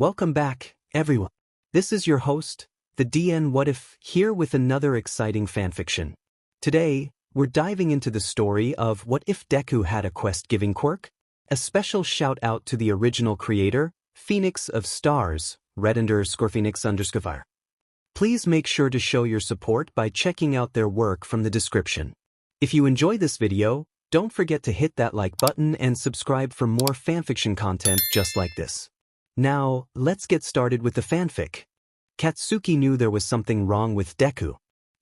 Welcome back, everyone. This is your host, the DN WhatIf, here with another exciting fanfiction. Today, we're diving into the story of What If Deku Had a Quest-Giving Quirk? A special shout-out to the original creator, Phoenix of Stars, red_Phoenix_fire. Please make sure to show your support by checking out their work from the description. If you enjoy this video, don't forget to hit that like button and subscribe for more fanfiction content just like this. Now, let's get started with the fanfic. Katsuki knew there was something wrong with Deku.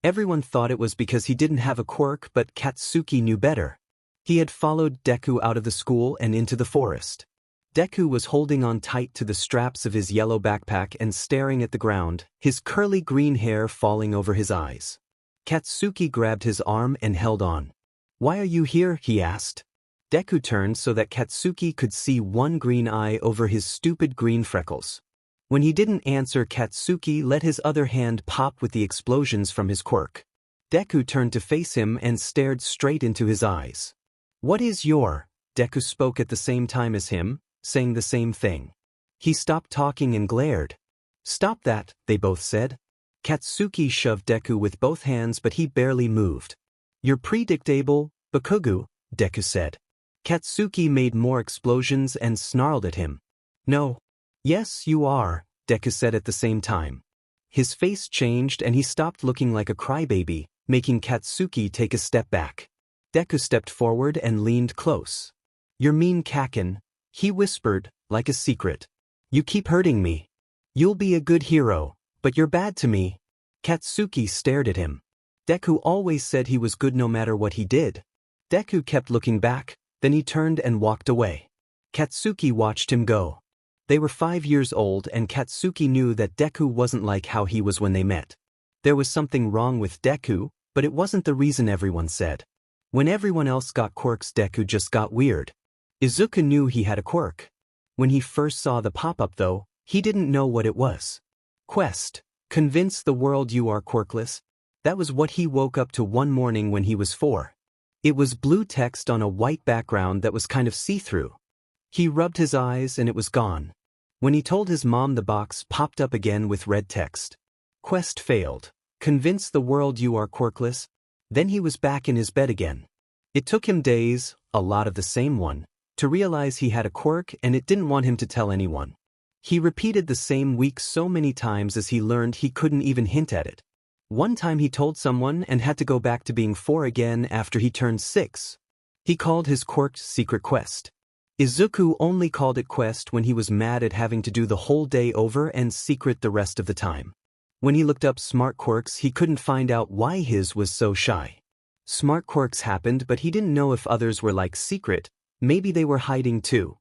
Everyone thought it was because he didn't have a quirk, but Katsuki knew better. He had followed Deku out of the school and into the forest. Deku was holding on tight to the straps of his yellow backpack and staring at the ground, his curly green hair falling over his eyes. Katsuki grabbed his arm and held on. "Why are you here?" he asked. Deku turned so that Katsuki could see one green eye over his stupid green freckles. When he didn't answer, Katsuki let his other hand pop with the explosions from his quirk. Deku turned to face him and stared straight into his eyes. "What is your?" Deku spoke at the same time as him, saying the same thing. He stopped talking and glared. "Stop that," they both said. Katsuki shoved Deku with both hands, but he barely moved. "You're predictable, Bakugu," Deku said. Katsuki made more explosions and snarled at him. "No." "Yes, you are," Deku said at the same time. His face changed and he stopped looking like a crybaby, making Katsuki take a step back. Deku stepped forward and leaned close. "You're mean, Kaken," he whispered, like a secret. "You keep hurting me. You'll be a good hero, but you're bad to me." Katsuki stared at him. Deku always said he was good no matter what he did. Deku kept looking back, then he turned and walked away. Katsuki watched him go. They were 5 years old and Katsuki knew that Deku wasn't like how he was when they met. There was something wrong with Deku, but it wasn't the reason everyone said. When everyone else got quirks, Deku just got weird. Izuku knew he had a quirk. When he first saw the pop-up though, he didn't know what it was. Quest. Convince the world you are quirkless. That was what he woke up to one morning when he was 4. It was blue text on a white background that was kind of see-through. He rubbed his eyes and it was gone. When he told his mom, the box popped up again with red text. Quest failed. Convince the world you are quirkless. Then he was back in his bed again. It took him days, a lot of the same one, to realize he had a quirk and it didn't want him to tell anyone. He repeated the same week so many times as he learned he couldn't even hint at it. One time he told someone and had to go back to being 4 again after he turned 6. He called his quirk Secret Quest. Izuku only called it Quest when he was mad at having to do the whole day over and secret the rest of the time. When he looked up smart quirks, he couldn't find out why his was so shy. Smart quirks happened, but he didn't know if others were like Secret, maybe they were hiding too.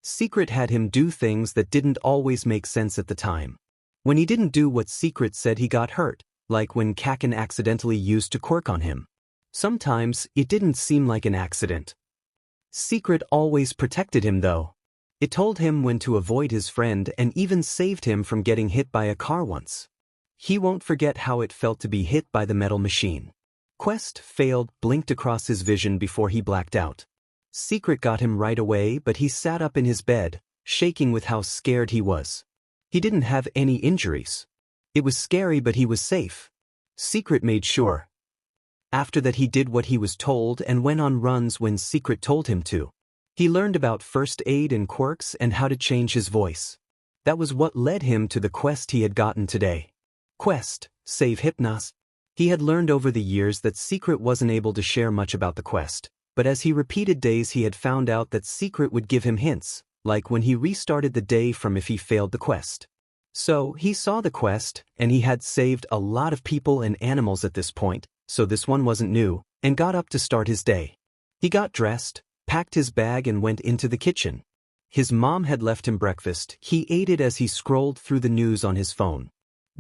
Secret had him do things that didn't always make sense at the time. When he didn't do what Secret said, he got hurt, like when Kaken accidentally used a quirk on him. Sometimes, it didn't seem like an accident. Secret always protected him though. It told him when to avoid his friend and even saved him from getting hit by a car once. He won't forget how it felt to be hit by the metal machine. Quest failed blinked across his vision before he blacked out. Secret got him right away, but he sat up in his bed, shaking with how scared he was. He didn't have any injuries. It was scary, but he was safe. Secret made sure. After that he did what he was told and went on runs when Secret told him to. He learned about first aid and quirks and how to change his voice. That was what led him to the quest he had gotten today. Quest, save Hypnos. He had learned over the years that Secret wasn't able to share much about the quest, but as he repeated days he had found out that Secret would give him hints, like when he restarted the day from if he failed the quest. So, he saw the quest, and he had saved a lot of people and animals at this point, so this one wasn't new, and got up to start his day. He got dressed, packed his bag and went into the kitchen. His mom had left him breakfast. He ate it as he scrolled through the news on his phone.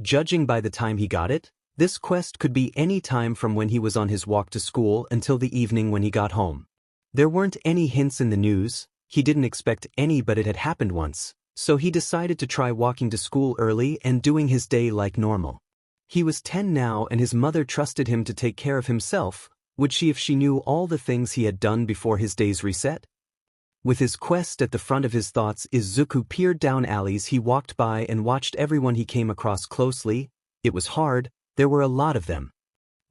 Judging by the time he got it, this quest could be any time from when he was on his walk to school until the evening when he got home. There weren't any hints in the news, he didn't expect any, but it had happened once. So he decided to try walking to school early and doing his day like normal. He was 10 now and his mother trusted him to take care of himself. Would she if she knew all the things he had done before his day's reset? With his quest at the front of his thoughts, Izuku peered down alleys he walked by and watched everyone he came across closely. It was hard, there were a lot of them.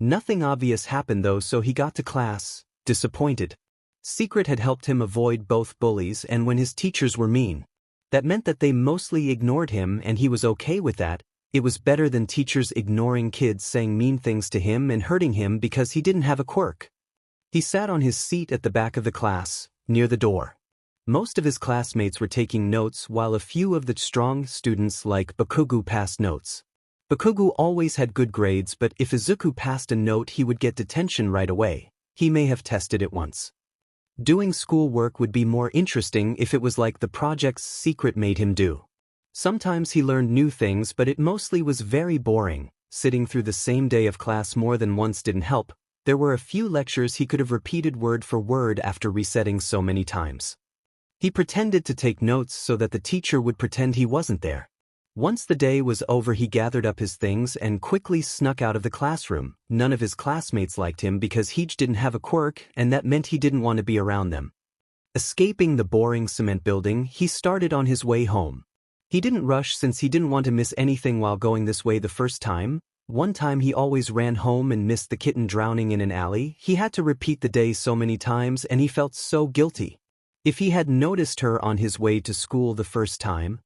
Nothing obvious happened though, so he got to class, disappointed. Secret had helped him avoid both bullies and when his teachers were mean. That meant that they mostly ignored him and he was okay with that. It was better than teachers ignoring kids saying mean things to him and hurting him because he didn't have a quirk. He sat on his seat at the back of the class, near the door. Most of his classmates were taking notes while a few of the strong students like Bakugo passed notes. Bakugo always had good grades, but if Izuku passed a note he would get detention right away. He may have tested it once. Doing schoolwork would be more interesting if it was like the projects Secret made him do. Sometimes he learned new things, but it mostly was very boring. Sitting through the same day of class more than once didn't help. There were a few lectures he could have repeated word for word after resetting so many times. He pretended to take notes so that the teacher would pretend he wasn't there. Once the day was over he gathered up his things and quickly snuck out of the classroom. None of his classmates liked him because he didn't have a quirk and that meant he didn't want to be around them. Escaping the boring cement building, he started on his way home. He didn't rush since he didn't want to miss anything while going this way the first time. One time he always ran home and missed the kitten drowning in an alley. He had to repeat the day so many times and he felt so guilty. If he had noticed her on his way to school the first time,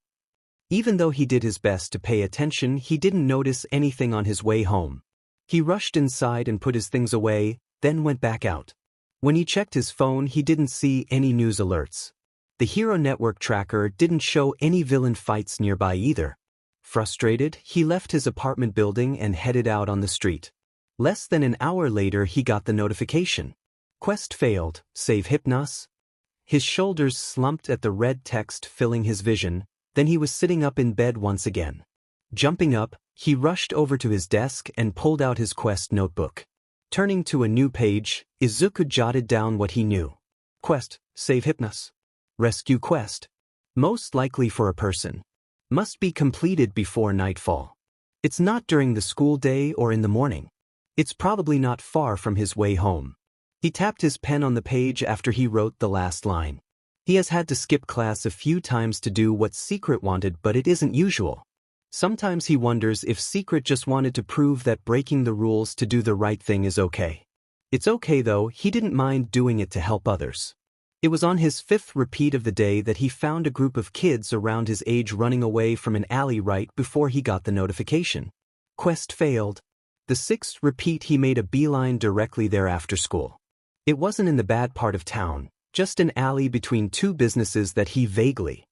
even though he did his best to pay attention, he didn't notice anything on his way home. He rushed inside and put his things away, then went back out. When he checked his phone, he didn't see any news alerts. The Hero Network tracker didn't show any villain fights nearby either. Frustrated, he left his apartment building and headed out on the street. Less than an hour later he got the notification. Quest failed, save Hypnos. His shoulders slumped at the red text filling his vision, then he was sitting up in bed once again. Jumping up, he rushed over to his desk and pulled out his quest notebook. Turning to a new page, Izuku jotted down what he knew. Quest, save Hypnos. Rescue quest. Most likely for a person. Must be completed before nightfall. It's not during the school day or in the morning. It's probably not far from his way home. He tapped his pen on the page after he wrote the last line. He has had to skip class a few times to do what Secret wanted, but it isn't usual. Sometimes he wonders if Secret just wanted to prove that breaking the rules to do the right thing is okay. It's okay though, he didn't mind doing it to help others. It was on his fifth repeat of the day that he found a group of kids around his age running away from an alley right before he got the notification. Quest failed. The sixth repeat he made a beeline directly there after school. It wasn't in the bad part of town, just an alley between two businesses that he vaguely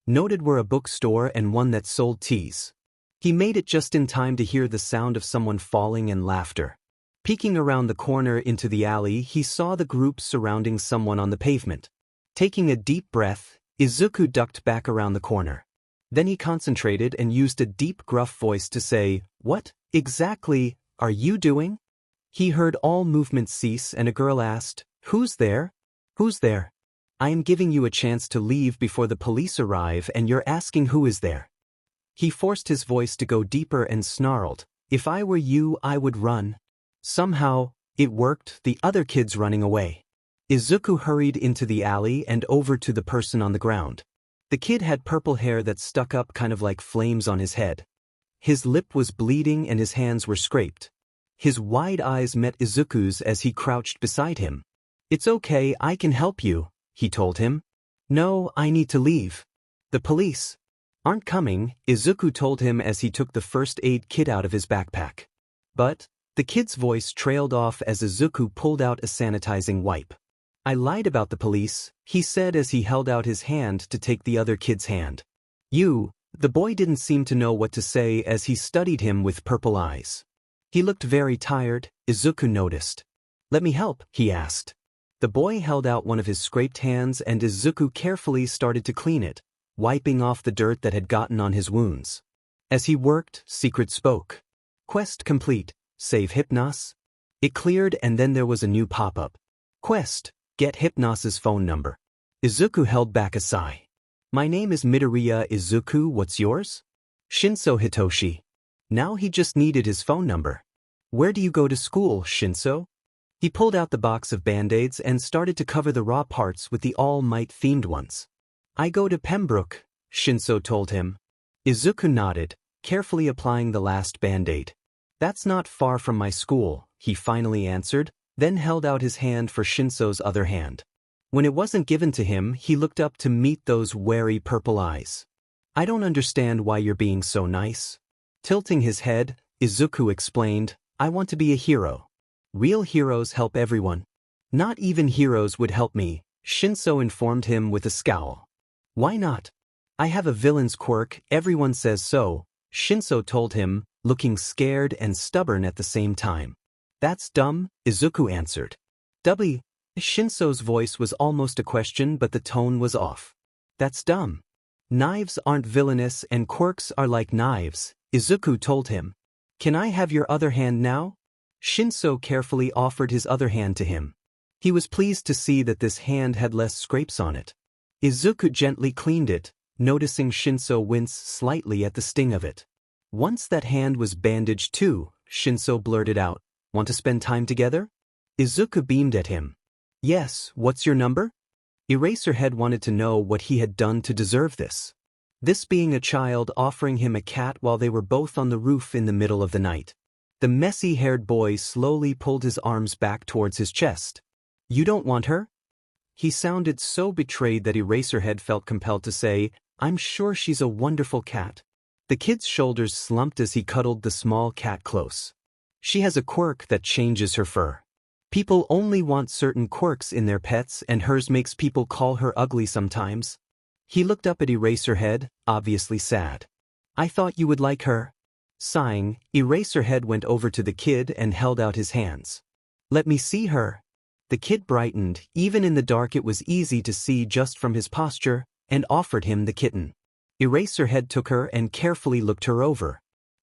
noted were a bookstore and one that sold teas. He made it just in time to hear the sound of someone falling and laughter. Peeking around the corner into the alley, he saw the group surrounding someone on the pavement. Taking a deep breath, Izuku ducked back around the corner. Then he concentrated and used a deep, gruff voice to say, "What, exactly, are you doing?" He heard all movement cease and a girl asked, "Who's there? Who's there? I am giving you a chance to leave before the police arrive and you're asking who is there." He forced his voice to go deeper and snarled, "If I were you, I would run." Somehow, it worked, the other kids running away. Izuku hurried into the alley and over to the person on the ground. The kid had purple hair that stuck up kind of like flames on his head. His lip was bleeding and his hands were scraped. His wide eyes met Izuku's as he crouched beside him. "It's okay, I can help you," he told him. "No, I need to leave. The police aren't coming," Izuku told him as he took the first aid kit out of his backpack. But the kid's voice trailed off as Izuku pulled out a sanitizing wipe. "I lied about the police," he said as he held out his hand to take the other kid's hand. The boy didn't seem to know what to say as he studied him with purple eyes. He looked very tired, Izuku noticed. "Let me help," he asked. The boy held out one of his scraped hands and Izuku carefully started to clean it, wiping off the dirt that had gotten on his wounds. As he worked, Secret spoke. "Quest complete, save Hypnos." It cleared and then there was a new pop-up. "Quest, get Hypnos's phone number." Izuku held back a sigh. "My name is Midoriya Izuku, what's yours?" "Shinso Hitoshi." Now he just needed his phone number. "Where do you go to school, Shinso?" He pulled out the box of band-aids and started to cover the raw parts with the All Might-themed ones. I go to Pembroke, Shinso told him. Izuku nodded, carefully applying the last band-aid. That's not far from my school, he finally answered, then held out his hand for Shinso's other hand. When it wasn't given to him, he looked up to meet those wary purple eyes. I don't understand why you're being so nice. Tilting his head, Izuku explained, I want to be a hero. Real heroes help everyone. Not even heroes would help me, Shinso informed him with a scowl. Why not? I have a villain's quirk, everyone says so, Shinso told him, looking scared and stubborn at the same time. That's dumb, Izuku answered. Shinso's voice was almost a question, but the tone was off. That's dumb. Knives aren't villainous and quirks are like knives, Izuku told him. Can I have your other hand now? Shinso carefully offered his other hand to him. He was pleased to see that this hand had less scrapes on it. Izuku gently cleaned it, noticing Shinso wince slightly at the sting of it. Once that hand was bandaged too, Shinso blurted out, Want to spend time together? Izuku beamed at him. Yes, what's your number? Eraserhead wanted to know what he had done to deserve this. This being a child offering him a cat while they were both on the roof in the middle of the night. The messy-haired boy slowly pulled his arms back towards his chest. You don't want her? He sounded so betrayed that Eraserhead felt compelled to say, I'm sure she's a wonderful cat. The kid's shoulders slumped as he cuddled the small cat close. She has a quirk that changes her fur. People only want certain quirks in their pets and hers makes people call her ugly sometimes. He looked up at Eraserhead, obviously sad. I thought you would like her. Sighing, Eraserhead went over to the kid and held out his hands. Let me see her. The kid brightened, even in the dark it was easy to see just from his posture, and offered him the kitten. Eraserhead took her and carefully looked her over.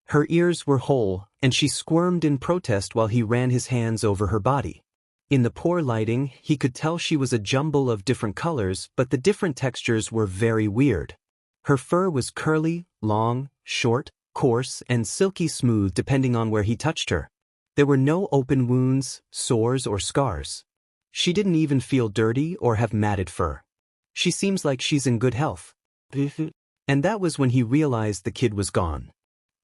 Her ears were whole, and she squirmed in protest while he ran his hands over her body. In the poor lighting, he could tell she was a jumble of different colors, but the different textures were very weird. Her fur was curly, long, short, coarse, and silky smooth depending on where he touched her. There were no open wounds, sores, or scars. She didn't even feel dirty or have matted fur. She seems like she's in good health. And that was when he realized the kid was gone.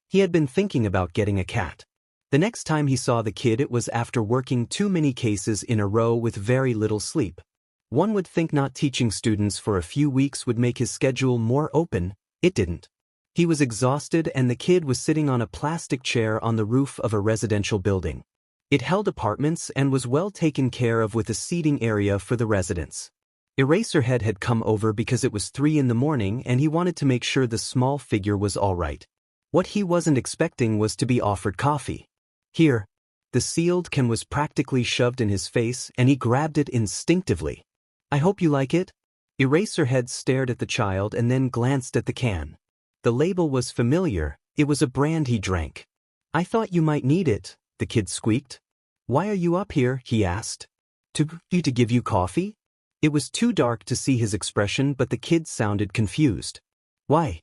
He had been thinking about getting a cat. The next time he saw the kid it was after working too many cases in a row with very little sleep. One would think not teaching students for a few weeks would make his schedule more open, it didn't. He was exhausted and the kid was sitting on a plastic chair on the roof of a residential building. It held apartments and was well taken care of with a seating area for the residents. Eraserhead had come over because it was 3 in the morning and he wanted to make sure the small figure was all right. What he wasn't expecting was to be offered coffee. Here. The sealed can was practically shoved in his face and he grabbed it instinctively. I hope you like it. Eraserhead stared at the child and then glanced at the can. The label was familiar, it was a brand he drank. I thought you might need it, the kid squeaked. Why are you up here, he asked. To give you coffee? It was too dark to see his expression but the kid sounded confused. Why?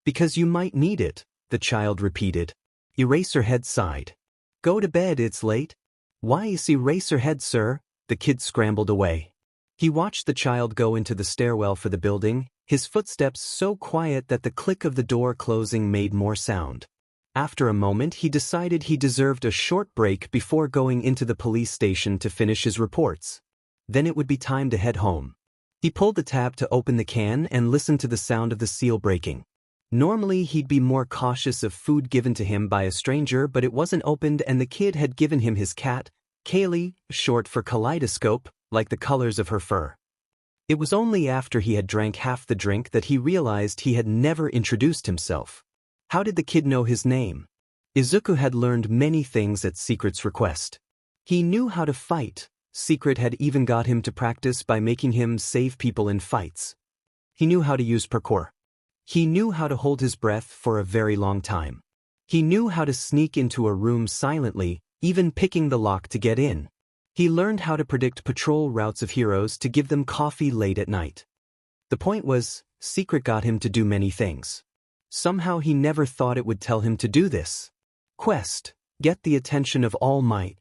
Because you might need it, the child repeated. Eraserhead sighed. Go to bed, it's late. Why is Eraserhead, sir? The kid scrambled away. He watched the child go into the stairwell for the building, his footsteps so quiet that the click of the door closing made more sound. After a moment he decided he deserved a short break before going into the police station to finish his reports. Then it would be time to head home. He pulled the tab to open the can and listened to the sound of the seal breaking. Normally he'd be more cautious of food given to him by a stranger but it wasn't opened and the kid had given him his cat, Kaylee, short for kaleidoscope, like the colors of her fur. It was only after he had drank half the drink that he realized he had never introduced himself. How did the kid know his name? Izuku had learned many things at Secret's request. He knew how to fight. Secret had even got him to practice by making him save people in fights. He knew how to use parkour. He knew how to hold his breath for a very long time. He knew how to sneak into a room silently, even picking the lock to get in. He learned how to predict patrol routes of heroes to give them coffee late at night. The point was, Secret got him to do many things. Somehow he never thought it would tell him to do this. Quest, get the attention of All Might.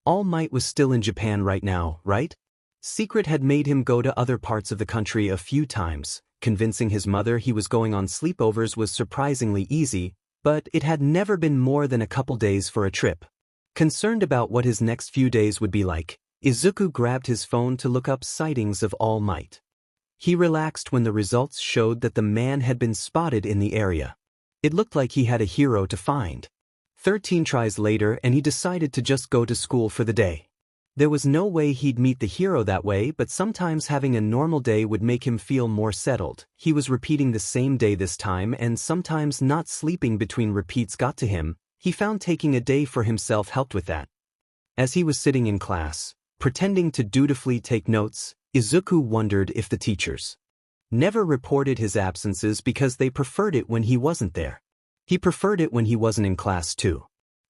All Might was still in Japan right now, right? Secret had made him go to other parts of the country a few times. Convincing his mother he was going on sleepovers was surprisingly easy, but it had never been more than a couple days for a trip. Concerned about what his next few days would be like, Izuku grabbed his phone to look up sightings of All Might. He relaxed when the results showed that the man had been spotted in the area. It looked like he had a hero to find. 13 tries later and he decided to just go to school for the day. There was no way he'd meet the hero that way, but sometimes having a normal day would make him feel more settled. He was repeating the same day this time, and sometimes not sleeping between repeats got to him. He found taking a day for himself helped with that. As he was sitting in class, pretending to dutifully take notes, Izuku wondered if the teachers never reported his absences because they preferred it when he wasn't there. He preferred it when he wasn't in class too.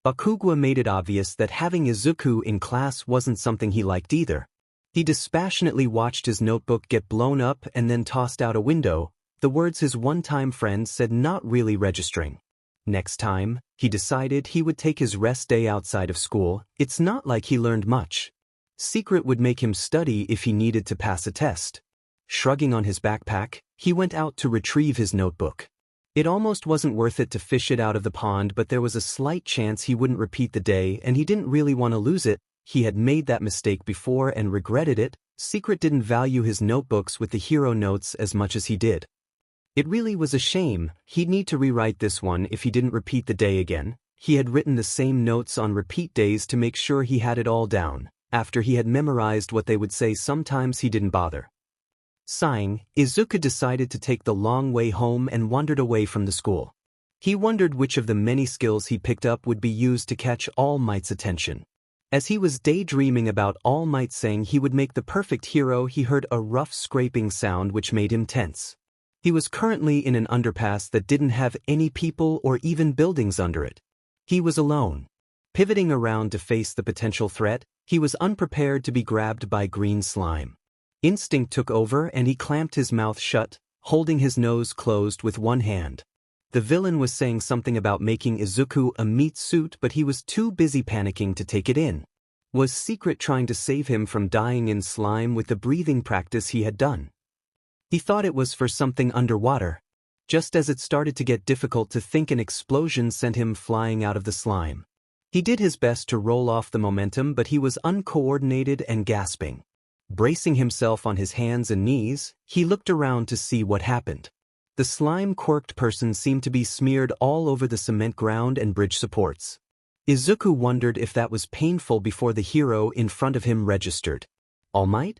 Bakugwa made it obvious that having Izuku in class wasn't something he liked either. He dispassionately watched his notebook get blown up and then tossed out a window, the words his one-time friend said not really registering. Next time, he decided he would take his rest day outside of school. It's not like he learned much. Secret would make him study if he needed to pass a test. Shrugging on his backpack, he went out to retrieve his notebook. It almost wasn't worth it to fish it out of the pond, but there was a slight chance he wouldn't repeat the day and he didn't really want to lose it. He had made that mistake before and regretted it. Secret didn't value his notebooks with the hero notes as much as he did. It really was a shame. He'd need to rewrite this one if he didn't repeat the day again. He had written the same notes on repeat days to make sure he had it all down. After he had memorized what they would say, sometimes he didn't bother. Sighing, Izuku decided to take the long way home and wandered away from the school. He wondered which of the many skills he picked up would be used to catch All Might's attention. As he was daydreaming about All Might saying he would make the perfect hero, he heard a rough scraping sound which made him tense. He was currently in an underpass that didn't have any people or even buildings under it. He was alone. Pivoting around to face the potential threat, he was unprepared to be grabbed by green slime. Instinct took over and he clamped his mouth shut, holding his nose closed with one hand. The villain was saying something about making Izuku a meat suit, but he was too busy panicking to take it in. Was Secret trying to save him from dying in slime with the breathing practice he had done? He thought it was for something underwater. Just as it started to get difficult to think, an explosion sent him flying out of the slime. He did his best to roll off the momentum, but he was uncoordinated and gasping. Bracing himself on his hands and knees, he looked around to see what happened. The slime-quirked person seemed to be smeared all over the cement ground and bridge supports. Izuku wondered if that was painful before the hero in front of him registered. All Might?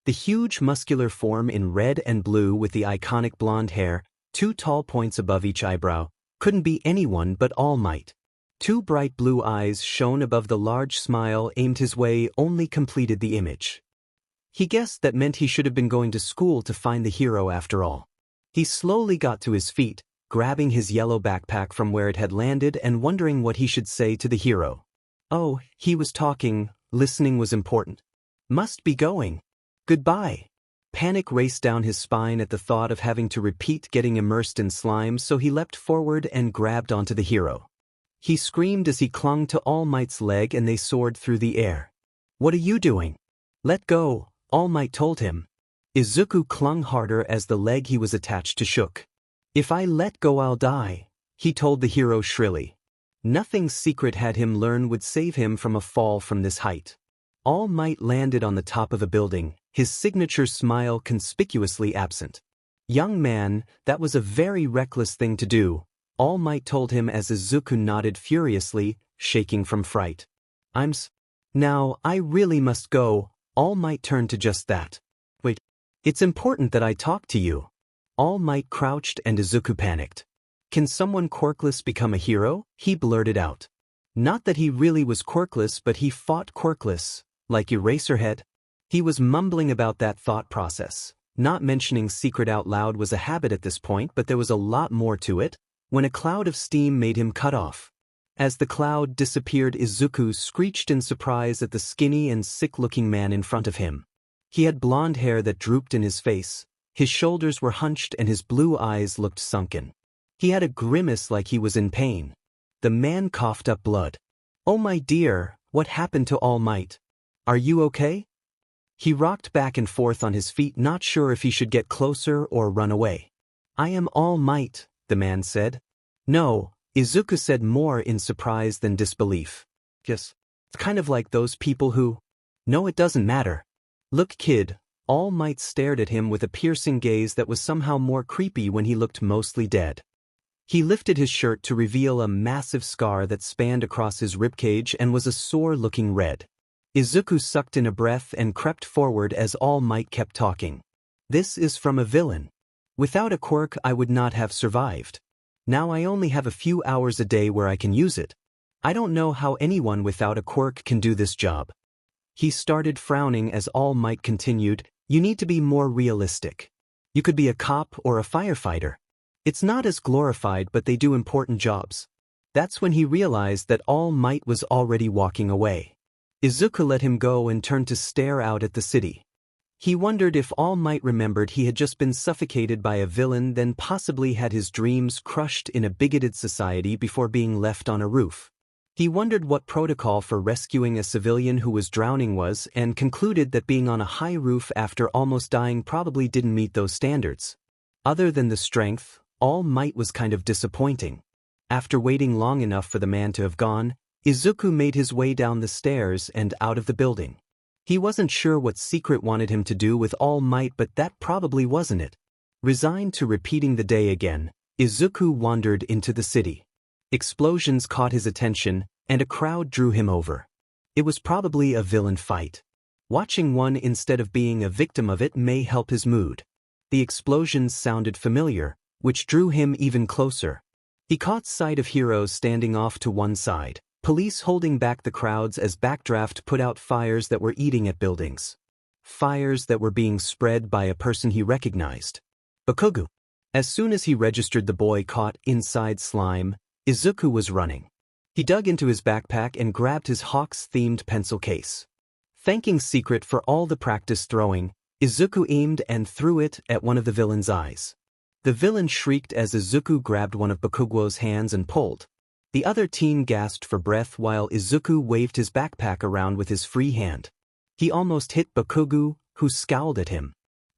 The huge muscular form in red and blue with the iconic blonde hair, 2 tall points above each eyebrow, couldn't be anyone but All Might. 2 bright blue eyes shone above the large smile aimed his way only completed the image. He guessed that meant he should have been going to school to find the hero after all. He slowly got to his feet, grabbing his yellow backpack from where it had landed and wondering what he should say to the hero. Oh, he was talking, listening was important. Must be going. Goodbye. Panic raced down his spine at the thought of having to repeat getting immersed in slime, so he leapt forward and grabbed onto the hero. He screamed as he clung to All Might's leg and they soared through the air. What are you doing? Let go, All Might told him. Izuku clung harder as the leg he was attached to shook. If I let go I'll die, he told the hero shrilly. Nothing Secret had him learn would save him from a fall from this height. All Might landed on the top of a building, his signature smile conspicuously absent. Young man, that was a very reckless thing to do, All Might told him as Izuku nodded furiously, shaking from fright. Now, I really must go. All Might turned to just that. Wait, it's important that I talk to you. All Might crouched and Izuku panicked. Can someone quirkless become a hero? He blurted out. Not that he really was quirkless, but he fought quirkless, like Eraserhead. He was mumbling about that thought process. Not mentioning Secret out loud was a habit at this point, but there was a lot more to it, when a cloud of steam made him cut off. As the cloud disappeared, Izuku screeched in surprise at the skinny and sick-looking man in front of him. He had blonde hair that drooped in his face, his shoulders were hunched and his blue eyes looked sunken. He had a grimace like he was in pain. The man coughed up blood. Oh my dear, What happened to All Might? Are you okay? He rocked back and forth on his feet, not sure if he should get closer or run away. I am All Might, the man said. No, Izuku said, more in surprise than disbelief. Yes. It's kind of like those people who… No, it doesn't matter. Look, kid. All Might stared at him with a piercing gaze that was somehow more creepy when he looked mostly dead. He lifted his shirt to reveal a massive scar that spanned across his ribcage and was a sore-looking red. Izuku sucked in a breath and crept forward as All Might kept talking. This is from a villain. Without a quirk, I would not have survived. Now I only have a few hours a day where I can use it. I don't know how anyone without a quirk can do this job. He started frowning as All Might continued, you need to be more realistic. You could be a cop or a firefighter. It's not as glorified, but they do important jobs. That's when he realized that All Might was already walking away. Izuku let him go and turned to stare out at the city. He wondered if All Might remembered he had just been suffocated by a villain, then possibly had his dreams crushed in a bigoted society before being left on a roof. He wondered what protocol for rescuing a civilian who was drowning was, and concluded that being on a high roof after almost dying probably didn't meet those standards. Other than the strength, All Might was kind of disappointing. After waiting long enough for the man to have gone, Izuku made his way down the stairs and out of the building. He wasn't sure what secret wanted him to do with All Might, but that probably wasn't it. Resigned to repeating the day again, Izuku wandered into the city. Explosions caught his attention, and a crowd drew him over. It was probably a villain fight. Watching one instead of being a victim of it may help his mood. The explosions sounded familiar, which drew him even closer. He caught sight of heroes standing off to one side, police holding back the crowds as Backdraft put out fires that were eating at buildings. Fires that were being spread by a person he recognized. Bakugo. As soon as he registered the boy caught inside slime, Izuku was running. He dug into his backpack and grabbed his Hawks-themed pencil case. Thanking Secret for all the practice throwing, Izuku aimed and threw it at one of the villain's eyes. The villain shrieked as Izuku grabbed one of Bakugo's hands and pulled. The other teen gasped for breath while Izuku waved his backpack around with his free hand. He almost hit Bakugo, who scowled at him.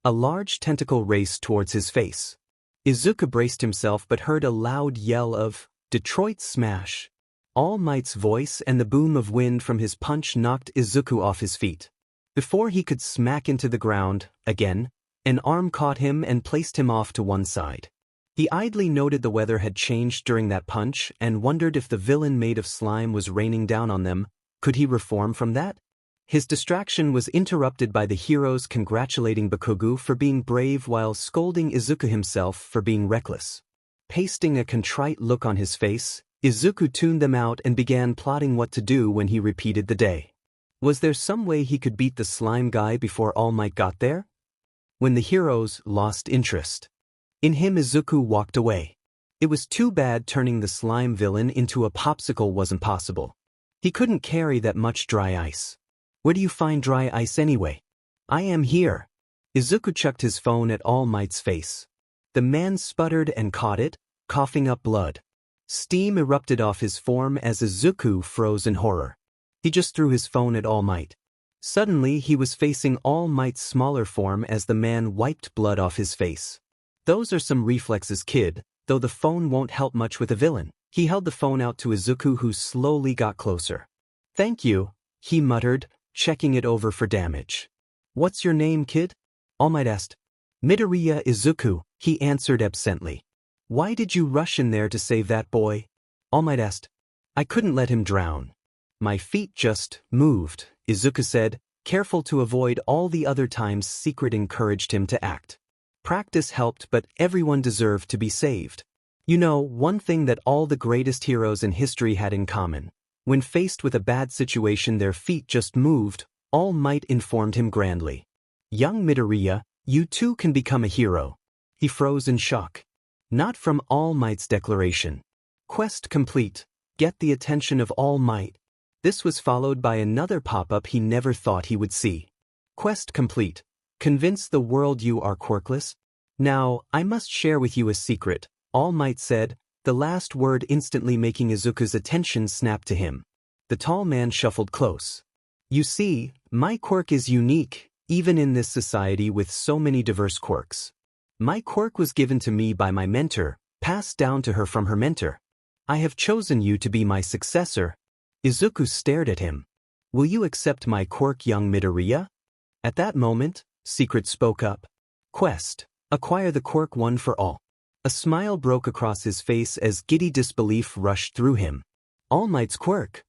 A large tentacle raced towards his face. Izuku braced himself but heard a loud yell of, Detroit Smash. All Might's voice and the boom of wind from his punch knocked Izuku off his feet. Before he could smack into the ground, again, an arm caught him and placed him off to one side. He idly noted the weather had changed during that punch and wondered if the villain made of slime was raining down on them. Could he reform from that? His distraction was interrupted by the heroes congratulating Bakugo for being brave while scolding Izuku himself for being reckless. Pasting a contrite look on his face, Izuku tuned them out and began plotting what to do when he repeated the day. Was there some way he could beat the slime guy before All Might got there? When the heroes lost interest in him, Izuku walked away. It was too bad turning the slime villain into a popsicle wasn't possible. He couldn't carry that much dry ice. Where do you find dry ice anyway? I am here. Izuku chucked his phone at All Might's face. The man sputtered and caught it, coughing up blood. Steam erupted off his form as Izuku froze in horror. He just threw his phone at All Might. Suddenly he was facing All Might's smaller form as the man wiped blood off his face. Those are some reflexes, kid, though the phone won't help much with a villain. He held the phone out to Izuku, who slowly got closer. Thank you, he muttered, checking it over for damage. What's your name, kid? All Might asked. Midoriya Izuku, he answered absently. Why did you rush in there to save that boy? All Might asked. I couldn't let him drown. My feet just moved, Izuku said, careful to avoid all the other times Secret encouraged him to act. Practice helped, but everyone deserved to be saved. You know, one thing that all the greatest heroes in history had in common. When faced with a bad situation, their feet just moved, All Might informed him grandly. Young Midoriya, you too can become a hero. He froze in shock. Not from All Might's declaration. Quest complete. Get the attention of All Might. This was followed by another pop-up he never thought he would see. Quest complete. Convince the world you are quirkless. Now, I must share with you a secret, All Might said, the last word instantly making Izuku's attention snap to him. The tall man shuffled close. You see, my quirk is unique, even in this society with so many diverse quirks. My quirk was given to me by my mentor, passed down to her from her mentor. I have chosen you to be my successor. Izuku stared at him. Will you accept my quirk, young Midoriya? At that moment, Secret spoke up. Quest. Acquire the quirk one for all. A smile broke across his face as giddy disbelief rushed through him. All Might's quirk.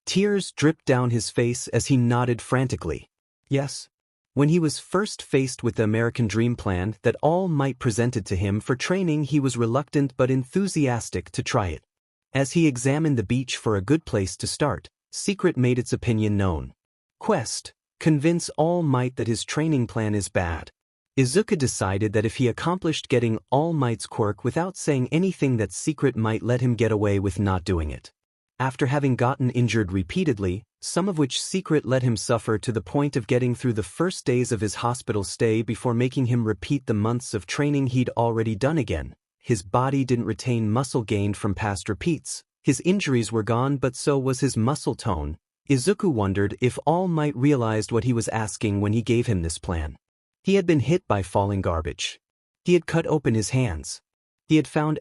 Tears dripped down his face as he nodded frantically. Yes. When he was first faced with the American Dream plan that All Might presented to him for training, he was reluctant but enthusiastic to try it. As he examined the beach for a good place to start, Secret made its opinion known. Quest. Convince All Might that his training plan is bad. Izuku decided that if he accomplished getting All Might's quirk without saying anything, that Secret might let him get away with not doing it. After having gotten injured repeatedly, some of which Secret let him suffer to the point of getting through the first days of his hospital stay before making him repeat the months of training he'd already done again, his body didn't retain muscle gained from past repeats. His injuries were gone, but so was his muscle tone. Izuku wondered if All Might realized what he was asking when he gave him this plan. He had been hit by falling garbage. He had cut open his hands. He had found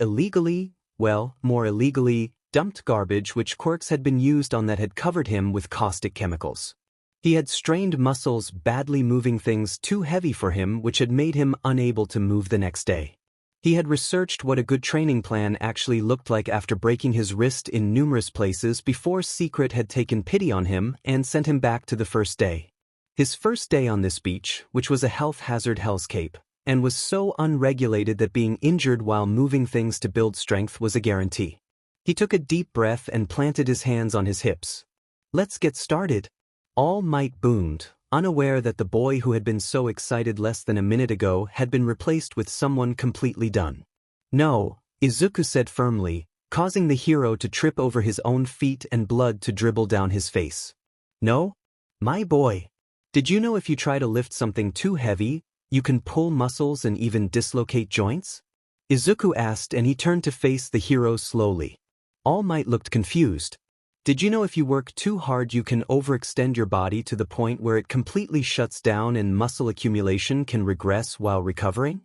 more illegally, dumped garbage which quirks had been used on that had covered him with caustic chemicals. He had strained muscles, badly moving things too heavy for him, which had made him unable to move the next day. He had researched what a good training plan actually looked like after breaking his wrist in numerous places before Secret had taken pity on him and sent him back to the first day. His first day on this beach, which was a health hazard hellscape, and was so unregulated that being injured while moving things to build strength was a guarantee. He took a deep breath and planted his hands on his hips. Let's get started. All Might boomed, unaware that the boy who had been so excited less than a minute ago had been replaced with someone completely done. No, Izuku said firmly, causing the hero to trip over his own feet and blood to dribble down his face. No? My boy. Did you know if you try to lift something too heavy, you can pull muscles and even dislocate joints? Izuku asked, and he turned to face the hero slowly. All Might looked confused. Did you know if you work too hard you can overextend your body to the point where it completely shuts down and muscle accumulation can regress while recovering?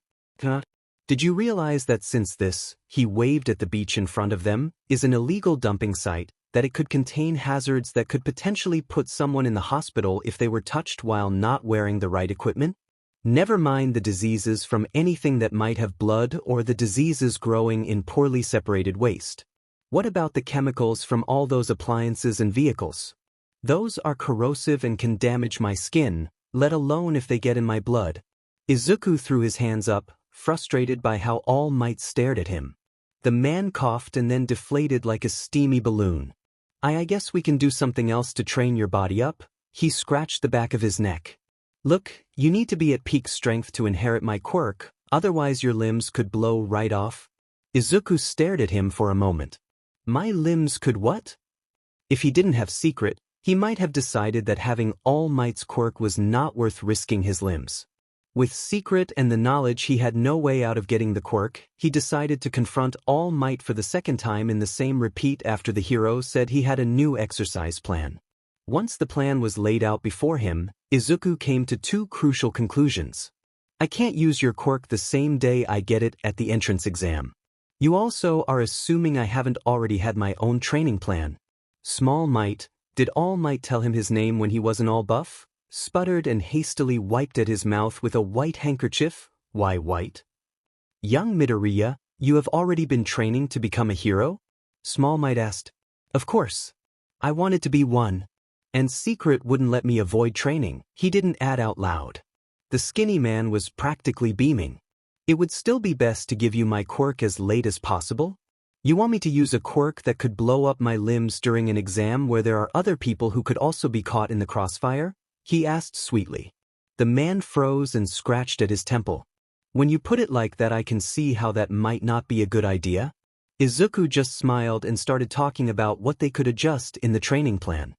Did you realize that since this, he waved at the beach in front of them, is an illegal dumping site, that it could contain hazards that could potentially put someone in the hospital if they were touched while not wearing the right equipment? Never mind the diseases from anything that might have blood or the diseases growing in poorly separated waste. What about the chemicals from all those appliances and vehicles? Those are corrosive and can damage my skin, let alone if they get in my blood. Izuku threw his hands up, frustrated by how All Might stared at him. The man coughed and then deflated like a steamy balloon. I guess we can do something else to train your body up. He scratched the back of his neck. Look, you need to be at peak strength to inherit my quirk, otherwise your limbs could blow right off. Izuku stared at him for a moment. My limbs could what? If he didn't have Secret, he might have decided that having All Might's quirk was not worth risking his limbs. With Secret and the knowledge he had no way out of getting the quirk, he decided to confront All Might for the second time in the same repeat after the hero said he had a new exercise plan. Once the plan was laid out before him, Izuku came to two crucial conclusions. I can't use your quirk the same day I get it at the entrance exam. You also are assuming I haven't already had my own training plan. Small Might, did All Might tell him his name when he wasn't all buff? Sputtered and hastily wiped at his mouth with a white handkerchief. Why white? Young Midoriya, you have already been training to become a hero? Small Might asked. Of course. I wanted to be one. And Secret wouldn't let me avoid training, he didn't add out loud. The skinny man was practically beaming. It would still be best to give you my quirk as late as possible? You want me to use a quirk that could blow up my limbs during an exam where there are other people who could also be caught in the crossfire? He asked sweetly. The man froze and scratched at his temple. When you put it like that, I can see how that might not be a good idea. Izuku just smiled and started talking about what they could adjust in the training plan.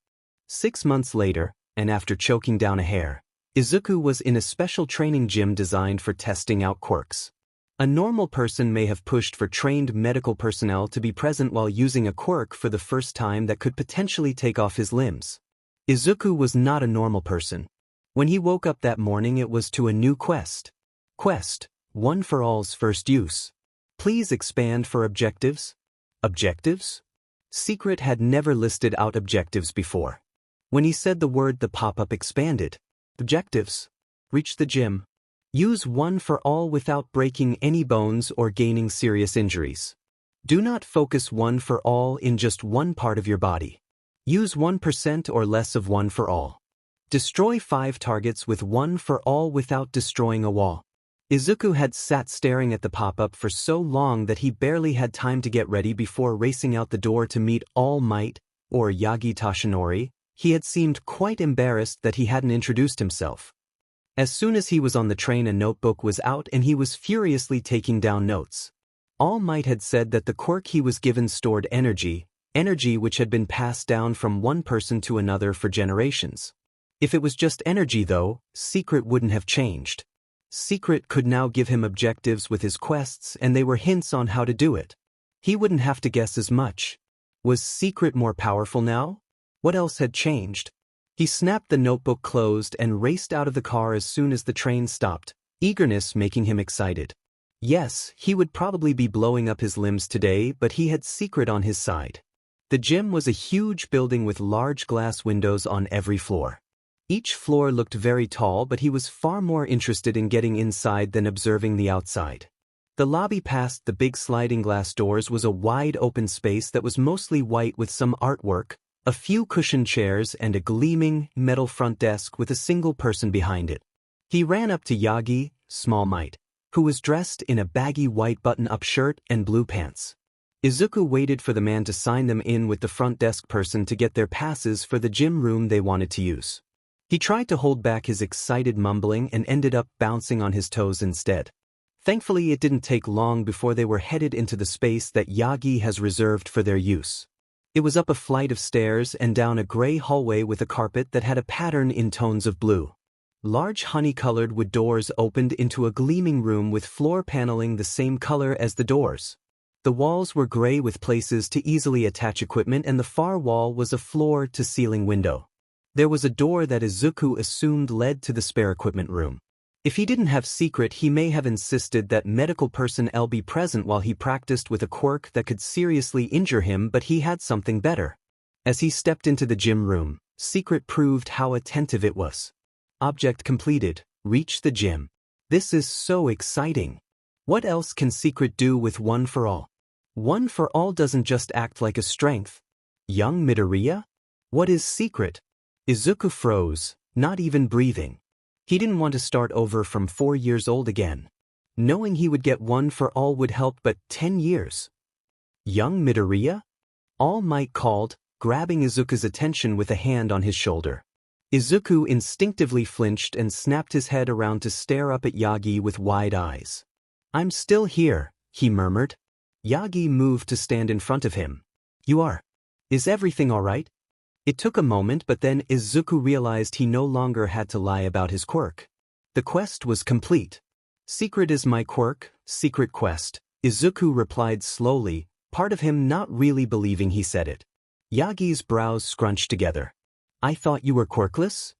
6 months later, and after choking down a hair, Izuku was in a special training gym designed for testing out quirks. A normal person may have pushed for trained medical personnel to be present while using a quirk for the first time that could potentially take off his limbs. Izuku was not a normal person. When he woke up that morning, it was to a new quest. Quest, One for All's first use. Please expand for objectives. Objectives? Secret had never listed out objectives before. When he said the word, the pop-up expanded. Objectives. Reach the gym. Use One for All without breaking any bones or gaining serious injuries. Do not focus One for All in just one part of your body. Use 1% or less of One for All. Destroy 5 targets with One for All without destroying a wall. Izuku had sat staring at the pop-up for so long that he barely had time to get ready before racing out the door to meet All Might, or Yagi Tashinori. He had seemed quite embarrassed that he hadn't introduced himself. As soon as he was on the train, a notebook was out and he was furiously taking down notes. All Might had said that the quirk he was given stored energy which had been passed down from one person to another for generations. If it was just energy though, Secret wouldn't have changed. Secret could now give him objectives with his quests, and they were hints on how to do it. He wouldn't have to guess as much. Was Secret more powerful now? What else had changed? He snapped the notebook closed and raced out of the car as soon as the train stopped, eagerness making him excited. Yes, he would probably be blowing up his limbs today, but he had Secret on his side. The gym was a huge building with large glass windows on every floor. Each floor looked very tall, but he was far more interested in getting inside than observing the outside. The lobby past the big sliding glass doors was a wide open space that was mostly white with some artwork, a few cushioned chairs, and a gleaming metal front desk with a single person behind it. He ran up to Yagi, Small Might, who was dressed in a baggy white button-up shirt and blue pants. Izuku waited for the man to sign them in with the front desk person to get their passes for the gym room they wanted to use. He tried to hold back his excited mumbling and ended up bouncing on his toes instead. Thankfully, it didn't take long before they were headed into the space that Yagi has reserved for their use. It was up a flight of stairs and down a gray hallway with a carpet that had a pattern in tones of blue. Large honey-colored wood doors opened into a gleaming room with floor paneling the same color as the doors. The walls were gray with places to easily attach equipment, and the far wall was a floor-to-ceiling window. There was a door that Izuku assumed led to the spare equipment room. If he didn't have Secret, he may have insisted that medical personnel be present while he practiced with a quirk that could seriously injure him, but he had something better. As he stepped into the gym room, Secret proved how attentive it was. Object completed. Reach the gym. This is so exciting. What else can Secret do with One for All? One for All doesn't just act like a strength. Young Midoriya? What is Secret? Izuku froze, not even breathing. He didn't want to start over from 4 years old again. Knowing he would get One for All would help, but 10 years? Young Midoriya? All Might called, grabbing Izuku's attention with a hand on his shoulder. Izuku instinctively flinched and snapped his head around to stare up at Yagi with wide eyes. I'm still here, he murmured. Yagi moved to stand in front of him. You are. Is everything all right? It took a moment, but then Izuku realized he no longer had to lie about his quirk. The quest was complete. Secret is my quirk, secret quest, Izuku replied slowly, part of him not really believing he said it. Yagi's brows scrunched together. I thought you were quirkless?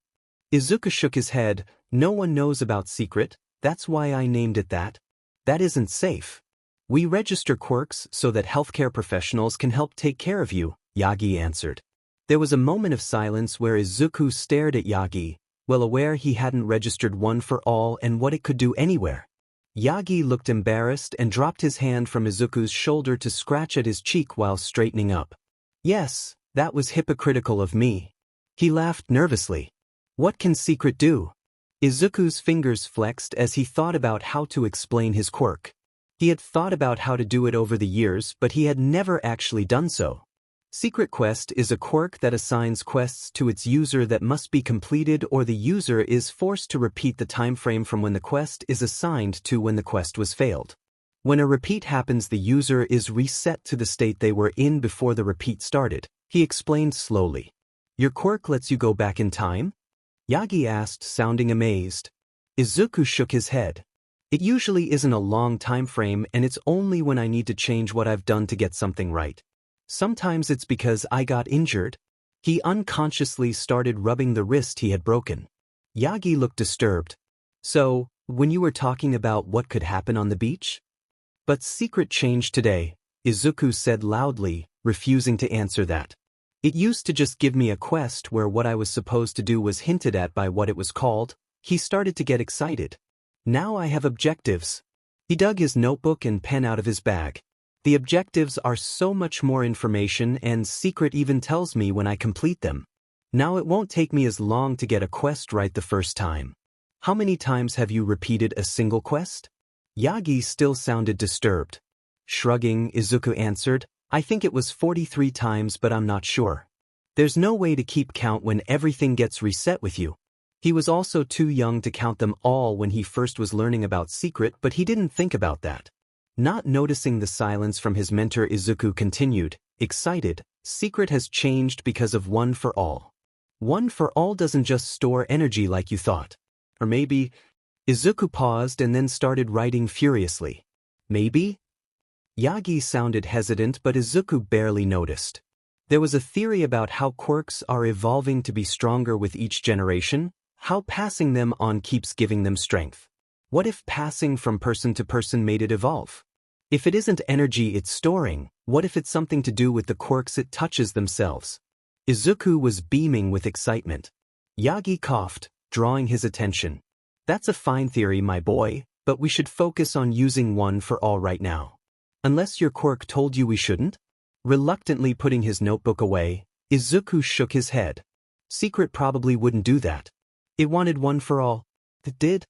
Izuku shook his head. No one knows about Secret, that's why I named it that. That isn't safe. We register quirks so that healthcare professionals can help take care of you, Yagi answered. There was a moment of silence where Izuku stared at Yagi, well aware he hadn't registered One for All and what it could do anywhere. Yagi looked embarrassed and dropped his hand from Izuku's shoulder to scratch at his cheek while straightening up. Yes, that was hypocritical of me. He laughed nervously. What can Secret do? Izuku's fingers flexed as he thought about how to explain his quirk. He had thought about how to do it over the years, but he had never actually done so. Secret Quest is a quirk that assigns quests to its user that must be completed, or the user is forced to repeat the time frame from when the quest is assigned to when the quest was failed. When a repeat happens, the user is reset to the state they were in before the repeat started, he explained slowly. Your quirk lets you go back in time? Yagi asked, sounding amazed. Izuku shook his head. It usually isn't a long time frame, and it's only when I need to change what I've done to get something right. Sometimes it's because I got injured. He unconsciously started rubbing the wrist he had broken. Yagi looked disturbed. So, when you were talking about what could happen on the beach? But secret changed today, Izuku said loudly, refusing to answer that. It used to just give me a quest where what I was supposed to do was hinted at by what it was called. He started to get excited. Now I have objectives. He dug his notebook and pen out of his bag. The objectives are so much more information, and secret even tells me when I complete them. Now it won't take me as long to get a quest right the first time. How many times have you repeated a single quest? Yagi still sounded disturbed. Shrugging, Izuku answered, I think it was 43 times, but I'm not sure. There's no way to keep count when everything gets reset with you. He was also too young to count them all when he first was learning about secret, but he didn't think about that. Not noticing the silence from his mentor, Izuku continued, excited, secret has changed because of One for All. One for All doesn't just store energy like you thought. Or maybe... Izuku paused and then started writing furiously. Maybe? Yagi sounded hesitant, but Izuku barely noticed. There was a theory about how quirks are evolving to be stronger with each generation, how passing them on keeps giving them strength. What if passing from person to person made it evolve? If it isn't energy it's storing, what if it's something to do with the quirks it touches themselves? Izuku was beaming with excitement. Yagi coughed, drawing his attention. That's a fine theory, my boy, but we should focus on using One for All right now. Unless your quirk told you we shouldn't? Reluctantly putting his notebook away, Izuku shook his head. Secret probably wouldn't do that. It wanted One for All. It did?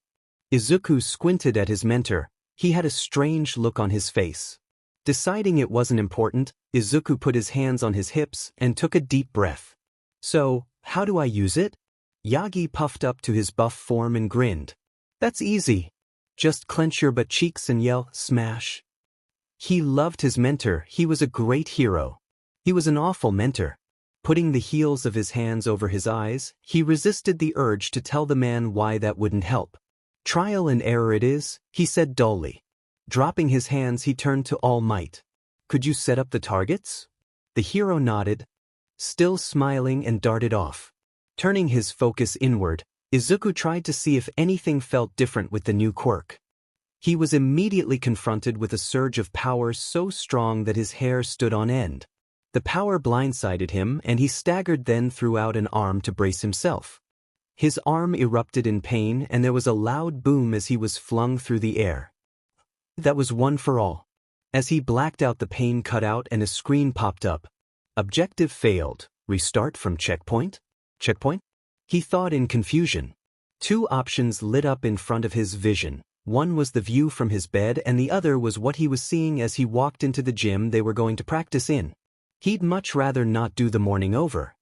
Izuku squinted at his mentor. He had a strange look on his face. Deciding it wasn't important, Izuku put his hands on his hips and took a deep breath. So, how do I use it? Yagi puffed up to his buff form and grinned. That's easy. Just clench your butt cheeks and yell, smash. He loved his mentor. He was a great hero. He was an awful mentor. Putting the heels of his hands over his eyes, he resisted the urge to tell the man why that wouldn't help. Trial and error it is, he said dully. Dropping his hands, he turned to All Might. Could you set up the targets? The hero nodded, still smiling, and darted off. Turning his focus inward, Izuku tried to see if anything felt different with the new quirk. He was immediately confronted with a surge of power so strong that his hair stood on end. The power blindsided him, and he staggered, then threw out an arm to brace himself. His arm erupted in pain, and there was a loud boom as he was flung through the air. That was One for All. As he blacked out, the pain cut out and a screen popped up. Objective failed. Restart from checkpoint? Checkpoint? He thought in confusion. Two options lit up in front of his vision. One was the view from his bed, and the other was what he was seeing as he walked into the gym they were going to practice in. He'd much rather not do the morning over.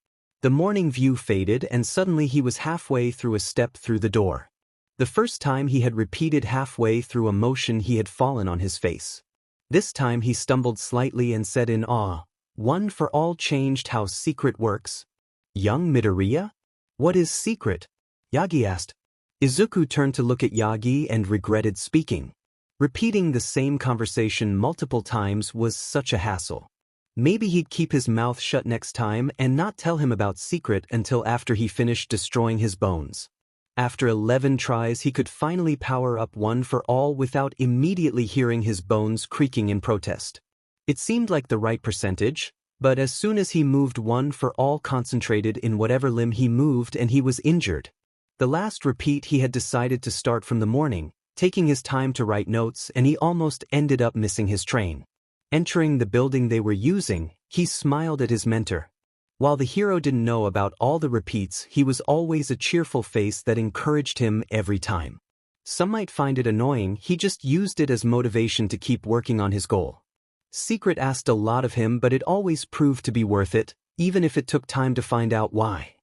The morning view faded, and suddenly he was halfway through a step through the door. The first time he had repeated halfway through a motion, he had fallen on his face. This time he stumbled slightly and said in awe, One for All changed how secret works. Young Midoriya? What is secret? Yagi asked. Izuku turned to look at Yagi and regretted speaking. Repeating the same conversation multiple times was such a hassle. Maybe he'd keep his mouth shut next time and not tell him about secret until after he finished destroying his bones. After 11 tries, he could finally power up One for All without immediately hearing his bones creaking in protest. It seemed like the right percentage, but as soon as he moved, One for All concentrated in whatever limb he moved and he was injured. The last repeat he had decided to start from the morning, taking his time to write notes, and he almost ended up missing his train. Entering the building they were using, he smiled at his mentor. While the hero didn't know about all the repeats, he was always a cheerful face that encouraged him every time. Some might find it annoying, he just used it as motivation to keep working on his goal. Secret asked a lot of him, but it always proved to be worth it, even if it took time to find out why.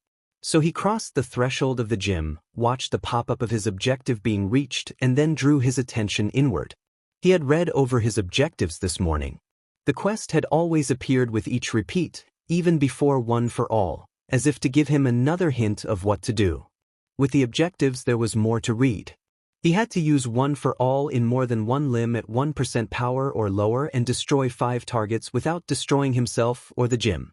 So he crossed the threshold of the gym, watched the pop-up of his objective being reached, and then drew his attention inward. He had read over his objectives this morning. The quest had always appeared with each repeat, even before One for All, as if to give him another hint of what to do. With the objectives there was more to read. He had to use one for all in more than one limb at 1% power or lower and destroy 5 targets without destroying himself or the gym.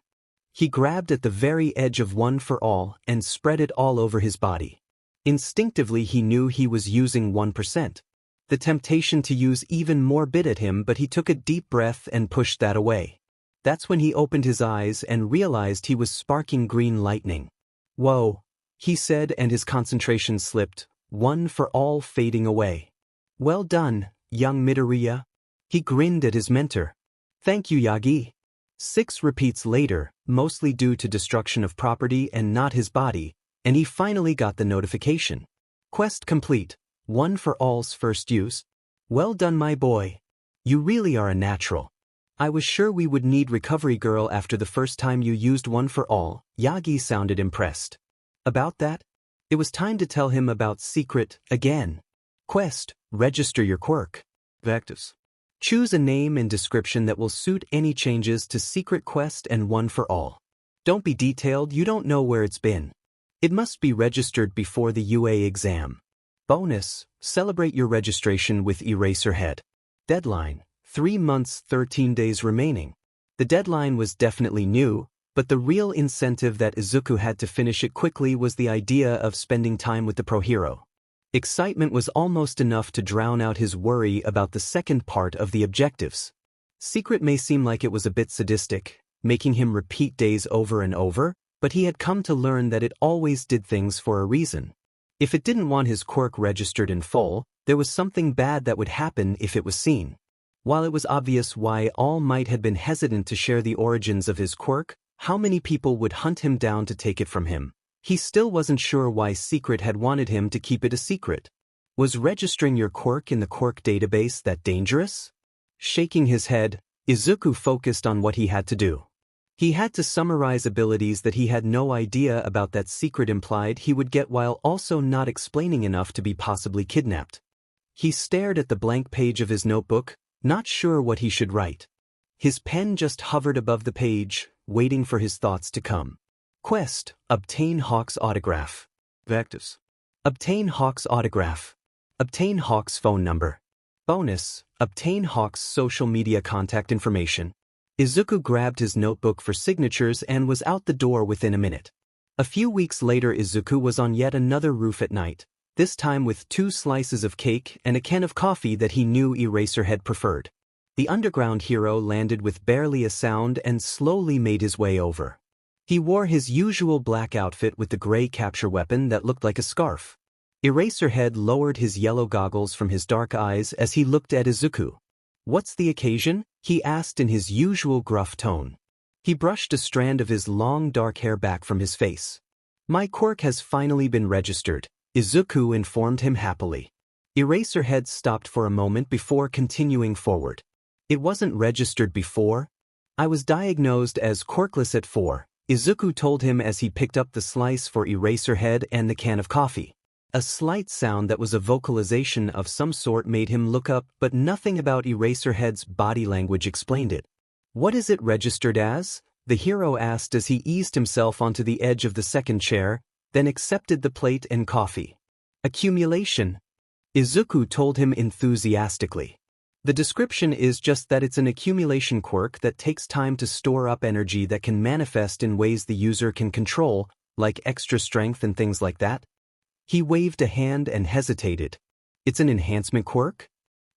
He grabbed at the very edge of one for all and spread it all over his body. Instinctively he knew he was using 1%. The temptation to use even more bit at him, but he took a deep breath and pushed that away. That's when he opened his eyes and realized he was sparking green lightning. "Whoa," he said, and his concentration slipped, one for all fading away. "Well done, young Midoriya." He grinned at his mentor. "Thank you, Yagi." 6 repeats later, mostly due to destruction of property and not his body, and he finally got the notification. "Quest complete. One for all's first use. Well done, my boy. You really are a natural. I was sure we would need recovery girl after the first time you used one for all." Yagi sounded impressed. About that? It was time to tell him about Secret again. Quest, register your quirk. Vectors. Choose a name and description that will suit any changes to Secret Quest and one for all. Don't be detailed, you don't know where it's been. It must be registered before the UA exam. Bonus, celebrate your registration with Eraserhead. Deadline, 3 months 13 days remaining. The deadline was definitely new, but the real incentive that Izuku had to finish it quickly was the idea of spending time with the pro hero. Excitement was almost enough to drown out his worry about the second part of the objectives. Secret may seem like it was a bit sadistic, making him repeat days over and over, but he had come to learn that it always did things for a reason. If it didn't want his quirk registered in full, there was something bad that would happen if it was seen. While it was obvious why All Might had been hesitant to share the origins of his quirk, how many people would hunt him down to take it from him, he still wasn't sure why Secret had wanted him to keep it a secret. Was registering your quirk in the quirk database that dangerous? Shaking his head, Izuku focused on what he had to do. He had to summarize abilities that he had no idea about that Secret implied he would get while also not explaining enough to be possibly kidnapped. He stared at the blank page of his notebook, not sure what he should write. His pen just hovered above the page, waiting for his thoughts to come. Quest, obtain Hawk's autograph. Vectors. Obtain Hawk's autograph. Obtain Hawk's phone number. Bonus, obtain Hawk's social media contact information. Izuku grabbed his notebook for signatures and was out the door within a minute. A few weeks later, Izuku was on yet another roof at night, this time with 2 slices of cake and a can of coffee that he knew Eraserhead preferred. The underground hero landed with barely a sound and slowly made his way over. He wore his usual black outfit with the gray capture weapon that looked like a scarf. Eraserhead lowered his yellow goggles from his dark eyes as he looked at Izuku. "What's the occasion?" he asked in his usual gruff tone. He brushed a strand of his long dark hair back from his face. "My quirk has finally been registered," Izuku informed him happily. Eraserhead stopped for a moment before continuing forward. "It wasn't registered before? I was diagnosed as quirkless at 4, Izuku told him as he picked up the slice for Eraserhead and the can of coffee. A slight sound that was a vocalization of some sort made him look up, but nothing about Eraserhead's body language explained it. "What is it registered as?" the hero asked as he eased himself onto the edge of the second chair, then accepted the plate and coffee. "Accumulation," Izuku told him enthusiastically. The description is just that it's an accumulation quirk that takes time to store up energy that can manifest in ways the user can control, like extra strength and things like that. He waved a hand and hesitated. "It's an enhancement quirk?"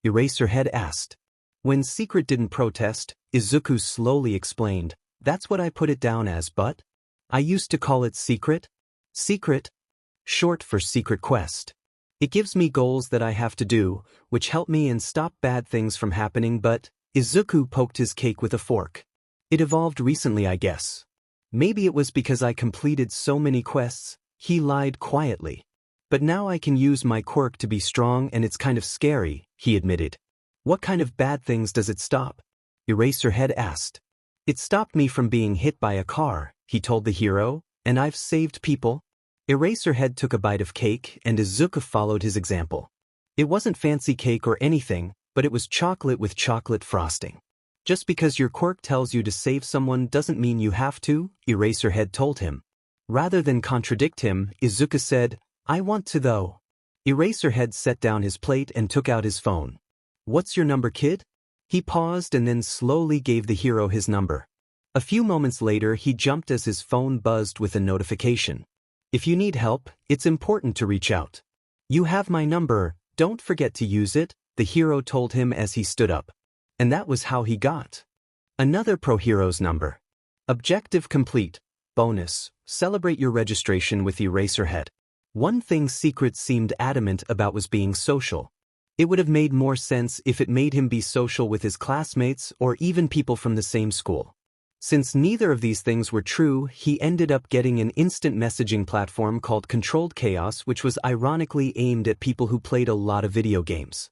Eraserhead asked. When Secret didn't protest, Izuku slowly explained, "That's what I put it down as, but I used to call it Secret. Secret, short for Secret Quest. It gives me goals that I have to do, which help me and stop bad things from happening, but..." Izuku poked his cake with a fork. "It evolved recently, I guess. Maybe it was because I completed so many quests," he lied quietly. "But now I can use my quirk to be strong and it's kind of scary," he admitted. "What kind of bad things does it stop?" Eraserhead asked. "It stopped me from being hit by a car," he told the hero, "and I've saved people." Eraserhead took a bite of cake and Izuku followed his example. It wasn't fancy cake or anything, but it was chocolate with chocolate frosting. "Just because your quirk tells you to save someone doesn't mean you have to," Eraserhead told him. Rather than contradict him, Izuku said, "I want to though." Eraserhead set down his plate and took out his phone. "What's your number, kid?" He paused and then slowly gave the hero his number. A few moments later he jumped as his phone buzzed with a notification. "If you need help, it's important to reach out. You have my number, don't forget to use it," the hero told him as he stood up. And that was how he got another Pro Hero's number. Objective complete. Bonus: celebrate your registration with Eraserhead. One thing Secret seemed adamant about was being social. It would have made more sense if it made him be social with his classmates or even people from the same school. Since neither of these things were true, he ended up getting an instant messaging platform called Controlled Chaos, which was ironically aimed at people who played a lot of video games.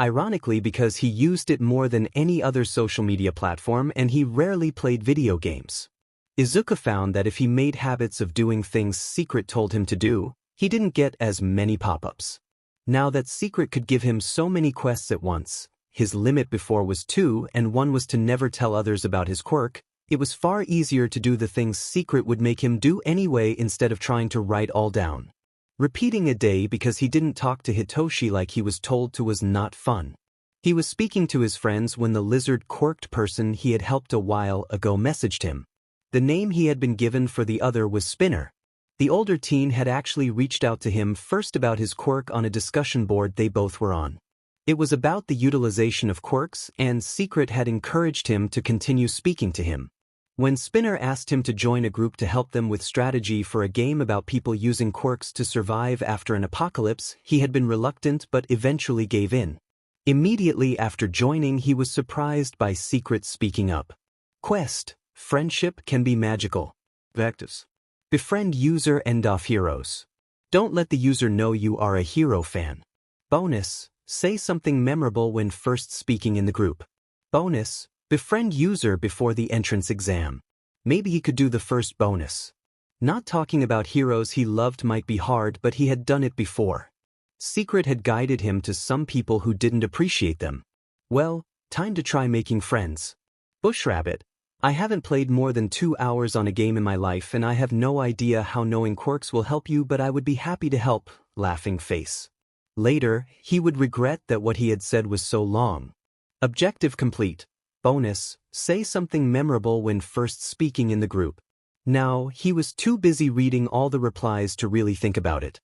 Ironically, because he used it more than any other social media platform and he rarely played video games. Izuku found that if he made habits of doing things Secret told him to do, he didn't get as many pop-ups. Now that Secret could give him so many quests at once, his limit before was 2 and one was to never tell others about his quirk, it was far easier to do the things Secret would make him do anyway instead of trying to write all down. Repeating a day because he didn't talk to Hitoshi like he was told to was not fun. He was speaking to his friends when the lizard quirked person he had helped a while ago messaged him. The name he had been given for the other was Spinner. The older teen had actually reached out to him first about his quirk on a discussion board they both were on. It was about the utilization of quirks, and Secret had encouraged him to continue speaking to him. When Spinner asked him to join a group to help them with strategy for a game about people using quirks to survive after an apocalypse, he had been reluctant but eventually gave in. Immediately after joining, he was surprised by Secret speaking up. Quest: friendship can be magical. Vectors. Befriend user Heroes. Don't let the user know you are a hero fan. Bonus: say something memorable when first speaking in the group. Bonus: befriend user before the entrance exam. Maybe he could do the first bonus. Not talking about heroes he loved might be hard, but he had done it before. Secret had guided him to some people who didn't appreciate them. Well, time to try making friends. Bushrabbit: I haven't played more than 2 hours on a game in my life and I have no idea how knowing quirks will help you, but I would be happy to help. Laughing face. Later, he would regret that what he had said was so long. Objective complete. Bonus: say something memorable when first speaking in the group. Now, he was too busy reading all the replies to really think about it.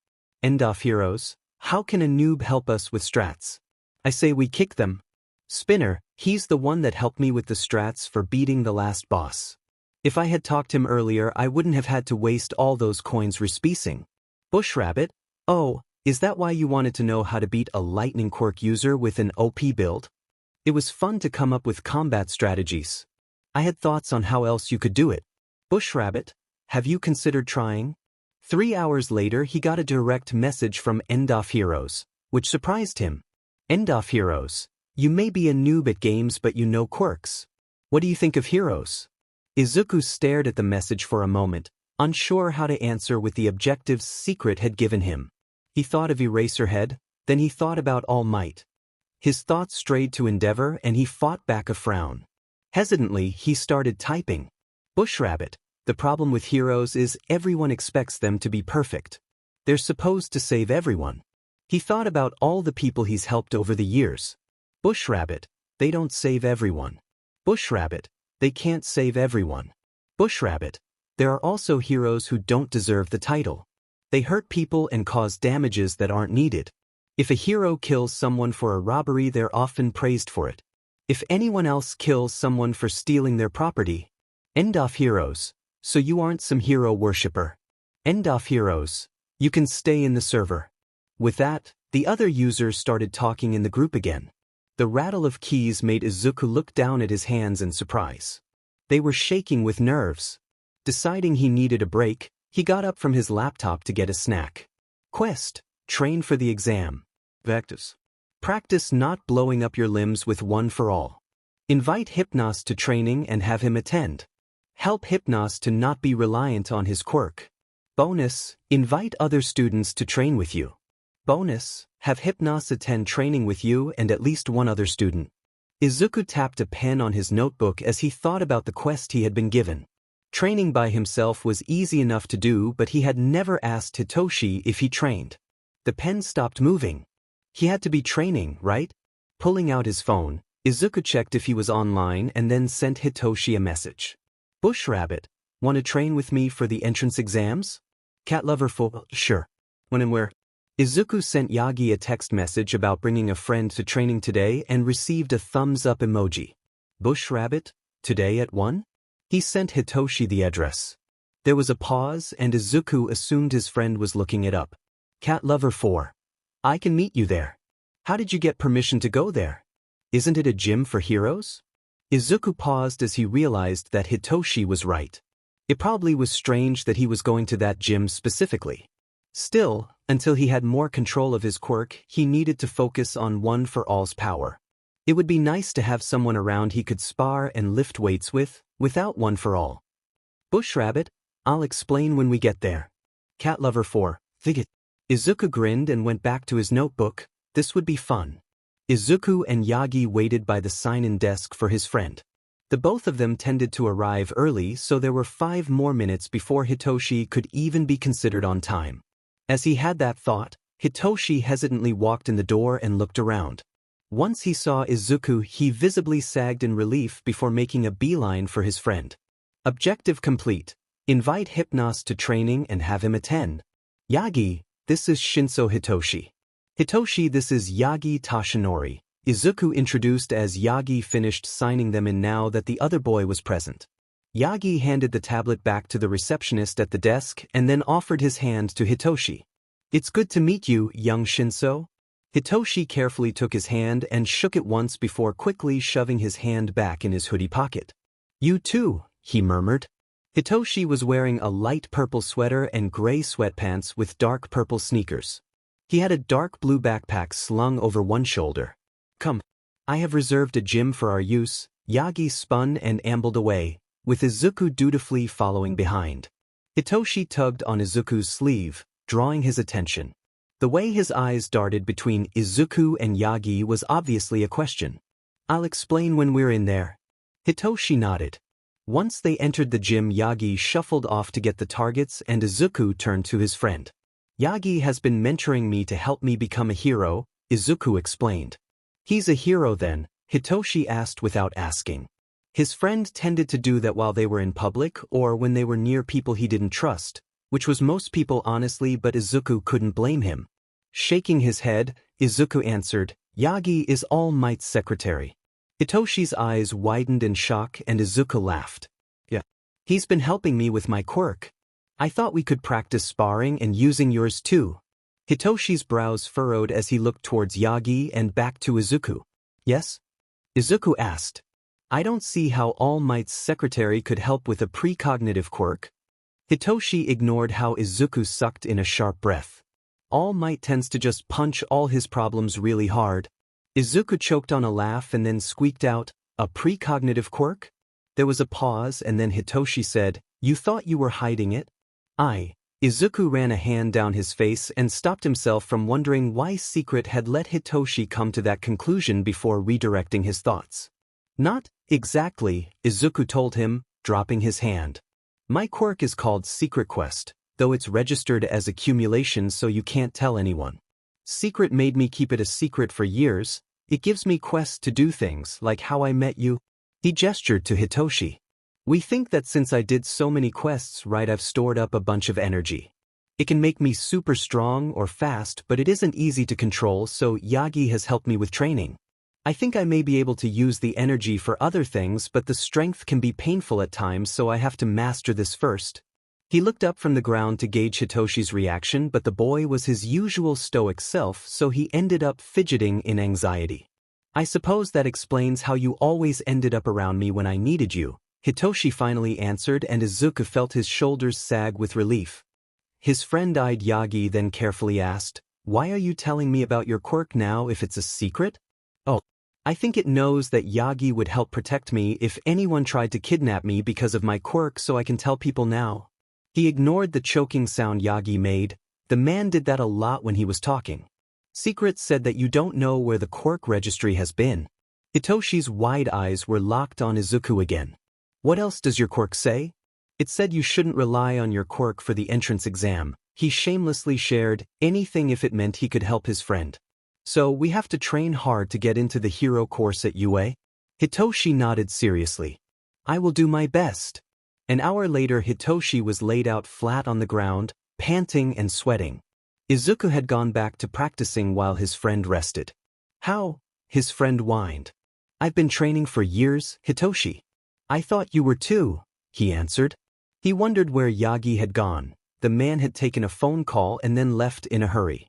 Heroes: how can a noob help us with strats? I say we kick them. Spinner: he's the one that helped me with the strats for beating the last boss. If I had talked to him earlier, I wouldn't have had to waste all those coins respecing. Bushrabbit: oh, is that why you wanted to know how to beat a lightning quirk user with an OP build? It was fun to come up with combat strategies. I had thoughts on how else you could do it. Bushrabbit: have you considered trying? 3 hours later he got a direct message from Heroes, which surprised him. Heroes: you may be a noob at games but you know quirks. What do you think of heroes? Izuku stared at the message for a moment, unsure how to answer with the objectives Secret had given him. He thought of Eraserhead, then he thought about All Might. His thoughts strayed to Endeavor and he fought back a frown. Hesitantly, he started typing. Bushrabbit: the problem with heroes is everyone expects them to be perfect. They're supposed to save everyone. He thought about all the people he's helped over the years. Bushrabbit: they don't save everyone. Bushrabbit: they can't save everyone. Bushrabbit: there are also heroes who don't deserve the title. They hurt people and cause damages that aren't needed. If a hero kills someone for a robbery, they're often praised for it. If anyone else kills someone for stealing their property. Heroes: so you aren't some hero worshipper. Heroes: you can stay in the server. With that, the other users started talking in the group again. The rattle of keys made Izuku look down at his hands in surprise. They were shaking with nerves. Deciding he needed a break, he got up from his laptop to get a snack. Quest: train for the exam. Vectors: practice not blowing up your limbs with One for All. Invite Hypnos to training and have him attend. Help Hypnos to not be reliant on his quirk. Bonus: invite other students to train with you. Bonus: have Hypnos attend training with you and at least one other student. Izuku tapped a pen on his notebook as he thought about the quest he had been given. Training by himself was easy enough to do, but he had never asked Hitoshi if he trained. The pen stopped moving. He had to be training, right? Pulling out his phone, Izuku checked if he was online and then sent Hitoshi a message. Bush Rabbit, want to train with me for the entrance exams? Cat Lover for sure. When and where? Izuku sent Yagi a text message about bringing a friend to training today and received a thumbs up emoji. Bush Rabbit, today at 1? He sent Hitoshi the address. There was a pause and Izuku assumed his friend was looking it up. Cat Lover 4. I can meet you there. How did you get permission to go there? Isn't it a gym for heroes? Izuku paused as he realized that Hitoshi was right. It probably was strange that he was going to that gym specifically. Still, until he had more control of his quirk, he needed to focus on One for All's power. It would be nice to have someone around he could spar and lift weights with, without One for All. Bush Rabbit, I'll explain when we get there. Cat Lover 4. Thiget. Izuku grinned and went back to his notebook. This would be fun. Izuku and Yagi waited by the sign-in desk for his friend. The both of them tended to arrive early, so there were 5 more minutes before Hitoshi could even be considered on time. As he had that thought, Hitoshi hesitantly walked in the door and looked around. Once he saw Izuku, he visibly sagged in relief before making a beeline for his friend. Objective complete. Invite Hypnos to training and have him attend. Yagi, this is Shinso Hitoshi. Hitoshi, this is Yagi Tashinori. Izuku introduced as Yagi finished signing them in now that the other boy was present. Yagi handed the tablet back to the receptionist at the desk and then offered his hand to Hitoshi. It's good to meet you, young Shinso. Hitoshi carefully took his hand and shook it once before quickly shoving his hand back in his hoodie pocket. You too, he murmured. Hitoshi was wearing a light purple sweater and gray sweatpants with dark purple sneakers. He had a dark blue backpack slung over one shoulder. Come. I have reserved a gym for our use. Yagi spun and ambled away, with Izuku dutifully following behind. Hitoshi tugged on Izuku's sleeve, drawing his attention. The way his eyes darted between Izuku and Yagi was obviously a question. I'll explain when we're in there. Hitoshi nodded. Once they entered the gym, Yagi shuffled off to get the targets and Izuku turned to his friend. Yagi has been mentoring me to help me become a hero, Izuku explained. He's a hero then, Hitoshi asked without asking. His friend tended to do that while they were in public or when they were near people he didn't trust, which was most people honestly, but Izuku couldn't blame him. Shaking his head, Izuku answered, Yagi is All Might's secretary. Hitoshi's eyes widened in shock and Izuku laughed. Yeah. He's been helping me with my quirk. I thought we could practice sparring and using yours too. Hitoshi's brows furrowed as he looked towards Yagi and back to Izuku. Yes? Izuku asked. I don't see how All Might's secretary could help with a precognitive quirk. Hitoshi ignored how Izuku sucked in a sharp breath. All Might tends to just punch all his problems really hard. Izuku choked on a laugh and then squeaked out, a precognitive quirk? There was a pause and then Hitoshi said, You thought you were hiding it? Izuku ran a hand down his face and stopped himself from wondering why Secret had let Hitoshi come to that conclusion before redirecting his thoughts. Not exactly, Izuku told him, dropping his hand. My quirk is called Secret Quest, though it's registered as accumulation so you can't tell anyone. Secret made me keep it a secret for years. It gives me quests to do things like how I met you. He gestured to Hitoshi. We think that since I did so many quests right, I've stored up a bunch of energy. It can make me super strong or fast, but it isn't easy to control, so Yagi has helped me with training. I think I may be able to use the energy for other things, but the strength can be painful at times, so I have to master this first. He looked up from the ground to gauge Hitoshi's reaction, but the boy was his usual stoic self, so he ended up fidgeting in anxiety. I suppose that explains how you always ended up around me when I needed you, Hitoshi finally answered, and Izuku felt his shoulders sag with relief. His friend eyed Yagi, then carefully asked, Why are you telling me about your quirk now if it's a secret? Oh, I think it knows that Yagi would help protect me if anyone tried to kidnap me because of my quirk, so I can tell people now. He ignored the choking sound Yagi made. The man did that a lot when he was talking. Secret said that you don't know where the quirk registry has been. Hitoshi's wide eyes were locked on Izuku again. What else does your quirk say? It said you shouldn't rely on your quirk for the entrance exam, He shamelessly shared anything if it meant he could help his friend. So we have to train hard to get into the hero course at UA? Hitoshi nodded seriously. I will do my best. An hour later, Hitoshi was laid out flat on the ground, panting and sweating. Izuku had gone back to practicing while his friend rested. How? His friend whined. I've been training for years, Hitoshi. I thought you were too, he answered. He wondered where Yagi had gone. The man had taken a phone call and then left in a hurry.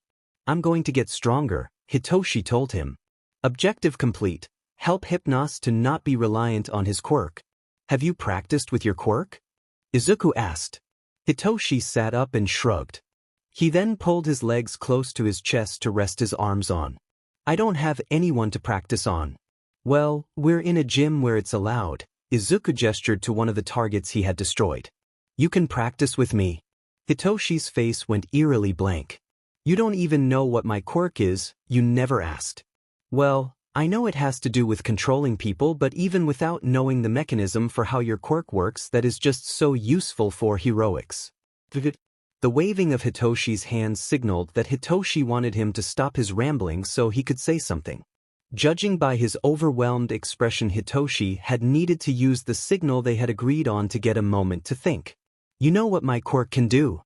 I'm going to get stronger, Hitoshi told him. Objective complete. Help Hypnos to not be reliant on his quirk. Have you practiced with your quirk? Izuku asked. Hitoshi sat up and shrugged. He then pulled his legs close to his chest to rest his arms on. I don't have anyone to practice on. Well, we're in a gym where it's allowed. Izuku gestured to one of the targets he had destroyed. You can practice with me. Hitoshi's face went eerily blank. You don't even know what my quirk is, you never asked. Well, I know it has to do with controlling people, but even without knowing the mechanism for how your quirk works, that is just so useful for heroics. The waving of Hitoshi's hands signaled that Hitoshi wanted him to stop his rambling so he could say something. Judging by his overwhelmed expression, Hitoshi had needed to use the signal they had agreed on to get a moment to think. You know what my quirk can do?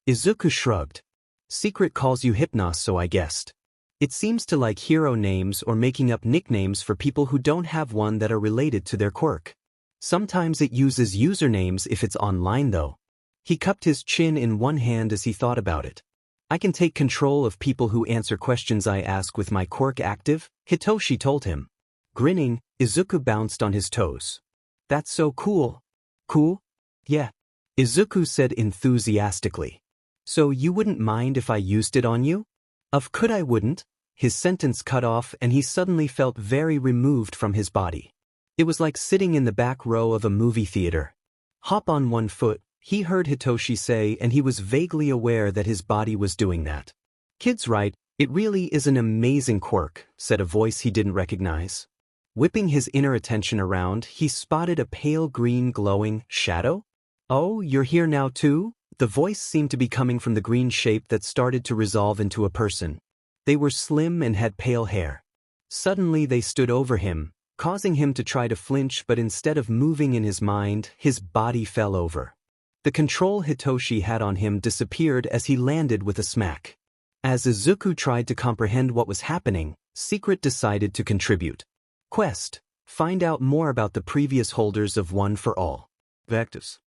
Izuku shrugged. Secret calls you Hypnos, so I guessed. It seems to like hero names or making up nicknames for people who don't have one that are related to their quirk. Sometimes it uses usernames if it's online though. He cupped his chin in one hand as he thought about it. I can take control of people who answer questions I ask with my quirk active, Hitoshi told him. Grinning, Izuku bounced on his toes. That's so cool. Cool? Yeah. Izuku said enthusiastically. So you wouldn't mind if I used it on you? Of could I wouldn't? His sentence cut off and he suddenly felt very removed from his body. It was like sitting in the back row of a movie theater. Hop on one foot, he heard Hitoshi say, and he was vaguely aware that his body was doing that. Kid's right, it really is an amazing quirk, said a voice he didn't recognize. Whipping his inner attention around, he spotted a pale green glowing shadow. Oh, you're here now too? The voice seemed to be coming from the green shape that started to resolve into a person. They were slim and had pale hair. Suddenly they stood over him, causing him to try to flinch, but instead of moving in his mind, his body fell over. The control Hitoshi had on him disappeared as he landed with a smack. As Izuku tried to comprehend what was happening, Secret decided to contribute. Quest: find out more about the previous holders of One for All. Vectus.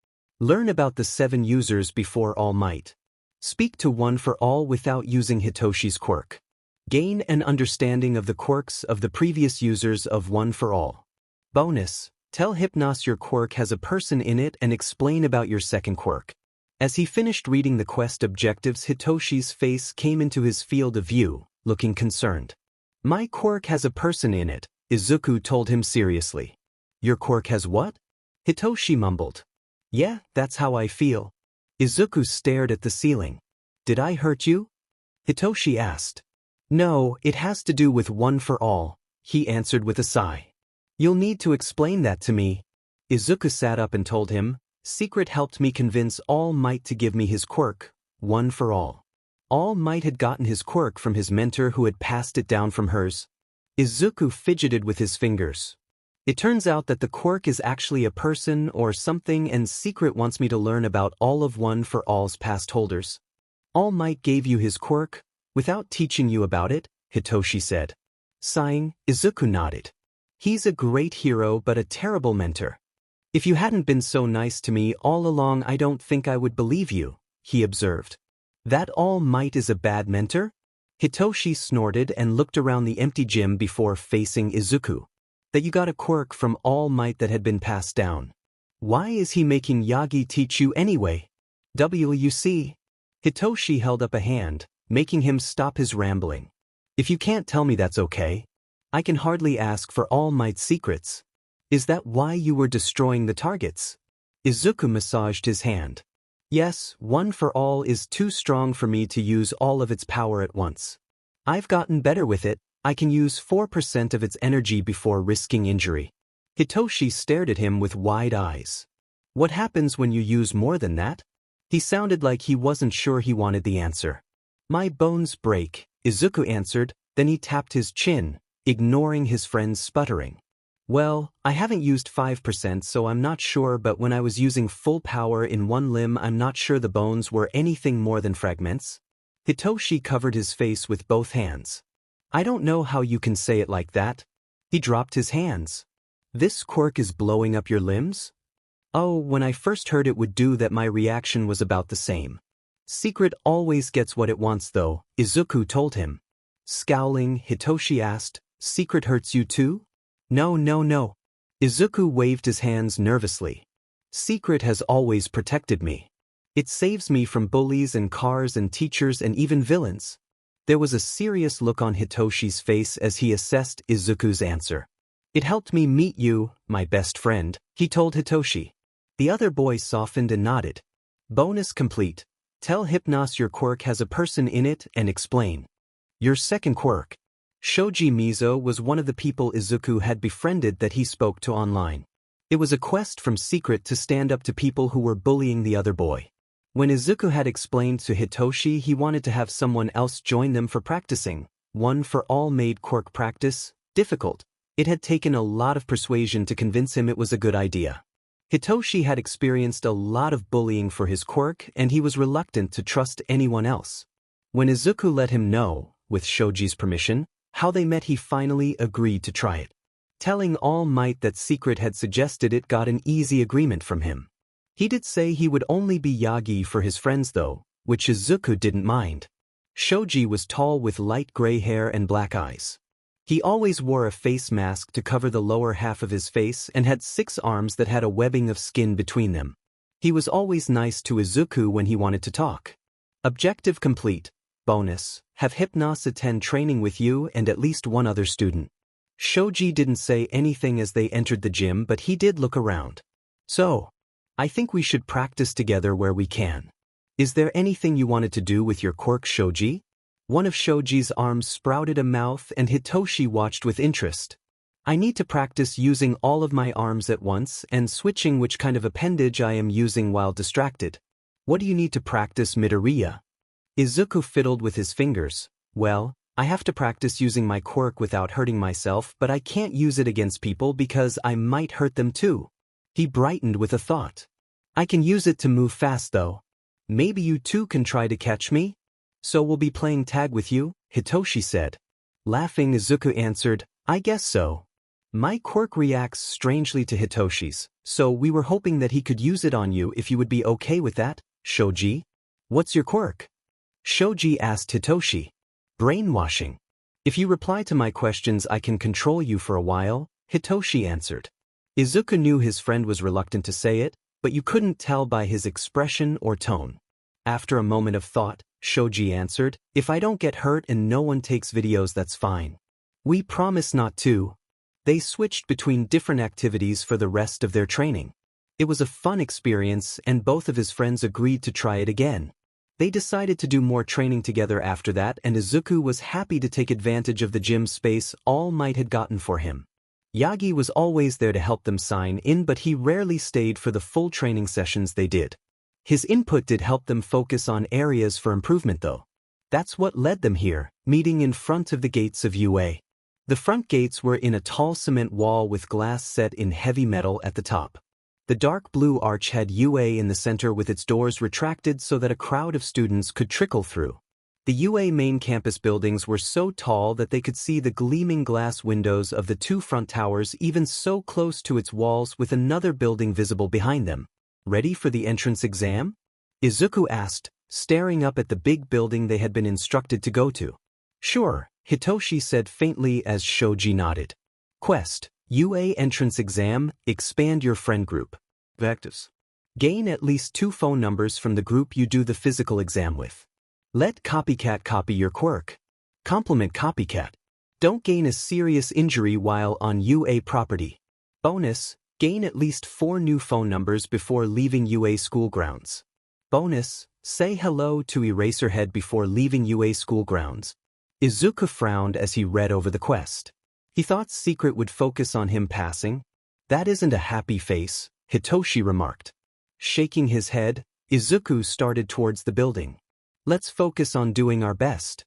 Learn about the 7 users before All Might. Speak to One for All without using Hitoshi's quirk. Gain an understanding of the quirks of the previous users of One for All. Bonus: tell Hypnos your quirk has a person in it and explain about your second quirk. As he finished reading the quest objectives, Hitoshi's face came into his field of view, looking concerned. My quirk has a person in it, Izuku told him seriously. Your quirk has what? Hitoshi mumbled. Yeah, that's how I feel. Izuku stared at the ceiling. Did I hurt you? Hitoshi asked. No, it has to do with One for All, he answered with a sigh. You'll need to explain that to me. Izuku sat up and told him. Secret helped me convince All Might to give me his quirk, One for All. All Might had gotten his quirk from his mentor who had passed it down from hers. Izuku fidgeted with his fingers. It turns out that the quirk is actually a person or something, and Secret wants me to learn about all of One for All's past holders. All Might gave you his quirk without teaching you about it, Hitoshi said. Sighing, Izuku nodded. He's a great hero but a terrible mentor. If you hadn't been so nice to me all along, I don't think I would believe you, he observed. That All Might is a bad mentor? Hitoshi snorted and looked around the empty gym before facing Izuku. That you got a quirk from All Might that had been passed down. Why is he making Yagi teach you anyway? WC. Hitoshi held up a hand, making him stop his rambling. If you can't tell me, that's okay. I can hardly ask for All Might's secrets. Is that why you were destroying the targets? Izuku massaged his hand. Yes, One for All is too strong for me to use all of its power at once. I've gotten better with it. I can use 4% of its energy before risking injury. Hitoshi stared at him with wide eyes. What happens when you use more than that? He sounded like he wasn't sure he wanted the answer. My bones break, Izuku answered, then he tapped his chin, ignoring his friend's sputtering. Well, I haven't used 5% so I'm not sure, but when I was using full power in one limb I'm not sure the bones were anything more than fragments. Hitoshi covered his face with both hands. I don't know how you can say it like that. He dropped his hands. This quirk is blowing up your limbs? Oh, when I first heard it would do that my reaction was about the same. Secret always gets what it wants though, Izuku told him. Scowling, Hitoshi asked, Secret hurts you too? No. Izuku waved his hands nervously. Secret has always protected me. It saves me from bullies and cars and teachers and even villains. There was a serious look on Hitoshi's face as he assessed Izuku's answer. It helped me meet you, my best friend, he told Hitoshi. The other boy softened and nodded. Bonus complete. Tell Hypnos your quirk has a person in it and explain. Your second quirk. Shoji Mizo was one of the people Izuku had befriended that he spoke to online. It was a quest from Secret to stand up to people who were bullying the other boy. When Izuku had explained to Hitoshi he wanted to have someone else join them for practicing, one for all made quirk practice difficult, it had taken a lot of persuasion to convince him it was a good idea. Hitoshi had experienced a lot of bullying for his quirk and he was reluctant to trust anyone else. When Izuku let him know, with Shoji's permission, how they met, he finally agreed to try it. Telling All Might that Secret had suggested it got an easy agreement from him. He did say he would only be Yagi for his friends though, which Izuku didn't mind. Shoji was tall with light gray hair and black eyes. He always wore a face mask to cover the lower half of his face and had 6 arms that had a webbing of skin between them. He was always nice to Izuku when he wanted to talk. Objective complete. Bonus, have Hypnos attend training with you and at least one other student. Shoji didn't say anything as they entered the gym, but he did look around. So, I think we should practice together where we can. Is there anything you wanted to do with your quirk, Shoji? One of Shoji's arms sprouted a mouth and Hitoshi watched with interest. I need to practice using all of my arms at once and switching which kind of appendage I am using while distracted. What do you need to practice, Midoriya? Izuku fiddled with his fingers. Well, I have to practice using my quirk without hurting myself, but I can't use it against people because I might hurt them too. He brightened with a thought. I can use it to move fast though. Maybe you too can try to catch me? So we'll be playing tag with you, Hitoshi said. Laughing, Izuku answered, I guess so. My quirk reacts strangely to Hitoshi's, so we were hoping that he could use it on you if you would be okay with that, Shoji. What's your quirk? Shoji asked Hitoshi. Brainwashing. If you reply to my questions I can control you for a while, Hitoshi answered. Izuku knew his friend was reluctant to say it, but you couldn't tell by his expression or tone. After a moment of thought, Shoji answered, if I don't get hurt and no one takes videos that's fine. We promise not to. They switched between different activities for the rest of their training. It was a fun experience and both of his friends agreed to try it again. They decided to do more training together after that and Izuku was happy to take advantage of the gym space All Might had gotten for him. Yagi was always there to help them sign in, but he rarely stayed for the full training sessions they did. His input did help them focus on areas for improvement though. That's what led them here, meeting in front of the gates of UA. The front gates were in a tall cement wall with glass set in heavy metal at the top. The dark blue arch had UA in the center with its doors retracted so that a crowd of students could trickle through. The UA main campus buildings were so tall that they could see the gleaming glass windows of the 2 front towers even so close to its walls with another building visible behind them. Ready for the entrance exam? Izuku asked, staring up at the big building they had been instructed to go to. Sure, Hitoshi said faintly as Shoji nodded. Quest. UA entrance exam, expand your friend group. Objectives. Gain at least 2 phone numbers from the group you do the physical exam with. Let Copycat copy your quirk. Compliment Copycat. Don't gain a serious injury while on UA property. Bonus, gain at least 4 new phone numbers before leaving UA school grounds. Bonus, say hello to Eraserhead before leaving UA school grounds. Izuku frowned as he read over the quest. He thought Secret would focus on him passing. That isn't a happy face, Hitoshi remarked. Shaking his head, Izuku started towards the building. Let's focus on doing our best.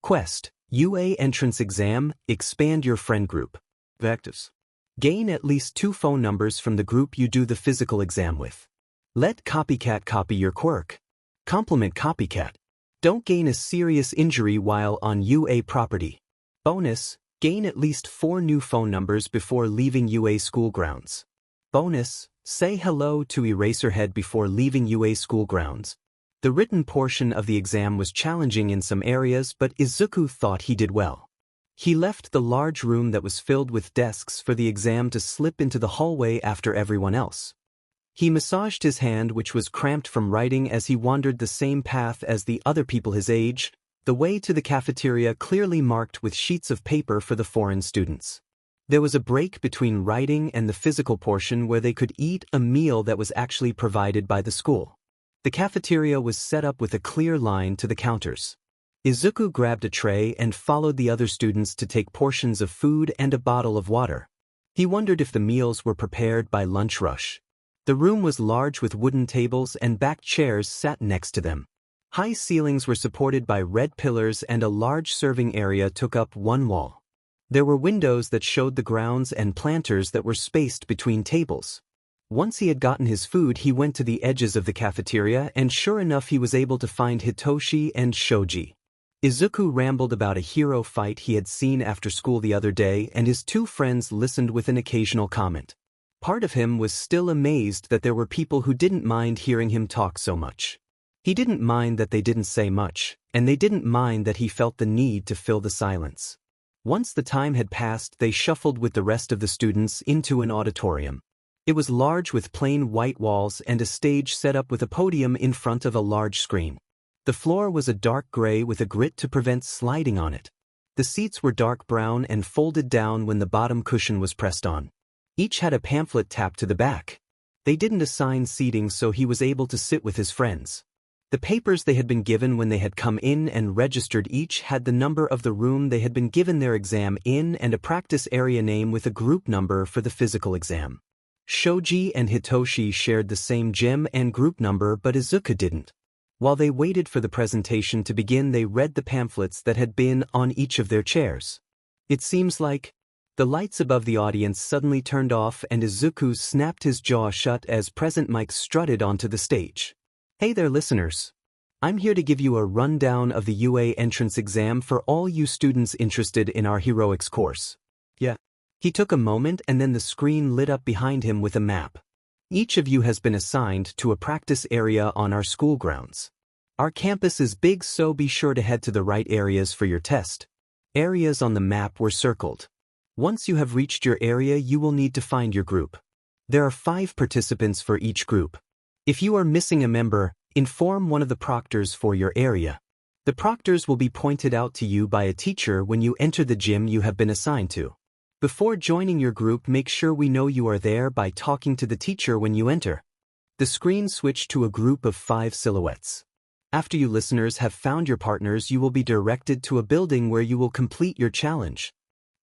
Quest, UA entrance exam, expand your friend group. Objectives. Gain at least 2 phone numbers from the group you do the physical exam with. Let copycat copy your quirk. Compliment copycat. Don't gain a serious injury while on UA property. Bonus, gain at least 4 new phone numbers before leaving UA school grounds. Bonus, say hello to Eraserhead before leaving UA school grounds. The written portion of the exam was challenging in some areas, but Izuku thought he did well. He left the large room that was filled with desks for the exam to slip into the hallway after everyone else. He massaged his hand, which was cramped from writing, as he wandered the same path as the other people his age, the way to the cafeteria clearly marked with sheets of paper for the foreign students. There was a break between writing and the physical portion where they could eat a meal that was actually provided by the school. The cafeteria was set up with a clear line to the counters. Izuku grabbed a tray and followed the other students to take portions of food and a bottle of water. He wondered if the meals were prepared by lunch rush. The room was large with wooden tables and back chairs sat next to them. High ceilings were supported by red pillars and a large serving area took up one wall. There were windows that showed the grounds and planters that were spaced between tables. Once he had gotten his food, he went to the edges of the cafeteria, and sure enough he was able to find Hitoshi and Shoji. Izuku rambled about a hero fight he had seen after school the other day, and his 2 friends listened with an occasional comment. Part of him was still amazed that there were people who didn't mind hearing him talk so much. He didn't mind that they didn't say much, and they didn't mind that he felt the need to fill the silence. Once the time had passed, they shuffled with the rest of the students into an auditorium. It was large with plain white walls and a stage set up with a podium in front of a large screen. The floor was a dark gray with a grit to prevent sliding on it. The seats were dark brown and folded down when the bottom cushion was pressed on. Each had a pamphlet tapped to the back. They didn't assign seating, so he was able to sit with his friends. The papers they had been given when they had come in and registered each had the number of the room they had been given their exam in and a practice area name with a group number for the physical exam. Shoji and Hitoshi shared the same gym and group number, but Izuku didn't. While they waited for the presentation to begin, they read the pamphlets that had been on each of their chairs. It seems like the lights above the audience suddenly turned off and Izuku snapped his jaw shut as Present Mike strutted onto the stage. Hey there, listeners. I'm here to give you a rundown of the UA entrance exam for all you students interested in our heroics course. Yeah. He took a moment and then the screen lit up behind him with a map. Each of you has been assigned to a practice area on our school grounds. Our campus is big, so be sure to head to the right areas for your test. Areas on the map were circled. Once you have reached your area, you will need to find your group. There are 5 participants for each group. If you are missing a member, inform one of the proctors for your area. The proctors will be pointed out to you by a teacher when you enter the gym you have been assigned to. Before joining your group, make sure we know you are there by talking to the teacher when you enter. The screen switched to a group of 5 silhouettes. After you listeners have found your partners, you will be directed to a building where you will complete your challenge.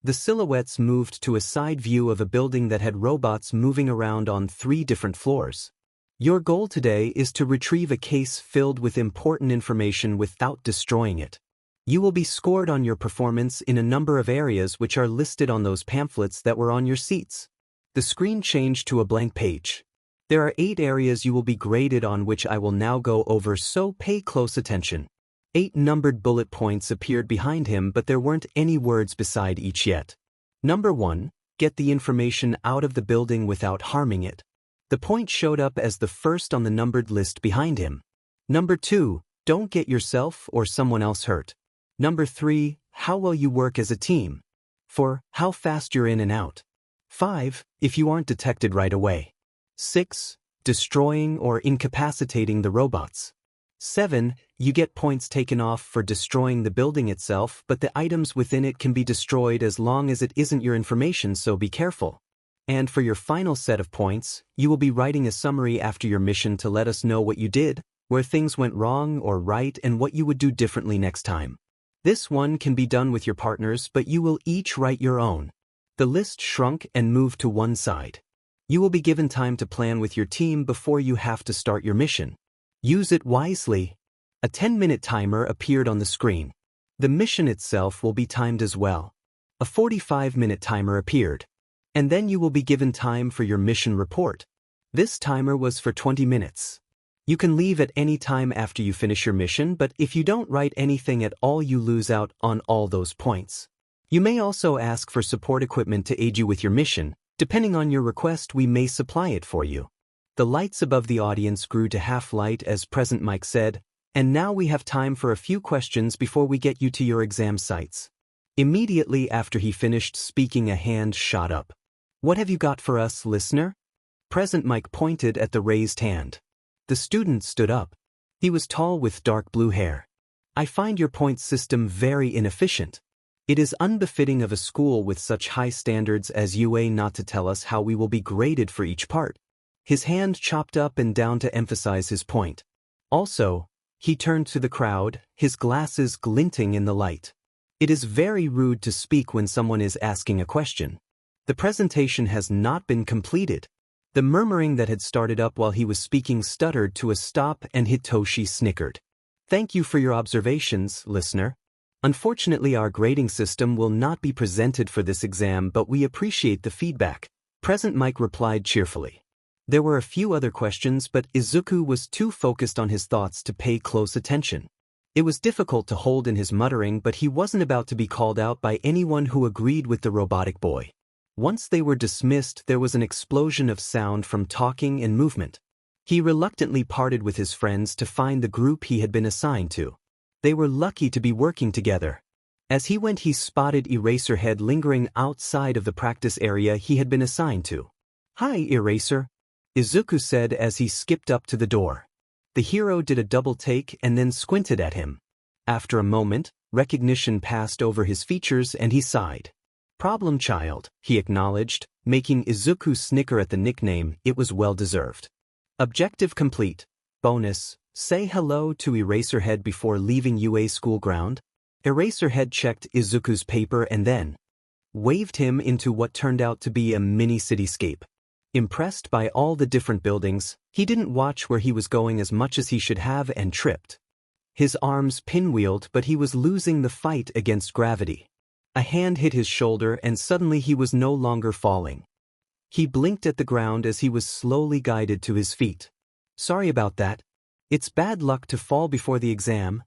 The silhouettes moved to a side view of a building that had robots moving around on 3 different floors. Your goal today is to retrieve a case filled with important information without destroying it. You will be scored on your performance in a number of areas which are listed on those pamphlets that were on your seats. The screen changed to a blank page. There are 8 areas you will be graded on, which I will now go over, so pay close attention. 8 numbered bullet points appeared behind him, but there weren't any words beside each yet. Number 1, get the information out of the building without harming it. The point showed up as the first on the numbered list behind him. Number 2, don't get yourself or someone else hurt. Number 3, how well you work as a team. 4, how fast you're in and out. 5, if you aren't detected right away. 6, destroying or incapacitating the robots. 7, you get points taken off for destroying the building itself, but the items within it can be destroyed as long as it isn't your information, so be careful. And for your final set of points, you will be writing a summary after your mission to let us know what you did, where things went wrong or right, and what you would do differently next time. This one can be done with your partners, but you will each write your own. The list shrunk and moved to one side. You will be given time to plan with your team before you have to start your mission. Use it wisely. A 10-minute timer appeared on the screen. The mission itself will be timed as well. A 45-minute timer appeared. And then you will be given time for your mission report. This timer was for 20 minutes. You can leave at any time after you finish your mission, but if you don't write anything at all, you lose out on all those points. You may also ask for support equipment to aid you with your mission. Depending on your request, we may supply it for you. The lights above the audience grew to half light as President Mike said, and now we have time for a few questions before we get you to your exam sites. Immediately after he finished speaking, a hand shot up. What have you got for us, listener? President Mike pointed at the raised hand. The student stood up. He was tall with dark blue hair. I find your point system very inefficient. It is unbefitting of a school with such high standards as UA not to tell us how we will be graded for each part. His hand chopped up and down to emphasize his point. Also, he turned to the crowd, his glasses glinting in the light. It is very rude to speak when someone is asking a question. The presentation has not been completed. The murmuring that had started up while he was speaking stuttered to a stop and Hitoshi snickered. Thank you for your observations, listener. Unfortunately, our grading system will not be presented for this exam, but we appreciate the feedback. President Mike replied cheerfully. There were a few other questions, but Izuku was too focused on his thoughts to pay close attention. It was difficult to hold in his muttering, but he wasn't about to be called out by anyone who agreed with the robotic boy. Once they were dismissed, there was an explosion of sound from talking and movement. He reluctantly parted with his friends to find the group he had been assigned to. They were lucky to be working together. As he went, he spotted Eraserhead lingering outside of the practice area he had been assigned to. Hi, Eraser, Izuku said as he skipped up to the door. The hero did a double take and then squinted at him. After a moment, recognition passed over his features and he sighed. Problem child, he acknowledged, making Izuku snicker at the nickname. It was well-deserved. Objective complete. Bonus, say hello to Eraserhead before leaving UA school ground. Eraserhead checked Izuku's paper and then waved him into what turned out to be a mini cityscape. Impressed by all the different buildings, he didn't watch where he was going as much as he should have and tripped. His arms pinwheeled, but he was losing the fight against gravity. A hand hit his shoulder and suddenly he was no longer falling. He blinked at the ground as he was slowly guided to his feet. Sorry about that. It's bad luck to fall before the exam.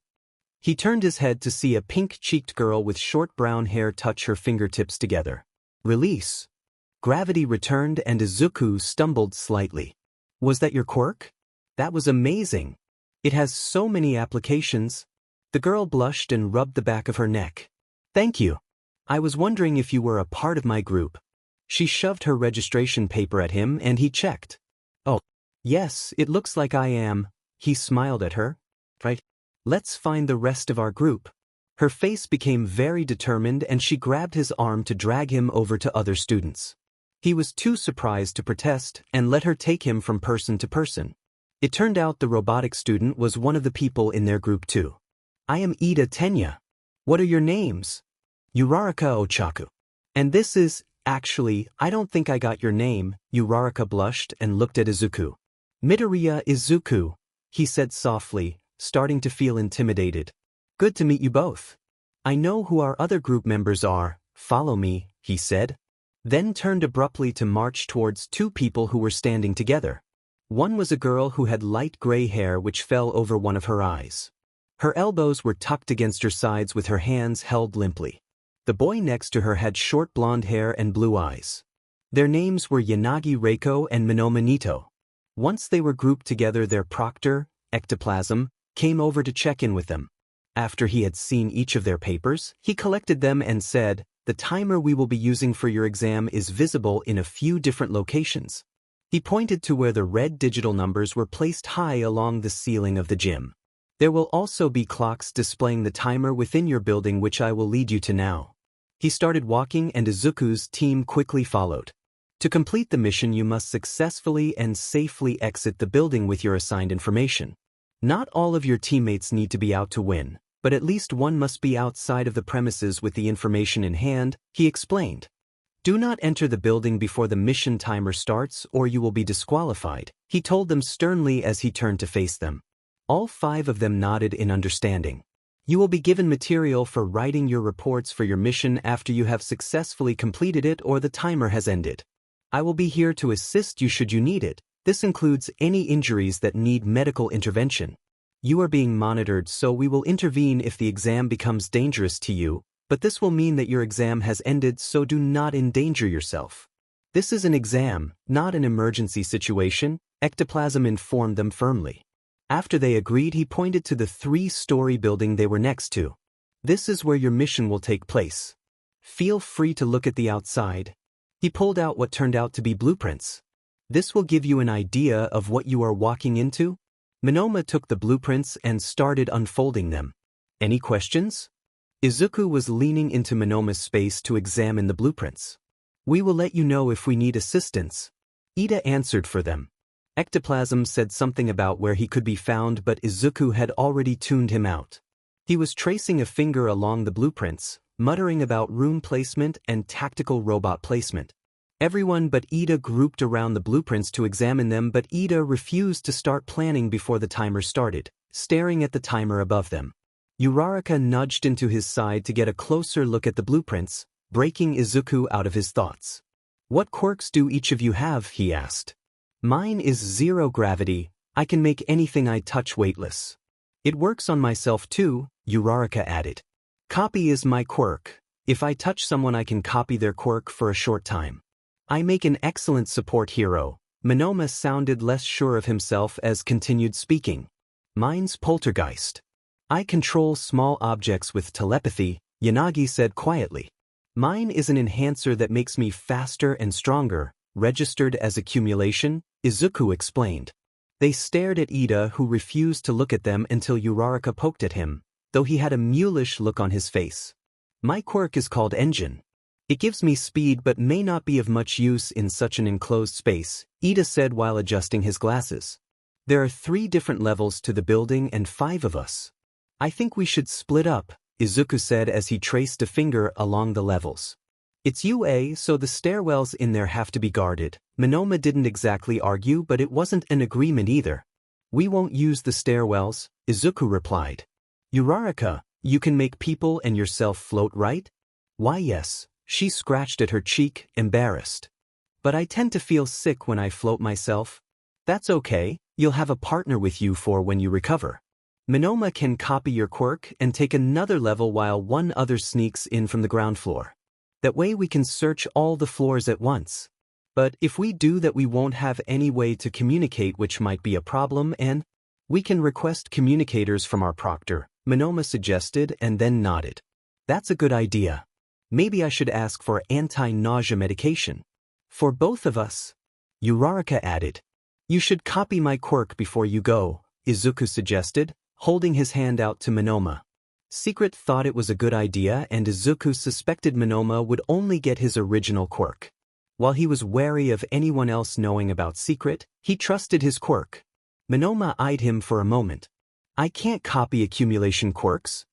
He turned his head to see a pink-cheeked girl with short brown hair touch her fingertips together. Release. Gravity returned and Izuku stumbled slightly. Was that your quirk? That was amazing. It has so many applications. The girl blushed and rubbed the back of her neck. Thank you. I was wondering if you were a part of my group. She shoved her registration paper at him and he checked. Oh, yes, it looks like I am. He smiled at her. Right. Let's find the rest of our group. Her face became very determined and she grabbed his arm to drag him over to other students. He was too surprised to protest and let her take him from person to person. It turned out the robotic student was one of the people in their group too. I am Ida Tenya. What are your names? Uraraka Ochaku. And this is, actually, I don't think I got your name. Uraraka blushed and looked at Izuku. Midoriya Izuku, he said softly, starting to feel intimidated. Good to meet you both. I know who our other group members are. Follow me, he said. Then turned abruptly to march towards two people who were standing together. One was a girl who had light gray hair which fell over one of her eyes. Her elbows were tucked against her sides with her hands held limply. The boy next to her had short blonde hair and blue eyes. Their names were Yanagi Reiko and Minoma Nito. Once they were grouped together, their proctor, Ectoplasm, came over to check in with them. After he had seen each of their papers, he collected them and said, "The timer we will be using for your exam is visible in a few different locations." He pointed to where the red digital numbers were placed high along the ceiling of the gym. There will also be clocks displaying the timer within your building, which I will lead you to now. He started walking and Izuku's team quickly followed. To complete the mission, you must successfully and safely exit the building with your assigned information. Not all of your teammates need to be out to win, but at least one must be outside of the premises with the information in hand, he explained. Do not enter the building before the mission timer starts or you will be disqualified, he told them sternly as he turned to face them. All 5 of them nodded in understanding. You will be given material for writing your reports for your mission after you have successfully completed it or the timer has ended. I will be here to assist you should you need it. This includes any injuries that need medical intervention. You are being monitored, so we will intervene if the exam becomes dangerous to you, but this will mean that your exam has ended, so do not endanger yourself. This is an exam, not an emergency situation, Ectoplasm informed them firmly. After they agreed, he pointed to the 3-story building they were next to. This is where your mission will take place. Feel free to look at the outside. He pulled out what turned out to be blueprints. This will give you an idea of what you are walking into. Monoma took the blueprints and started unfolding them. Any questions? Izuku was leaning into Monoma's space to examine the blueprints. We will let you know if we need assistance. Ida answered for them. Ectoplasm said something about where he could be found, but Izuku had already tuned him out. He was tracing a finger along the blueprints, muttering about room placement and tactical robot placement. Everyone but Ida grouped around the blueprints to examine them, but Ida refused to start planning before the timer started, staring at the timer above them. Uraraka nudged into his side to get a closer look at the blueprints, breaking Izuku out of his thoughts. What quirks do each of you have? He asked. Mine is 0 gravity. I can make anything I touch weightless. It works on myself too, Uraraka added. Copy is my quirk. If I touch someone, I can copy their quirk for a short time. I make an excellent support hero. Monoma sounded less sure of himself as continued speaking. Mine's poltergeist. I control small objects with telepathy, Yanagi said quietly. Mine is an enhancer that makes me faster and stronger, registered as accumulation, Izuku explained. They stared at Ida, who refused to look at them until Uraraka poked at him, though he had a mulish look on his face. My quirk is called Engine. It gives me speed but may not be of much use in such an enclosed space, Ida said while adjusting his glasses. There are 3 different levels to the building and 5 of us. I think we should split up, Izuku said as he traced a finger along the levels. It's UA, so the stairwells in there have to be guarded. Monoma didn't exactly argue, but it wasn't an agreement either. We won't use the stairwells, Izuku replied. Uraraka, you can make people and yourself float, right? Why yes, she scratched at her cheek, embarrassed. But I tend to feel sick when I float myself. That's okay, you'll have a partner with you for when you recover. Monoma can copy your quirk and take another level while one other sneaks in from the ground floor. That way we can search all the floors at once. But if we do that, we won't have any way to communicate, which might be a problem, and we can request communicators from our proctor, Monoma suggested and then nodded. That's a good idea. Maybe I should ask for anti-nausea medication. For both of us, Uraraka added. You should copy my quirk before you go, Izuku suggested, holding his hand out to Monoma. Secret thought it was a good idea, and Izuku suspected Monoma would only get his original quirk. While he was wary of anyone else knowing about Secret, he trusted his quirk. Monoma eyed him for a moment. I can't copy accumulation quirks.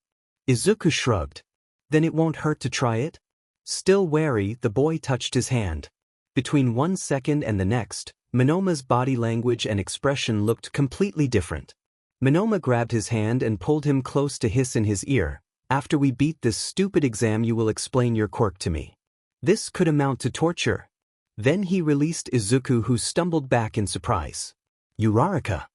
Izuku shrugged. Then it won't hurt to try it? Still wary, the boy touched his hand. Between 1 second and the next, Monoma's body language and expression looked completely different. Monoma grabbed his hand and pulled him close to hiss in his ear. After we beat this stupid exam, you will explain your quirk to me. This could amount to torture. Then he released Izuku, who stumbled back in surprise. Uraraka.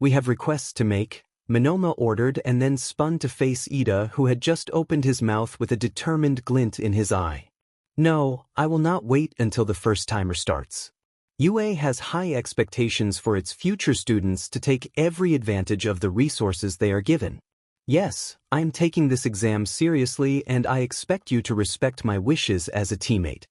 We have requests to make, Monoma ordered, and then spun to face Ida, who had just opened his mouth with a determined glint in his eye. No, I will not wait until the first timer starts. UA has high expectations for its future students to take every advantage of the resources they are given. Yes, I am taking this exam seriously, and I expect you to respect my wishes as a teammate.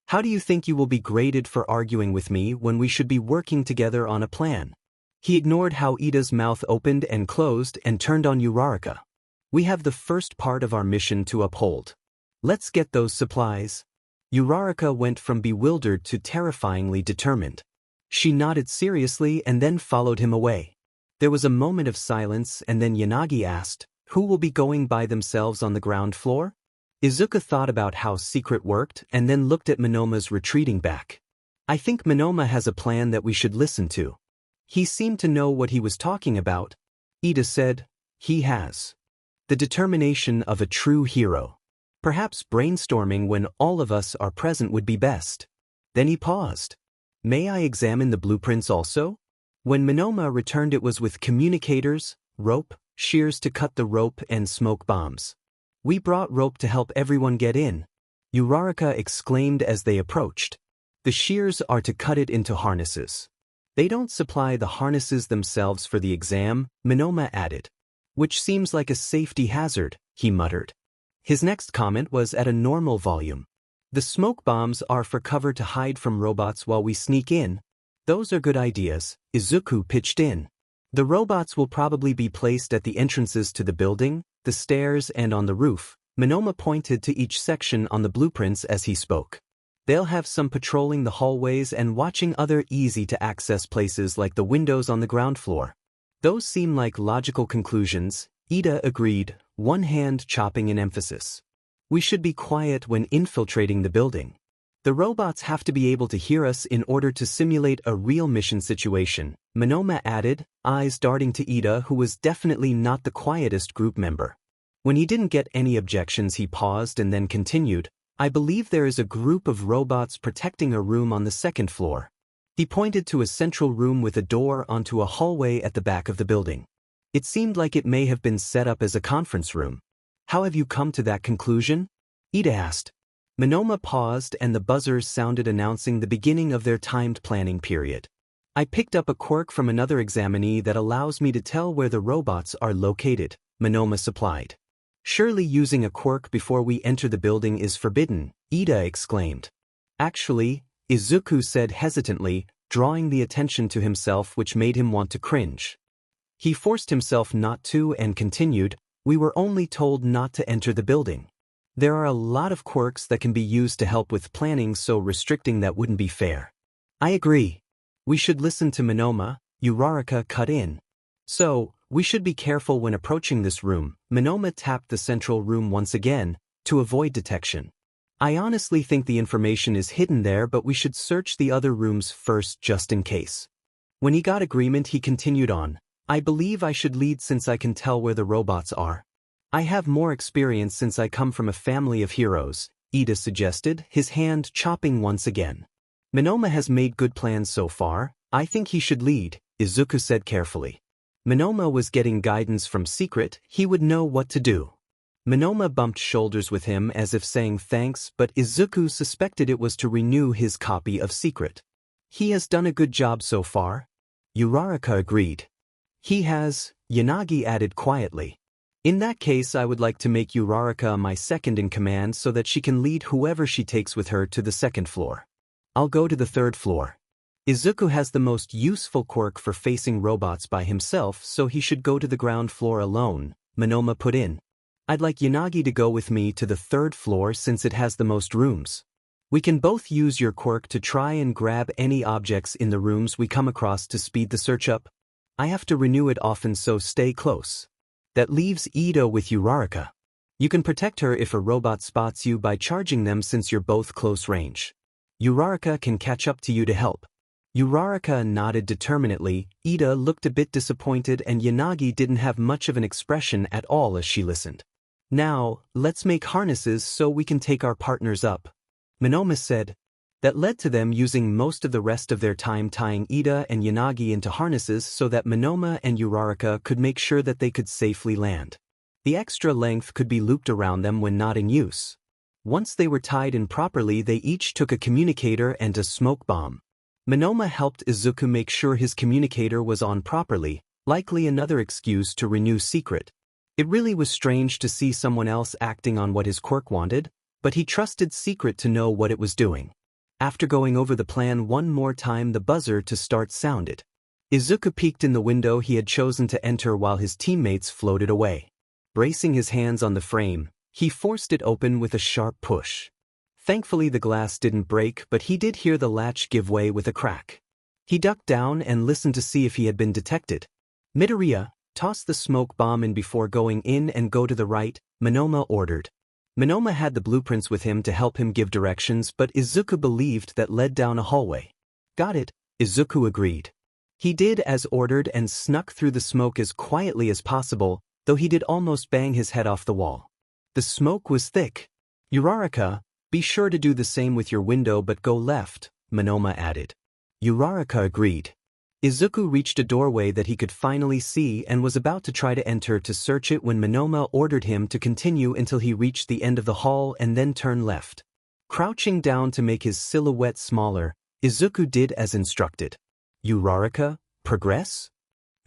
How do you think you will be graded for arguing with me when we should be working together on a plan? He ignored how Ida's mouth opened and closed and turned on Uraraka. We have the first part of our mission to uphold. Let's get those supplies. Uraraka went from bewildered to terrifyingly determined. She nodded seriously and then followed him away. There was a moment of silence, and then Yanagi asked, who will be going by themselves on the ground floor? Izuku thought about how Secret worked and then looked at Monoma's retreating back. I think Monoma has a plan that we should listen to. He seemed to know what he was talking about. Ida said. He has the determination of a true hero. Perhaps brainstorming when all of us are present would be best. Then he paused. May I examine the blueprints also? When Monoma returned, it was with communicators, rope, shears to cut the rope, and smoke bombs. We brought rope to help everyone get in, Uraraka exclaimed as they approached. The shears are to cut it into harnesses. They don't supply the harnesses themselves for the exam, Monoma added. Which seems like a safety hazard, he muttered. His next comment was at a normal volume. The smoke bombs are for cover to hide from robots while we sneak in. Those are good ideas, Izuku pitched in. The robots will probably be placed at the entrances to the building, the stairs, and on the roof. Monoma pointed to each section on the blueprints as he spoke. They'll have some patrolling the hallways and watching other easy-to-access places like the windows on the ground floor. Those seem like logical conclusions, Ida agreed, one hand chopping in emphasis. We should be quiet when infiltrating the building. The robots have to be able to hear us in order to simulate a real mission situation, Monoma added, eyes darting to Ida, who was definitely not the quietest group member. When he didn't get any objections, he paused and then continued, I believe there is a group of robots protecting a room on the second floor. He pointed to a central room with a door onto a hallway at the back of the building. It seemed like it may have been set up as a conference room. How have you come to that conclusion? Ida asked. Monoma paused and the buzzers sounded announcing the beginning of their timed planning period. I picked up a quirk from another examinee that allows me to tell where the robots are located, Monoma supplied. Surely using a quirk before we enter the building is forbidden, Ida exclaimed. Actually, Izuku said hesitantly, drawing the attention to himself, which made him want to cringe. He forced himself not to and continued, we were only told not to enter the building. There are a lot of quirks that can be used to help with planning, so restricting that wouldn't be fair. I agree. We should listen to Monoma, Uraraka cut in. So, we should be careful when approaching this room. Monoma tapped the central room once again, to avoid detection. I honestly think the information is hidden there, but we should search the other rooms first just in case. When he got agreement, he continued on. I believe I should lead since I can tell where the robots are. I have more experience since I come from a family of heroes, Ida suggested, his hand chopping once again. Monoma has made good plans so far. I think he should lead, Izuku said carefully. Monoma was getting guidance from Secret, he would know what to do. Monoma bumped shoulders with him as if saying thanks, but Izuku suspected it was to renew his copy of Secret. He has done a good job so far. Uraraka agreed. He has, Yanagi added quietly. In that case, I would like to make Uraraka my second in command so that she can lead whoever she takes with her to the second floor. I'll go to the third floor. Izuku has the most useful quirk for facing robots by himself, so he should go to the ground floor alone, Monoma put in. I'd like Yanagi to go with me to the third floor since it has the most rooms. We can both use your quirk to try and grab any objects in the rooms we come across to speed the search up. I have to renew it often, so stay close. That leaves Ida with Uraraka. You can protect her if a robot spots you by charging them since you're both close range. Uraraka can catch up to you to help. Uraraka nodded determinedly. Ida looked a bit disappointed and Yanagi didn't have much of an expression at all as she listened. Now, let's make harnesses so we can take our partners up, Monoma said. That led to them using most of the rest of their time tying Ida and Yanagi into harnesses so that Monoma and Uraraka could make sure that they could safely land. The extra length could be looped around them when not in use. Once they were tied in properly, they each took a communicator and a smoke bomb. Monoma helped Izuku make sure his communicator was on properly, likely another excuse to renew Secret. It really was strange to see someone else acting on what his quirk wanted, but he trusted Secret to know what it was doing. After going over the plan one more time, the buzzer to start sounded. Izuku peeked in the window he had chosen to enter while his teammates floated away. Bracing his hands on the frame, he forced it open with a sharp push. Thankfully the glass didn't break, but he did hear the latch give way with a crack. He ducked down and listened to see if he had been detected. Midoriya, toss the smoke bomb in before going in and go to the right, Monoma ordered. Monoma had the blueprints with him to help him give directions, but Izuku believed that led down a hallway. Got it, Izuku agreed. He did as ordered and snuck through the smoke as quietly as possible, though he did almost bang his head off the wall. The smoke was thick. Uraraka, be sure to do the same with your window but go left, Monoma added. Uraraka agreed. Izuku reached a doorway that he could finally see and was about to try to enter to search it when Monoma ordered him to continue until he reached the end of the hall and then turn left. Crouching down to make his silhouette smaller, Izuku did as instructed. Uraraka, progress?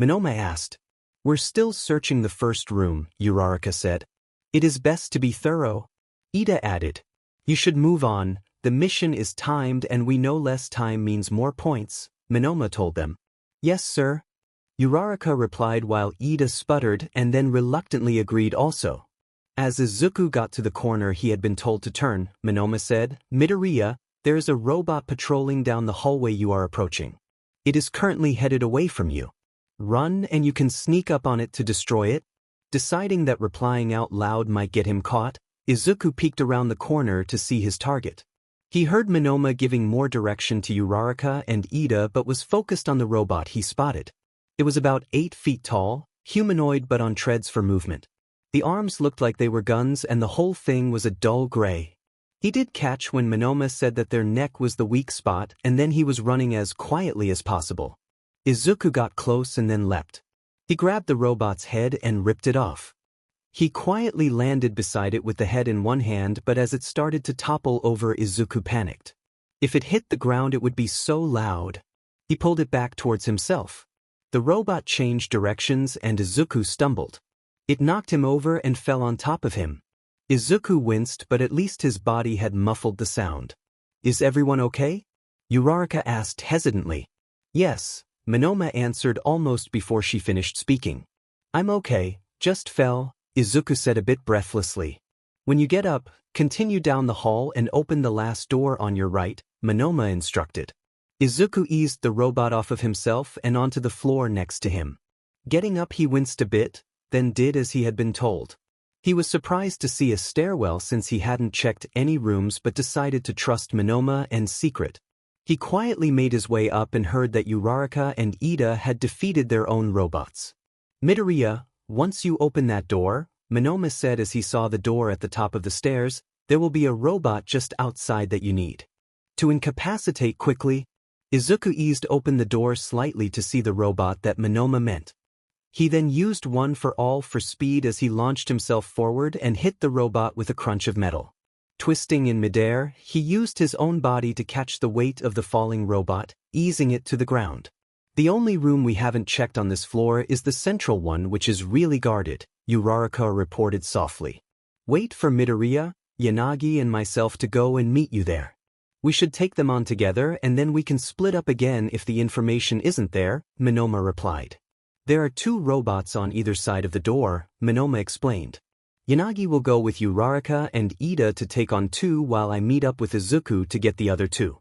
Monoma asked. We're still searching the first room, Uraraka said. It is best to be thorough. Ida added. You should move on, the mission is timed and we know less time means more points, Monoma told them. Yes, sir. Uraraka replied while Ida sputtered and then reluctantly agreed also. As Izuku got to the corner he had been told to turn, Monoma said, Midoriya, there is a robot patrolling down the hallway you are approaching. It is currently headed away from you. Run and you can sneak up on it to destroy it. Deciding that replying out loud might get him caught, Izuku peeked around the corner to see his target. He heard Monoma giving more direction to Uraraka and Ida but was focused on the robot he spotted. It was about 8 feet tall, humanoid but on treads for movement. The arms looked like they were guns and the whole thing was a dull gray. He did catch when Monoma said that their neck was the weak spot and then he was running as quietly as possible. Izuku got close and then leapt. He grabbed the robot's head and ripped it off. He quietly landed beside it with the head in one hand but as it started to topple over Izuku panicked. If it hit the ground it would be so loud. He pulled it back towards himself. The robot changed directions and Izuku stumbled. It knocked him over and fell on top of him. Izuku winced but at least his body had muffled the sound. Is everyone okay? Uraraka asked hesitantly. Yes, Monoma answered almost before she finished speaking. I'm okay, just fell, Izuku said a bit breathlessly. When you get up, continue down the hall and open the last door on your right, Monoma instructed. Izuku eased the robot off of himself and onto the floor next to him. Getting up he winced a bit, then did as he had been told. He was surprised to see a stairwell since he hadn't checked any rooms but decided to trust Monoma and Secret. He quietly made his way up and heard that Uraraka and Ida had defeated their own robots. Midoriya, once you open that door, Monoma said as he saw the door at the top of the stairs, there will be a robot just outside that you need to incapacitate quickly. Izuku eased open the door slightly to see the robot that Monoma meant. He then used one for all for speed as he launched himself forward and hit the robot with a crunch of metal. Twisting in midair, he used his own body to catch the weight of the falling robot, easing it to the ground. The only room we haven't checked on this floor is the central one which is really guarded, Uraraka reported softly. Wait for Midoriya, Yanagi and myself to go and meet you there. We should take them on together and then we can split up again if the information isn't there, Monoma replied. There are 2 robots on either side of the door, Monoma explained. Yanagi will go with Uraraka and Ida to take on 2 while I meet up with Izuku to get the other 2.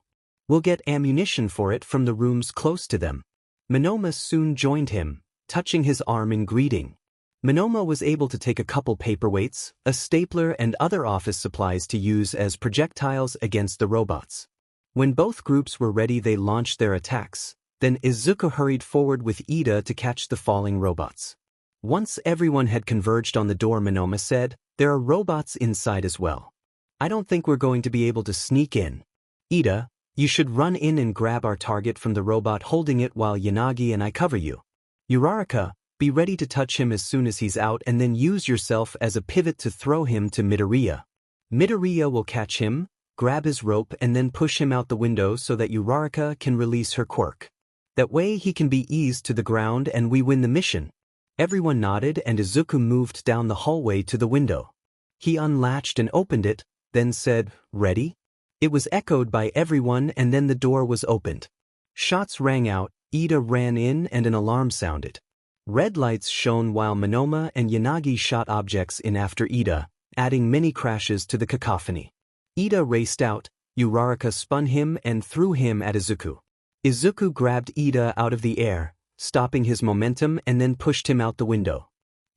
We'll get ammunition for it from the rooms close to them. Monoma soon joined him, touching his arm in greeting. Monoma was able to take a couple paperweights, a stapler and other office supplies to use as projectiles against the robots. When both groups were ready they launched their attacks. Then Izuku hurried forward with Ida to catch the falling robots. Once everyone had converged on the door, Monoma said, there are robots inside as well. I don't think we're going to be able to sneak in. Ida, you should run in and grab our target from the robot holding it while Yanagi and I cover you. Uraraka, be ready to touch him as soon as he's out and then use yourself as a pivot to throw him to Midoriya. Midoriya will catch him, grab his rope and then push him out the window so that Uraraka can release her quirk. That way he can be eased to the ground and we win the mission. Everyone nodded and Izuku moved down the hallway to the window. He unlatched and opened it, then said, ready? It was echoed by everyone and then the door was opened. Shots rang out, Ida ran in and an alarm sounded. Red lights shone while Monoma and Yanagi shot objects in after Ida, adding many crashes to the cacophony. Ida raced out, Uraraka spun him and threw him at Izuku. Izuku grabbed Ida out of the air, stopping his momentum and then pushed him out the window.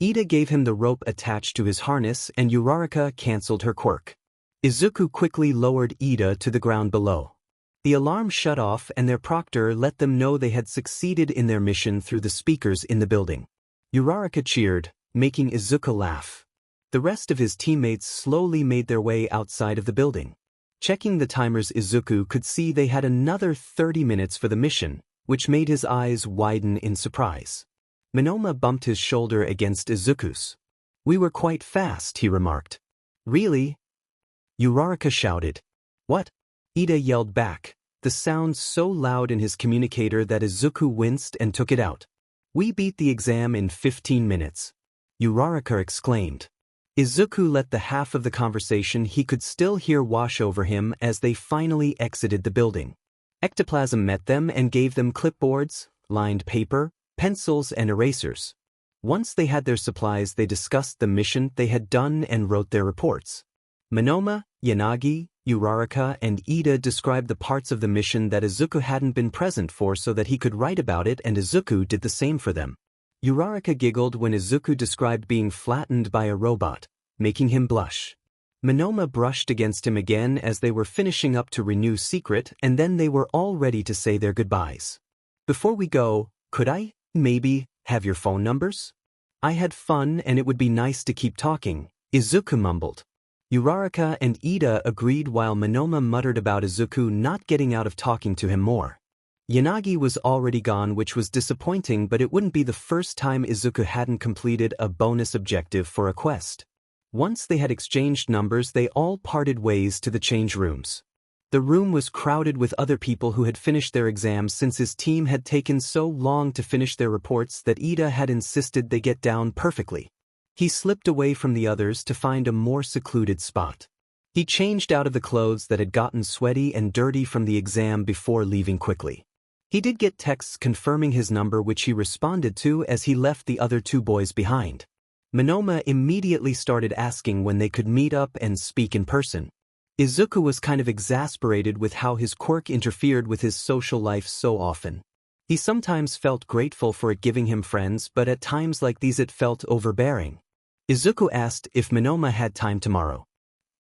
Ida gave him the rope attached to his harness and Uraraka cancelled her quirk. Izuku quickly lowered Ida to the ground below. The alarm shut off and their proctor let them know they had succeeded in their mission through the speakers in the building. Uraraka cheered, making Izuku laugh. The rest of his teammates slowly made their way outside of the building. Checking the timers, Izuku could see they had another 30 minutes for the mission, which made his eyes widen in surprise. Monoma bumped his shoulder against Izuku's. "We were quite fast," he remarked. "Really?" Uraraka shouted. "What?" Ida yelled back, the sound so loud in his communicator that Izuku winced and took it out. "We beat the exam in 15 minutes. Uraraka exclaimed. Izuku let the half of the conversation he could still hear wash over him as they finally exited the building. Ectoplasm met them and gave them clipboards, lined paper, pencils and erasers. Once they had their supplies, they discussed the mission they had done and wrote their reports. Monoma, Yanagi, Uraraka and Ida described the parts of the mission that Izuku hadn't been present for so that he could write about it, and Izuku did the same for them. Uraraka giggled when Izuku described being flattened by a robot, making him blush. Monoma brushed against him again as they were finishing up to renew secret, and then they were all ready to say their goodbyes. "Before we go, could I, maybe, have your phone numbers? I had fun and it would be nice to keep talking," Izuku mumbled. Uraraka and Ida agreed while Monoma muttered about Izuku not getting out of talking to him more. Yanagi was already gone, which was disappointing, but it wouldn't be the first time Izuku hadn't completed a bonus objective for a quest. Once they had exchanged numbers, they all parted ways to the change rooms. The room was crowded with other people who had finished their exams since his team had taken so long to finish their reports that Ida had insisted they get down perfectly. He slipped away from the others to find a more secluded spot. He changed out of the clothes that had gotten sweaty and dirty from the exam before leaving quickly. He did get texts confirming his number, which he responded to as he left the other two boys behind. Monoma immediately started asking when they could meet up and speak in person. Izuku was kind of exasperated with how his quirk interfered with his social life so often. He sometimes felt grateful for it giving him friends, but at times like these it felt overbearing. Izuku asked if Monoma had time tomorrow.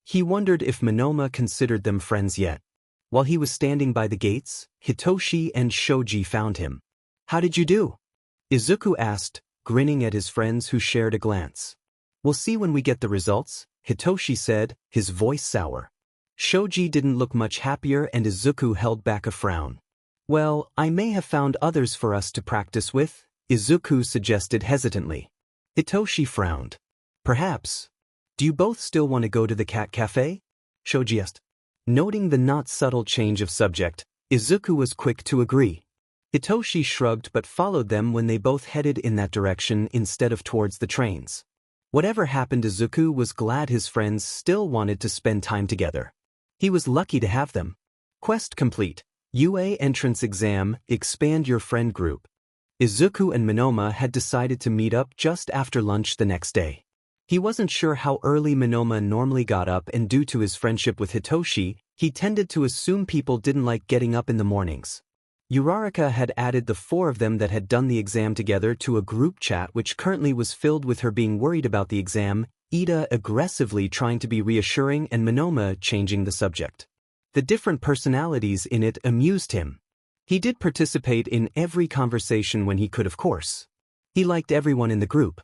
He wondered if Monoma considered them friends yet. While he was standing by the gates, Hitoshi and Shoji found him. "How did you do?" Izuku asked, grinning at his friends who shared a glance. "We'll see when we get the results," Hitoshi said, his voice sour. Shoji didn't look much happier and Izuku held back a frown. "Well, I may have found others for us to practice with," Izuku suggested hesitantly. Hitoshi frowned. "Perhaps. Do you both still want to go to the cat cafe?" Shoji asked. Noting the not subtle change of subject, Izuku was quick to agree. Hitoshi shrugged but followed them when they both headed in that direction instead of towards the trains. Whatever happened, Izuku was glad his friends still wanted to spend time together. He was lucky to have them. Quest complete. UA entrance exam, expand your friend group. Izuku and Monoma had decided to meet up just after lunch the next day. He wasn't sure how early Monoma normally got up, and due to his friendship with Hitoshi, he tended to assume people didn't like getting up in the mornings. Uraraka had added the four of them that had done the exam together to a group chat which currently was filled with her being worried about the exam, Ida aggressively trying to be reassuring and Monoma changing the subject. The different personalities in it amused him. He did participate in every conversation when he could, of course. He liked everyone in the group.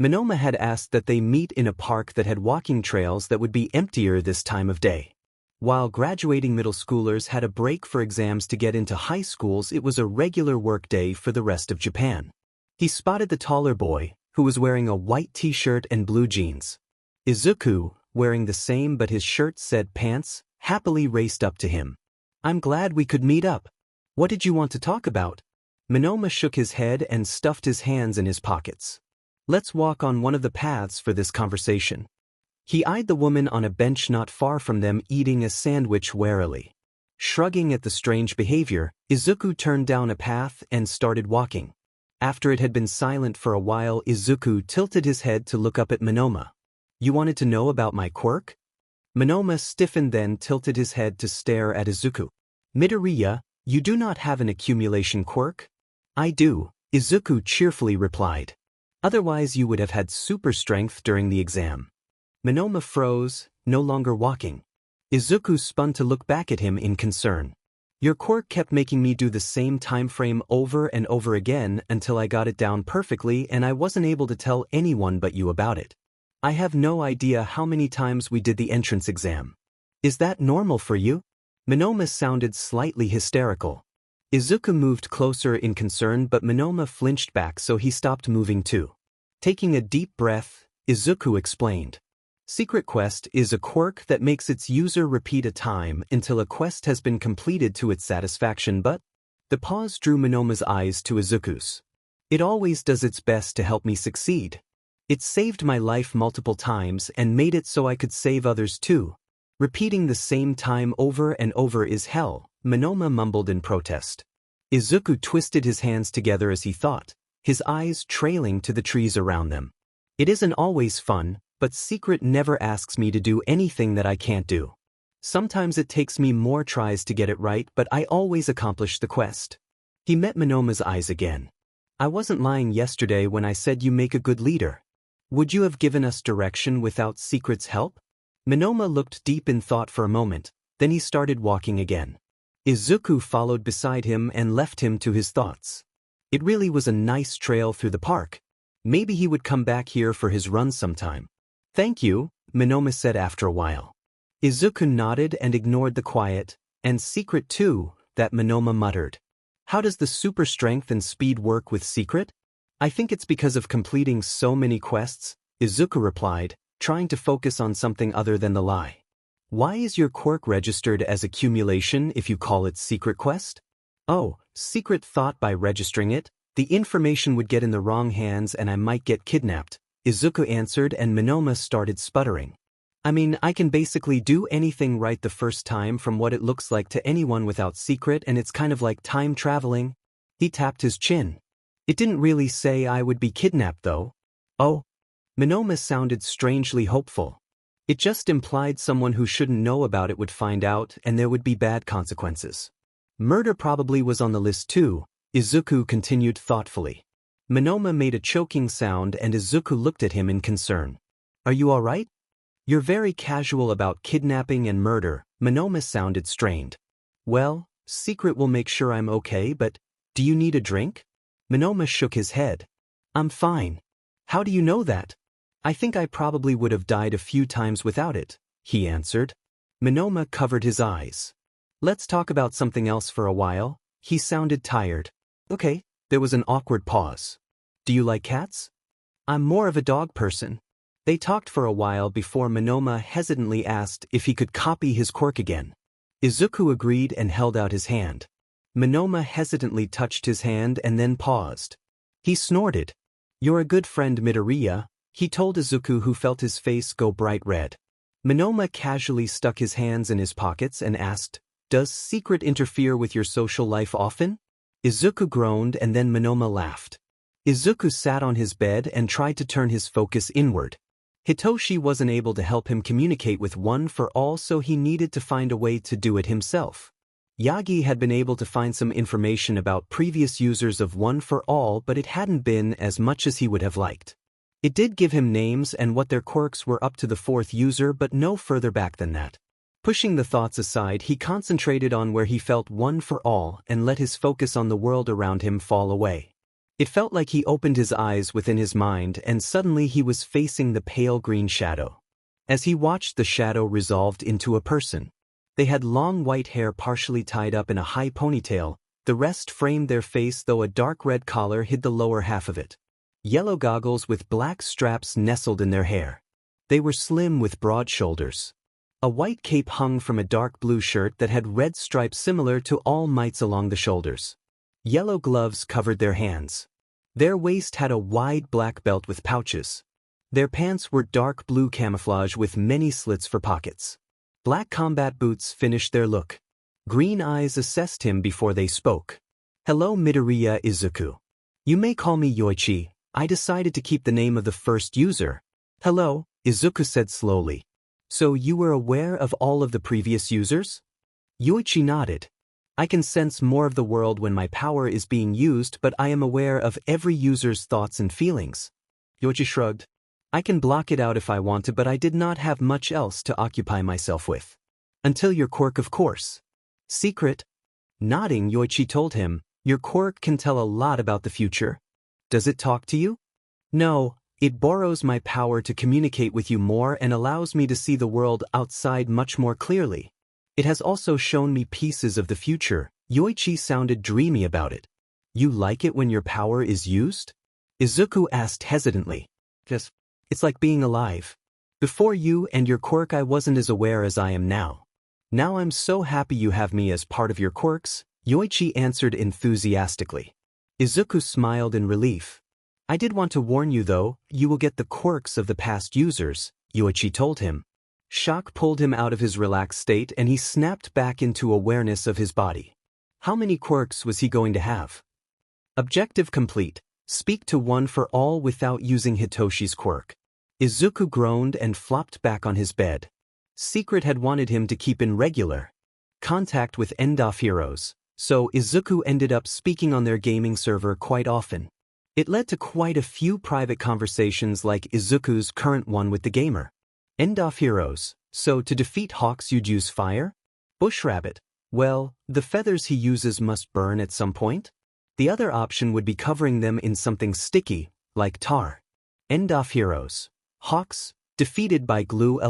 Monoma had asked that they meet in a park that had walking trails that would be emptier this time of day. While graduating middle schoolers had a break for exams to get into high schools, it was a regular work day for the rest of Japan. He spotted the taller boy, who was wearing a white t-shirt and blue jeans. Izuku, wearing the same but his shirt said pants, happily raced up to him. "I'm glad we could meet up. What did you want to talk about?" Monoma shook his head and stuffed his hands in his pockets. "Let's walk on one of the paths for this conversation." He eyed the woman on a bench not far from them eating a sandwich warily. Shrugging at the strange behavior, Izuku turned down a path and started walking. After it had been silent for a while, Izuku tilted his head to look up at Monoma. "You wanted to know about my quirk?" Monoma stiffened, then tilted his head to stare at Izuku. "Midoriya, you do not have an accumulation quirk?" "I do," Izuku cheerfully replied. "Otherwise you would have had super strength during the exam." Monoma froze, no longer walking. Izuku spun to look back at him in concern. Your quirk kept making me do the same time frame over and over again until I got it down perfectly and I wasn't able to tell anyone but you about it. I have no idea how many times we did the entrance exam. Is that normal for you? Monoma sounded slightly hysterical. Izuku moved closer in concern but Monoma flinched back so he stopped moving too. Taking a deep breath, Izuku explained. Secret Quest is a quirk that makes its user repeat a time until a quest has been completed to its satisfaction but… The pause drew Monoma's eyes to Izuku's. It always does its best to help me succeed. It saved my life multiple times and made it so I could save others too. Repeating the same time over and over is hell, Monoma mumbled in protest. Izuku twisted his hands together as he thought, his eyes trailing to the trees around them. It isn't always fun, but Secret never asks me to do anything that I can't do. Sometimes it takes me more tries to get it right but I always accomplish the quest. He met Monoma's eyes again. I wasn't lying yesterday when I said you make a good leader. Would you have given us direction without Secret's help? Monoma looked deep in thought for a moment, then he started walking again. Izuku followed beside him and left him to his thoughts. It really was a nice trail through the park. Maybe he would come back here for his run sometime. Thank you, Monoma said after a while. Izuku nodded and ignored the quiet, and Secret too, that Monoma muttered. How does the super strength and speed work with Secret? I think it's because of completing so many quests, Izuku replied, trying to focus on something other than the lie. Why is your quirk registered as accumulation if you call it Secret Quest? Oh, Secret thought by registering it, the information would get in the wrong hands and I might get kidnapped, Izuku answered and Monoma started sputtering. I mean, I can basically do anything right the first time from what it looks like to anyone without Secret and it's kind of like time traveling. He tapped his chin. It didn't really say I would be kidnapped though. Oh? Monoma sounded strangely hopeful. It just implied someone who shouldn't know about it would find out and there would be bad consequences. Murder probably was on the list too, Izuku continued thoughtfully. Monoma made a choking sound and Izuku looked at him in concern. Are you all right? You're very casual about kidnapping and murder, Monoma sounded strained. Well, Secret will make sure I'm okay, but do you need a drink? Monoma shook his head. I'm fine. How do you know that? I think I probably would have died a few times without it, he answered. Monoma covered his eyes. Let's talk about something else for a while. He sounded tired. Okay, there was an awkward pause. Do you like cats? I'm more of a dog person. They talked for a while before Monoma hesitantly asked if he could copy his quirk again. Izuku agreed and held out his hand. Monoma hesitantly touched his hand and then paused. He snorted. You're a good friend, Midoriya, he told Izuku, who felt his face go bright red. Monoma casually stuck his hands in his pockets and asked, Does Secret interfere with your social life often? Izuku groaned and then Monoma laughed. Izuku sat on his bed and tried to turn his focus inward. Hitoshi wasn't able to help him communicate with One for All, so he needed to find a way to do it himself. Yagi had been able to find some information about previous users of One for All, but it hadn't been as much as he would have liked. It did give him names and what their quirks were up to the fourth user, but no further back than that. Pushing the thoughts aside, he concentrated on where he felt One for All and let his focus on the world around him fall away. It felt like he opened his eyes within his mind and suddenly he was facing the pale green shadow. As he watched, the shadow resolved into a person. They had long white hair partially tied up in a high ponytail, the rest framed their face though a dark red collar hid the lower half of it. Yellow goggles with black straps nestled in their hair. They were slim with broad shoulders. A white cape hung from a dark blue shirt that had red stripes similar to All Might's along the shoulders. Yellow gloves covered their hands. Their waist had a wide black belt with pouches. Their pants were dark blue camouflage with many slits for pockets. Black combat boots finished their look. Green eyes assessed him before they spoke. Hello, Midoriya Izuku. You may call me Yoichi. I decided to keep the name of the first user. Hello, Izuku said slowly. So you were aware of all of the previous users? Yoichi nodded. I can sense more of the world when my power is being used, but I am aware of every user's thoughts and feelings. Yoichi shrugged. I can block it out if I want to, but I did not have much else to occupy myself with. Until your quirk, of course. Secret? Nodding, Yoichi told him, "Your quirk can tell a lot about the future. Does it talk to you?" "No, it borrows my power to communicate with you more and allows me to see the world outside much more clearly. It has also shown me pieces of the future." Yoichi sounded dreamy about it. "You like it when your power is used?" Izuku asked hesitantly. "Yes. It's like being alive. Before you and your quirk I wasn't as aware as I am now. Now I'm so happy you have me as part of your quirks," Yoichi answered enthusiastically. Izuku smiled in relief. "I did want to warn you though, you will get the quirks of the past users," Yoichi told him. Shock pulled him out of his relaxed state and he snapped back into awareness of his body. How many quirks was he going to have? Objective complete. Speak to one for all without using Hitoshi's quirk. Izuku groaned and flopped back on his bed. Secret had wanted him to keep in regular contact with end-off heroes, so Izuku ended up speaking on their gaming server quite often. It led to quite a few private conversations like Izuku's current one with the gamer. End-off heroes, so to defeat hawks you'd use fire? Bush rabbit, well, the feathers he uses must burn at some point. The other option would be covering them in something sticky, like tar. End-off heroes. Hawks, defeated by glue.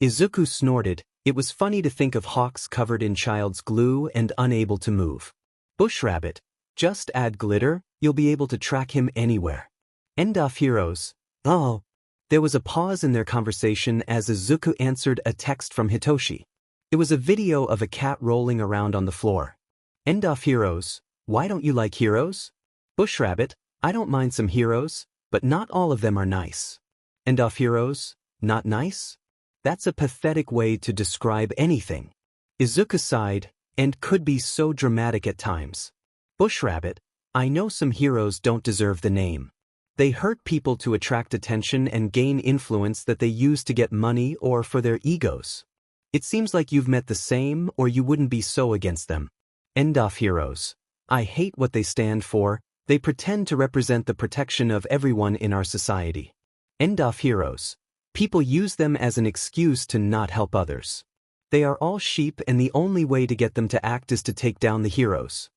Izuku snorted. It was funny to think of hawks covered in child's glue and unable to move. Bush rabbit, just add glitter, you'll be able to track him anywhere. End-off heroes. Oh. There was a pause in their conversation as Izuku answered a text from Hitoshi. It was a video of a cat rolling around on the floor. End-off heroes. Why don't you like heroes? Bush rabbit, I don't mind some heroes, but not all of them are nice. End-off heroes, not nice? That's a pathetic way to describe anything. Izuku sighed, and could be so dramatic at times. Bush rabbit, I know some heroes don't deserve the name. They hurt people to attract attention and gain influence that they use to get money or for their egos. It seems like you've met the same or you wouldn't be so against them. End-off heroes. I hate what they stand for. They pretend to represent the protection of everyone in our society. End-off heroes. People use them as an excuse to not help others. They are all sheep and the only way to get them to act is to take down the heroes.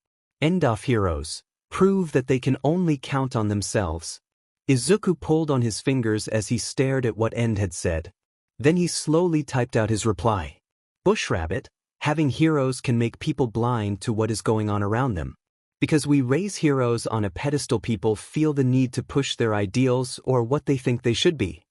End-off heroes. Prove that they can only count on themselves. Izuku pulled on his fingers as he stared at what End had said. Then he slowly typed out his reply. Bush rabbit, having heroes can make people blind to what is going on around them. Because we raise heroes on a pedestal, people feel the need to push their ideals or what they think they should be.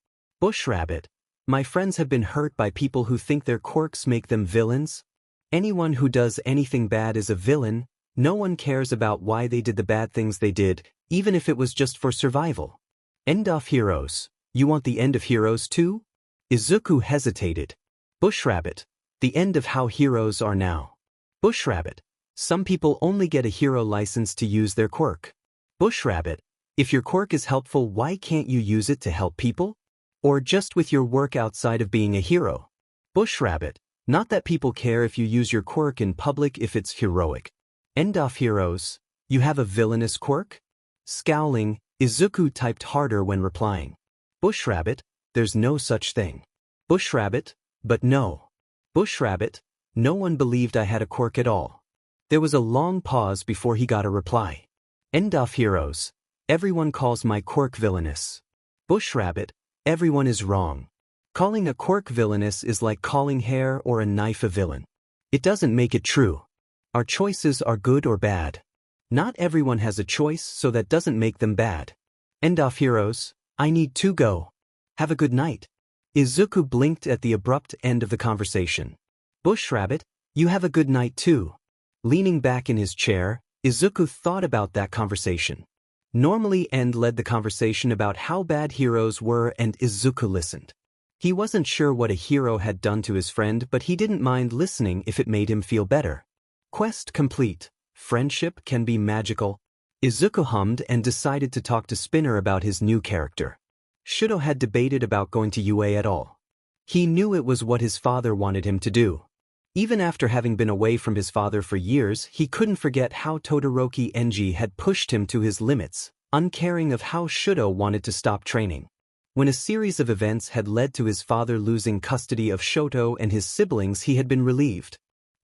Bush rabbit, my friends have been hurt by people who think their quirks make them villains. Anyone who does anything bad is a villain. No one cares about why they did the bad things they did, even if it was just for survival. End-off heroes. You want the end of heroes too? Izuku hesitated. Bush rabbit, the end of how heroes are now. Bush rabbit, some people only get a hero license to use their quirk. Bush rabbit, if your quirk is helpful, why can't you use it to help people? Or just with your work outside of being a hero? Bush rabbit, not that people care if you use your quirk in public if it's heroic. End-off heroes, you have a villainous quirk? Scowling, Izuku typed harder when replying. Bush rabbit, there's no such thing. Bush rabbit, but no. Bush rabbit, no one believed I had a quirk at all. There was a long pause before he got a reply. End-off heroes, everyone calls my quirk villainous. Bush rabbit, everyone is wrong. Calling a quirk villainous is like calling hair or a knife a villain. It doesn't make it true. Our choices are good or bad. Not everyone has a choice, so that doesn't make them bad. End-off heroes, I need to go. Have a good night. Izuku blinked at the abrupt end of the conversation. Bush rabbit, you have a good night too. Leaning back in his chair, Izuku thought about that conversation. Normally End led the conversation about how bad heroes were and Izuku listened. He wasn't sure what a hero had done to his friend, but he didn't mind listening if it made him feel better. Quest complete. Friendship can be magical. Izuku hummed and decided to talk to Spinner about his new character. Shudo had debated about going to UA at all. He knew it was what his father wanted him to do. Even after having been away from his father for years, he couldn't forget how Todoroki Enji had pushed him to his limits, uncaring of how Shudo wanted to stop training. When a series of events had led to his father losing custody of Shoto and his siblings, he had been relieved.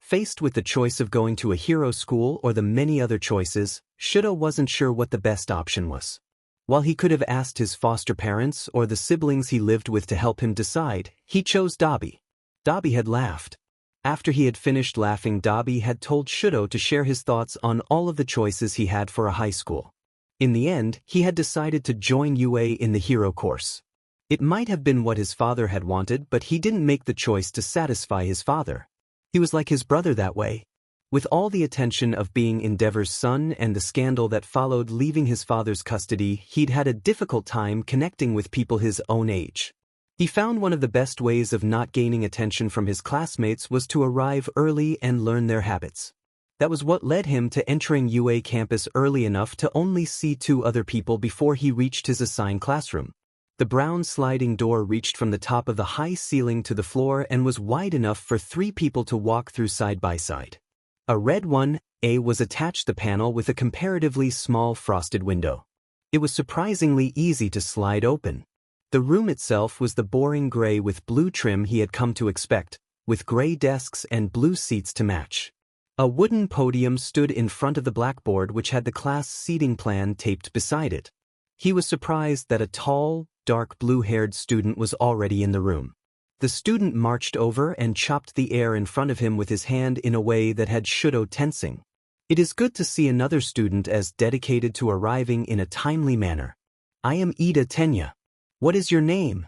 Faced with the choice of going to a hero school or the many other choices, Shudo wasn't sure what the best option was. While he could have asked his foster parents or the siblings he lived with to help him decide, he chose Dabi. Dabi had laughed. After he had finished laughing, Dabi had told Shudo to share his thoughts on all of the choices he had for a high school. In the end, he had decided to join UA in the hero course. It might have been what his father had wanted, but he didn't make the choice to satisfy his father. He was like his brother that way. With all the attention of being Endeavor's son and the scandal that followed leaving his father's custody, he'd had a difficult time connecting with people his own age. He found one of the best ways of not gaining attention from his classmates was to arrive early and learn their habits. That was what led him to entering UA campus early enough to only see 2 other people before he reached his assigned classroom. The brown sliding door reached from the top of the high ceiling to the floor and was wide enough for 3 people to walk through side by side. A red one, A, was attached to the panel with a comparatively small frosted window. It was surprisingly easy to slide open. The room itself was the boring gray with blue trim he had come to expect, with gray desks and blue seats to match. A wooden podium stood in front of the blackboard which had the class seating plan taped beside it. He was surprised that a tall, dark blue-haired student was already in the room. The student marched over and chopped the air in front of him with his hand in a way that had Shudo tensing. It is good to see another student as dedicated to arriving in a timely manner. I am Ida Tenya. What is your name?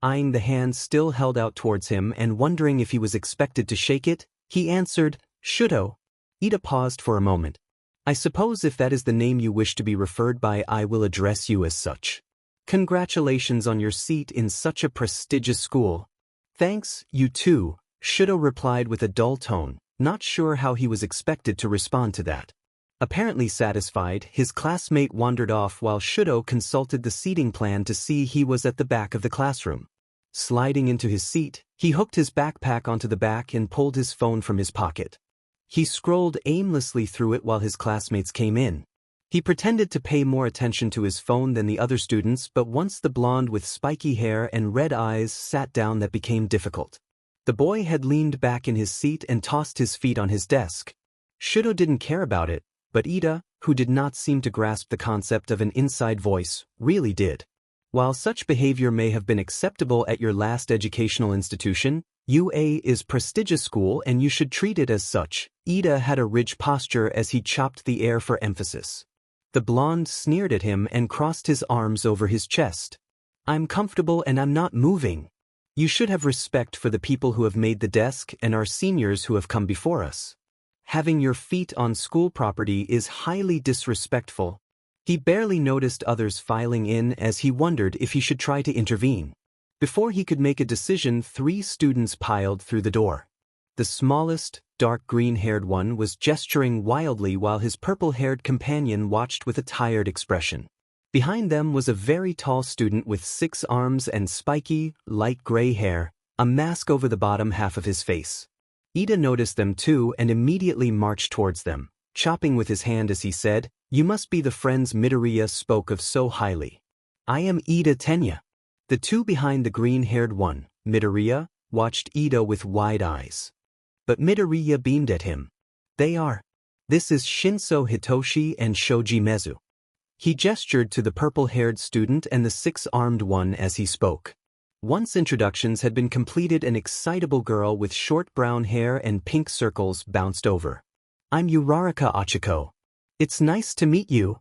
Eyeing the hand still held out towards him and wondering if he was expected to shake it, he answered, Shudo. Ida paused for a moment. I suppose if that is the name you wish to be referred by, I will address you as such. Congratulations on your seat in such a prestigious school. Thanks, you too, Shudo replied with a dull tone, not sure how he was expected to respond to that. Apparently satisfied, his classmate wandered off while Shudo consulted the seating plan to see he was at the back of the classroom. Sliding into his seat, he hooked his backpack onto the back and pulled his phone from his pocket. He scrolled aimlessly through it while his classmates came in. He pretended to pay more attention to his phone than the other students, but once the blonde with spiky hair and red eyes sat down, that became difficult. The boy had leaned back in his seat and tossed his feet on his desk. Shudo didn't care about it, but Ida, who did not seem to grasp the concept of an inside voice, really did. While such behavior may have been acceptable at your last educational institution, UA is prestigious school and you should treat it as such. Ida had a ridge posture as he chopped the air for emphasis. The blonde sneered at him and crossed his arms over his chest. I'm comfortable and I'm not moving. You should have respect for the people who have made the desk and our seniors who have come before us. Having your feet on school property is highly disrespectful. He barely noticed others filing in as he wondered if he should try to intervene. Before he could make a decision, 3 students piled through the door. The smallest, dark green-haired one was gesturing wildly while his purple-haired companion watched with a tired expression. Behind them was a very tall student with 6 arms and spiky, light gray hair, a mask over the bottom half of his face. Ida noticed them too and immediately marched towards them, chopping with his hand as he said, You must be the friends Midoriya spoke of so highly. I am Ida Tenya. The 2 behind the green-haired one, Midoriya, watched Ida with wide eyes. But Midoriya beamed at him. They are. This is Shinso Hitoshi and Shoji Mezu. He gestured to the purple-haired student and the 6-armed one as he spoke. Once introductions had been completed, an excitable girl with short brown hair and pink circles bounced over. I'm Uraraka Achiko. It's nice to meet you.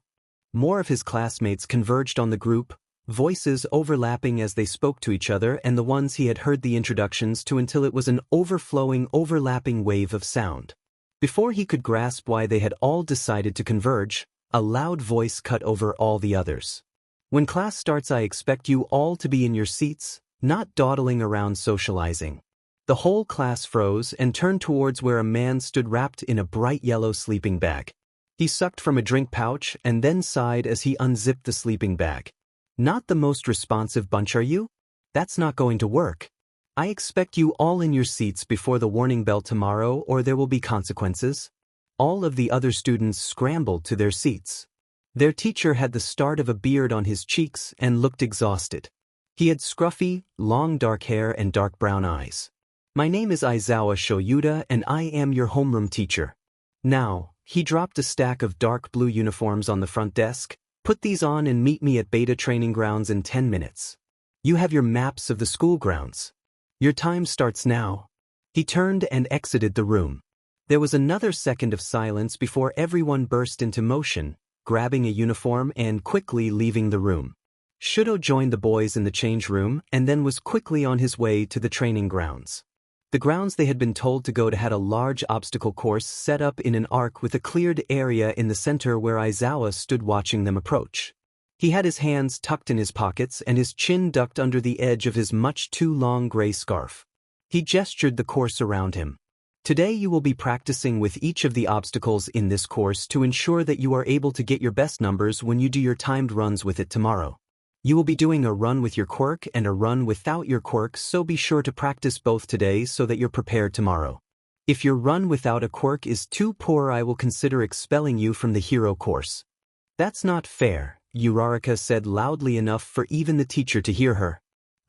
More of his classmates converged on the group, voices overlapping as they spoke to each other and the ones he had heard the introductions to until it was an overlapping wave of sound. Before he could grasp why they had all decided to converge, a loud voice cut over all the others. When class starts, I expect you all to be in your seats, not dawdling around socializing. The whole class froze and turned towards where a man stood wrapped in a bright yellow sleeping bag. He sucked from a drink pouch and then sighed as he unzipped the sleeping bag. Not the most responsive bunch, are you? That's not going to work. I expect you all in your seats before the warning bell tomorrow or there will be consequences. All of the other students scrambled to their seats. Their teacher had the start of a beard on his cheeks and looked exhausted. He had scruffy, long dark hair and dark brown eyes. My name is Aizawa Shoyuda and I am your homeroom teacher. Now, he dropped a stack of dark blue uniforms on the front desk. Put these on and meet me at Beta Training Grounds in 10 minutes. You have your maps of the school grounds. Your time starts now. He turned and exited the room. There was another second of silence before everyone burst into motion, grabbing a uniform and quickly leaving the room. Shudo joined the boys in the change room and then was quickly on his way to the training grounds. The grounds they had been told to go to had a large obstacle course set up in an arc with a cleared area in the center where Aizawa stood watching them approach. He had his hands tucked in his pockets and his chin ducked under the edge of his much too long gray scarf. He gestured the course around him. Today you will be practicing with each of the obstacles in this course to ensure that you are able to get your best numbers when you do your timed runs with it tomorrow. You will be doing a run with your quirk and a run without your quirk, so be sure to practice both today so that you're prepared tomorrow. If your run without a quirk is too poor, I will consider expelling you from the hero course. That's not fair, Uraraka said loudly enough for even the teacher to hear her.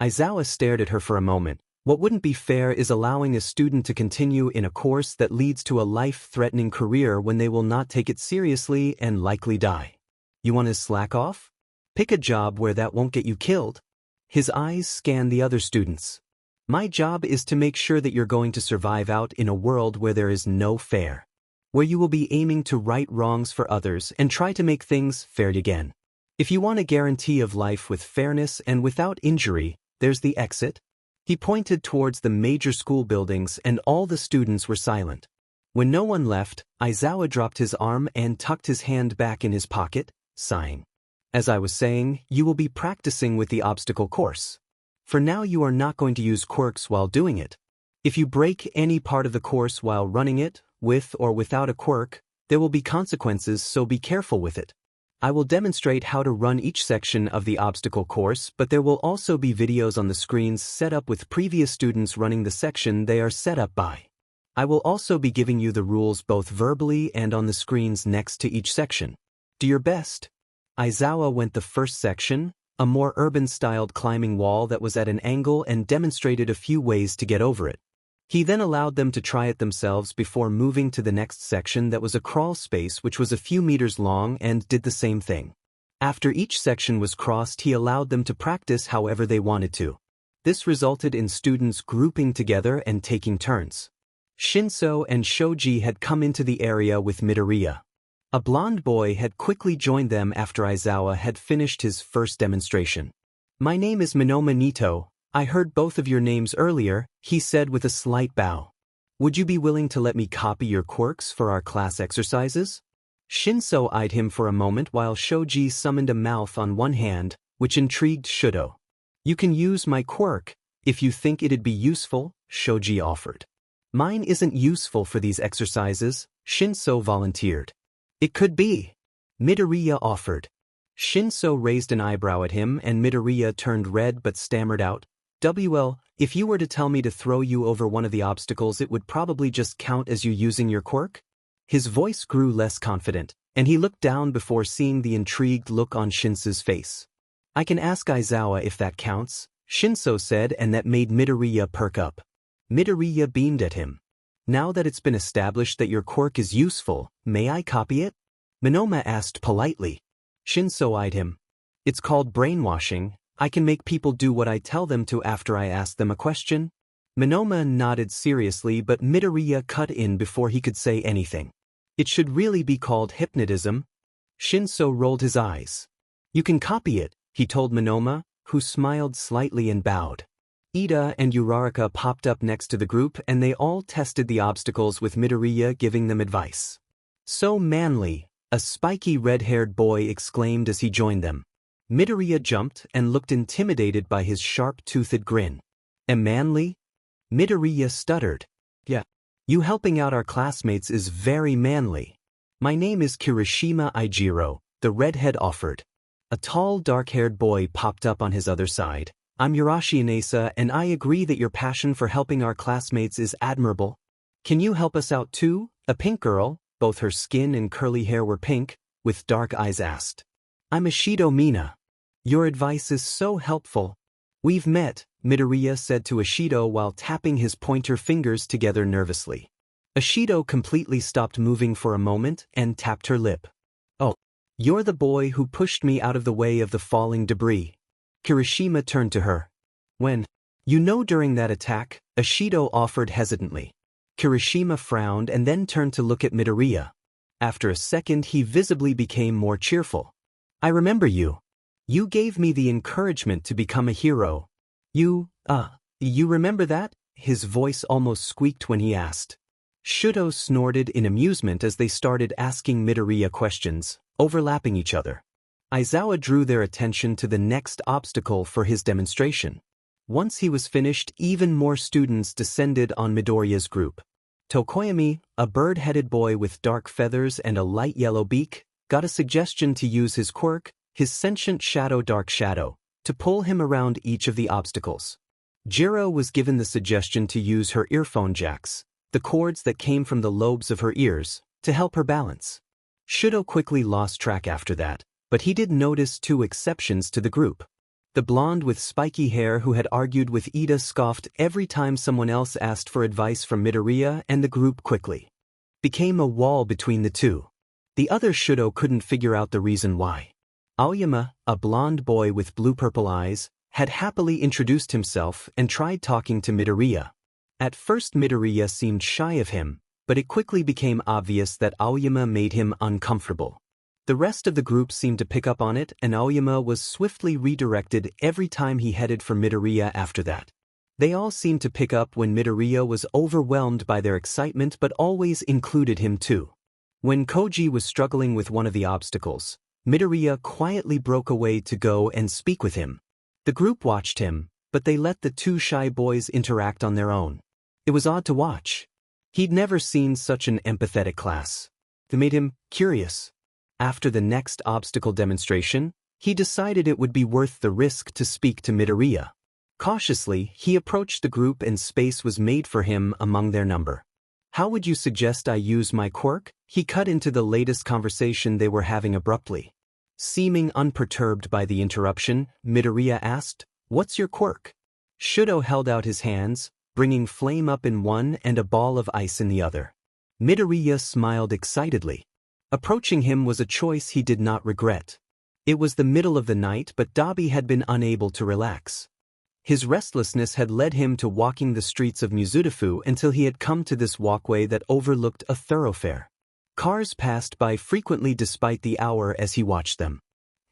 Aizawa stared at her for a moment. What wouldn't be fair is allowing a student to continue in a course that leads to a life-threatening career when they will not take it seriously and likely die. You want to slack off? Pick a job where that won't get you killed. His eyes scanned the other students. My job is to make sure that you're going to survive out in a world where there is no fair. Where you will be aiming to right wrongs for others and try to make things fair again. If you want a guarantee of life with fairness and without injury, there's the exit. He pointed towards the major school buildings and all the students were silent. When no one left, Aizawa dropped his arm and tucked his hand back in his pocket, sighing. As I was saying, you will be practicing with the obstacle course. For now you are not going to use quirks while doing it. If you break any part of the course while running it, with or without a quirk, there will be consequences, so be careful with it. I will demonstrate how to run each section of the obstacle course, but there will also be videos on the screens set up with previous students running the section they are set up by. I will also be giving you the rules both verbally and on the screens next to each section. Do your best. Aizawa went the first section, a more urban-styled climbing wall that was at an angle, and demonstrated a few ways to get over it. He then allowed them to try it themselves before moving to the next section that was a crawl space which was a few meters long and did the same thing. After each section was crossed, he allowed them to practice however they wanted to. This resulted in students grouping together and taking turns. Shinso and Shoji had come into the area with Midoriya. A blonde boy had quickly joined them after Aizawa had finished his first demonstration. My name is Minoma Nito. I heard both of your names earlier, he said with a slight bow. Would you be willing to let me copy your quirks for our class exercises? Shinso eyed him for a moment while Shoji summoned a mouth on one hand, which intrigued Shudo. You can use my quirk, if you think it'd be useful, Shoji offered. Mine isn't useful for these exercises, Shinso volunteered. It could be. Midoriya offered. Shinso raised an eyebrow at him and Midoriya turned red but stammered out, "Well, if you were to tell me to throw you over one of the obstacles, it would probably just count as you using your quirk?" His voice grew less confident, and he looked down before seeing the intrigued look on Shinso's face. I can ask Aizawa if that counts, Shinso said, and that made Midoriya perk up. Midoriya beamed at him. Now that it's been established that your quirk is useful, may I copy it? Minoma asked politely. Shinso eyed him. It's called brainwashing. I can make people do what I tell them to after I ask them a question. Minoma nodded seriously, but Midoriya cut in before he could say anything. It should really be called hypnotism. Shinso rolled his eyes. You can copy it, he told Minoma, who smiled slightly and bowed. Ida and Uraraka popped up next to the group and they all tested the obstacles with Midoriya giving them advice. So manly, a spiky red-haired boy exclaimed as he joined them. Midoriya jumped and looked intimidated by his sharp-toothed grin. Am manly? Midoriya stuttered. Yeah. You helping out our classmates is very manly. My name is Kirishima Eijiro, the redhead offered. A tall dark-haired boy popped up on his other side. I'm Yurashi Inesa and I agree that your passion for helping our classmates is admirable. Can you help us out too? A pink girl, both her skin and curly hair were pink, with dark eyes asked. I'm Ishido Mina. Your advice is so helpful. We've met, Midoriya said to Ashido while tapping his pointer fingers together nervously. Ashido completely stopped moving for a moment and tapped her lip. "Oh, you're the boy who pushed me out of the way of the falling debris." Kirishima turned to her. "When? During that attack," Ashido offered hesitantly. Kirishima frowned and then turned to look at Midoriya. After a second he visibly became more cheerful. "I remember you. You gave me the encouragement to become a hero. You remember that?" His voice almost squeaked when he asked. Shudo snorted in amusement as they started asking Midoriya questions, overlapping each other. Aizawa drew their attention to the next obstacle for his demonstration. Once he was finished, even more students descended on Midoriya's group. Tokoyami, a bird-headed boy with dark feathers and a light yellow beak, got a suggestion to use his quirk, his sentient shadow dark shadow, to pull him around each of the obstacles. Jiro was given the suggestion to use her earphone jacks, the cords that came from the lobes of her ears, to help her balance. Shudo quickly lost track after that, but he did notice two exceptions to the group. The blonde with spiky hair who had argued with Ida scoffed every time someone else asked for advice from Midoriya, and the group quickly became a wall between the two. The other Shudo couldn't figure out the reason why. Aoyama, a blonde boy with blue-purple eyes, had happily introduced himself and tried talking to Midoriya. At first Midoriya seemed shy of him, but it quickly became obvious that Aoyama made him uncomfortable. The rest of the group seemed to pick up on it, and Aoyama was swiftly redirected every time he headed for Midoriya after that. They all seemed to pick up when Midoriya was overwhelmed by their excitement but always included him too. When Koji was struggling with one of the obstacles, Midoriya quietly broke away to go and speak with him. The group watched him, but they let the two shy boys interact on their own. It was odd to watch. He'd never seen such an empathetic class. They made him curious. After the next obstacle demonstration, he decided it would be worth the risk to speak to Midoriya. Cautiously, he approached the group and space was made for him among their number. "How would you suggest I use my quirk?" He cut into the latest conversation they were having abruptly. Seeming unperturbed by the interruption, Midoriya asked, "What's your quirk?" Shudo held out his hands, bringing flame up in one and a ball of ice in the other. Midoriya smiled excitedly. Approaching him was a choice he did not regret. It was the middle of the night, but Dabi had been unable to relax. His restlessness had led him to walking the streets of Mizudafu until he had come to this walkway that overlooked a thoroughfare. Cars passed by frequently despite the hour as he watched them.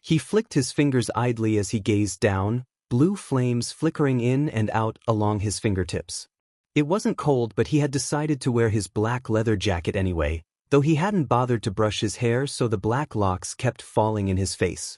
He flicked his fingers idly as he gazed down, blue flames flickering in and out along his fingertips. It wasn't cold, but he had decided to wear his black leather jacket anyway, though he hadn't bothered to brush his hair, so the black locks kept falling in his face.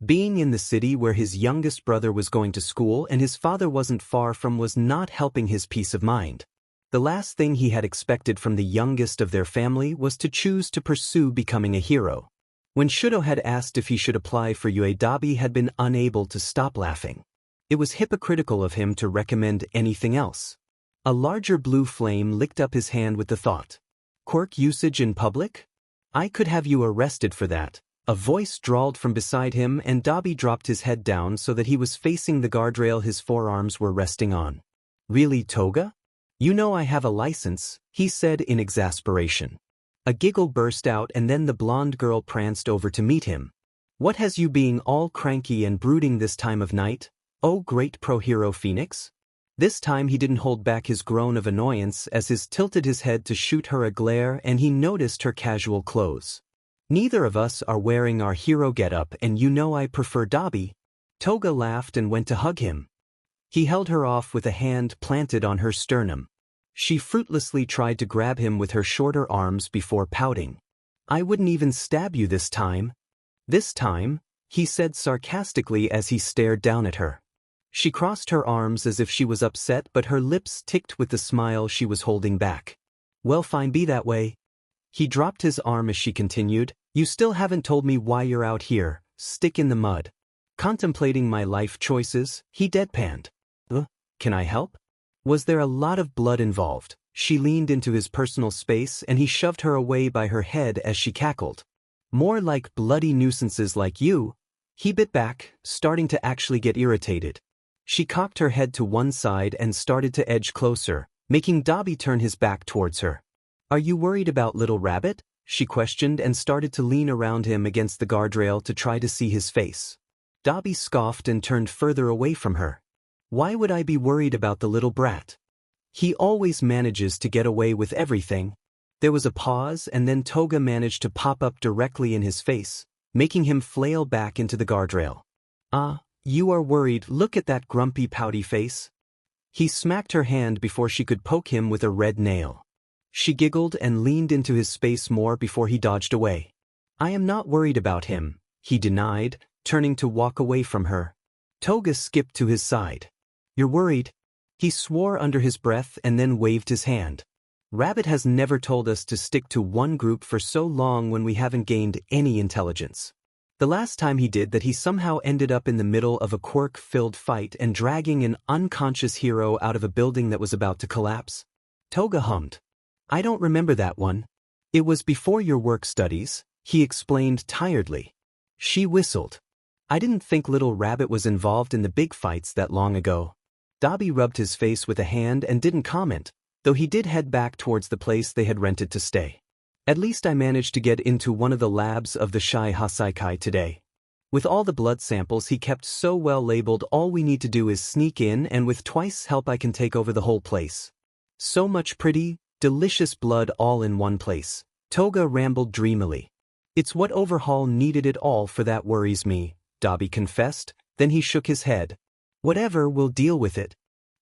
Being in the city where his youngest brother was going to school and his father wasn't far from was not helping his peace of mind. The last thing he had expected from the youngest of their family was to choose to pursue becoming a hero. When Shudo had asked if he should apply for UA, Dabi had been unable to stop laughing. It was hypocritical of him to recommend anything else. A larger blue flame licked up his hand with the thought. "Quirk usage in public? I could have you arrested for that." A voice drawled from beside him and Dabi dropped his head down so that he was facing the guardrail his forearms were resting on. "Really, Toga? You know I have a license," he said in exasperation. A giggle burst out and then the blonde girl pranced over to meet him. "What has you being all cranky and brooding this time of night, oh great pro-hero Phoenix?" This time he didn't hold back his groan of annoyance as he tilted his head to shoot her a glare, and he noticed her casual clothes. "Neither of us are wearing our hero getup, and you know I prefer Dabi." Toga laughed and went to hug him. He held her off with a hand planted on her sternum. She fruitlessly tried to grab him with her shorter arms before pouting. "I wouldn't even stab you this time." "This time?" he said sarcastically as he stared down at her. She crossed her arms as if she was upset, but her lips ticked with the smile she was holding back. "Well, fine, be that way." He dropped his arm as she continued, "You still haven't told me why you're out here, stick in the mud, contemplating my life choices," he deadpanned. Can I help?" Was there a lot of blood involved? She leaned into his personal space and he shoved her away by her head as she cackled. "More like bloody nuisances like you." He bit back, starting to actually get irritated. She cocked her head to one side and started to edge closer, making Dobby turn his back towards her. "Are you worried about Little Rabbit?" she questioned and started to lean around him against the guardrail to try to see his face. Dobby scoffed and turned further away from her. "Why would I be worried about the little brat? He always manages to get away with everything." There was a pause and then Toga managed to pop up directly in his face, making him flail back into the guardrail. "Ah, you are worried, look at that grumpy pouty face." He smacked her hand before she could poke him with a red nail. She giggled and leaned into his space more before he dodged away. "I am not worried about him," he denied, turning to walk away from her. Toga skipped to his side. "You're worried?" He swore under his breath and then waved his hand. "Rabbit has never told us to stick to one group for so long when we haven't gained any intelligence. The last time he did that he somehow ended up in the middle of a quirk-filled fight and dragging an unconscious hero out of a building that was about to collapse." Toga hummed. "I don't remember that one. It was before your work studies," he explained tiredly. She whistled. "I didn't think Little Rabbit was involved in the big fights that long ago." Dobby rubbed his face with a hand and didn't comment, though he did head back towards the place they had rented to stay. "At least I managed to get into one of the labs of the Shai Hasaikai today. With all the blood samples he kept so well labeled, all we need to do is sneak in and with twice help I can take over the whole place. So much pretty, delicious blood all in one place." Toga rambled dreamily. "It's what overhaul needed it all for, that worries me," Dobby confessed, then he shook his head. "Whatever, we'll deal with it."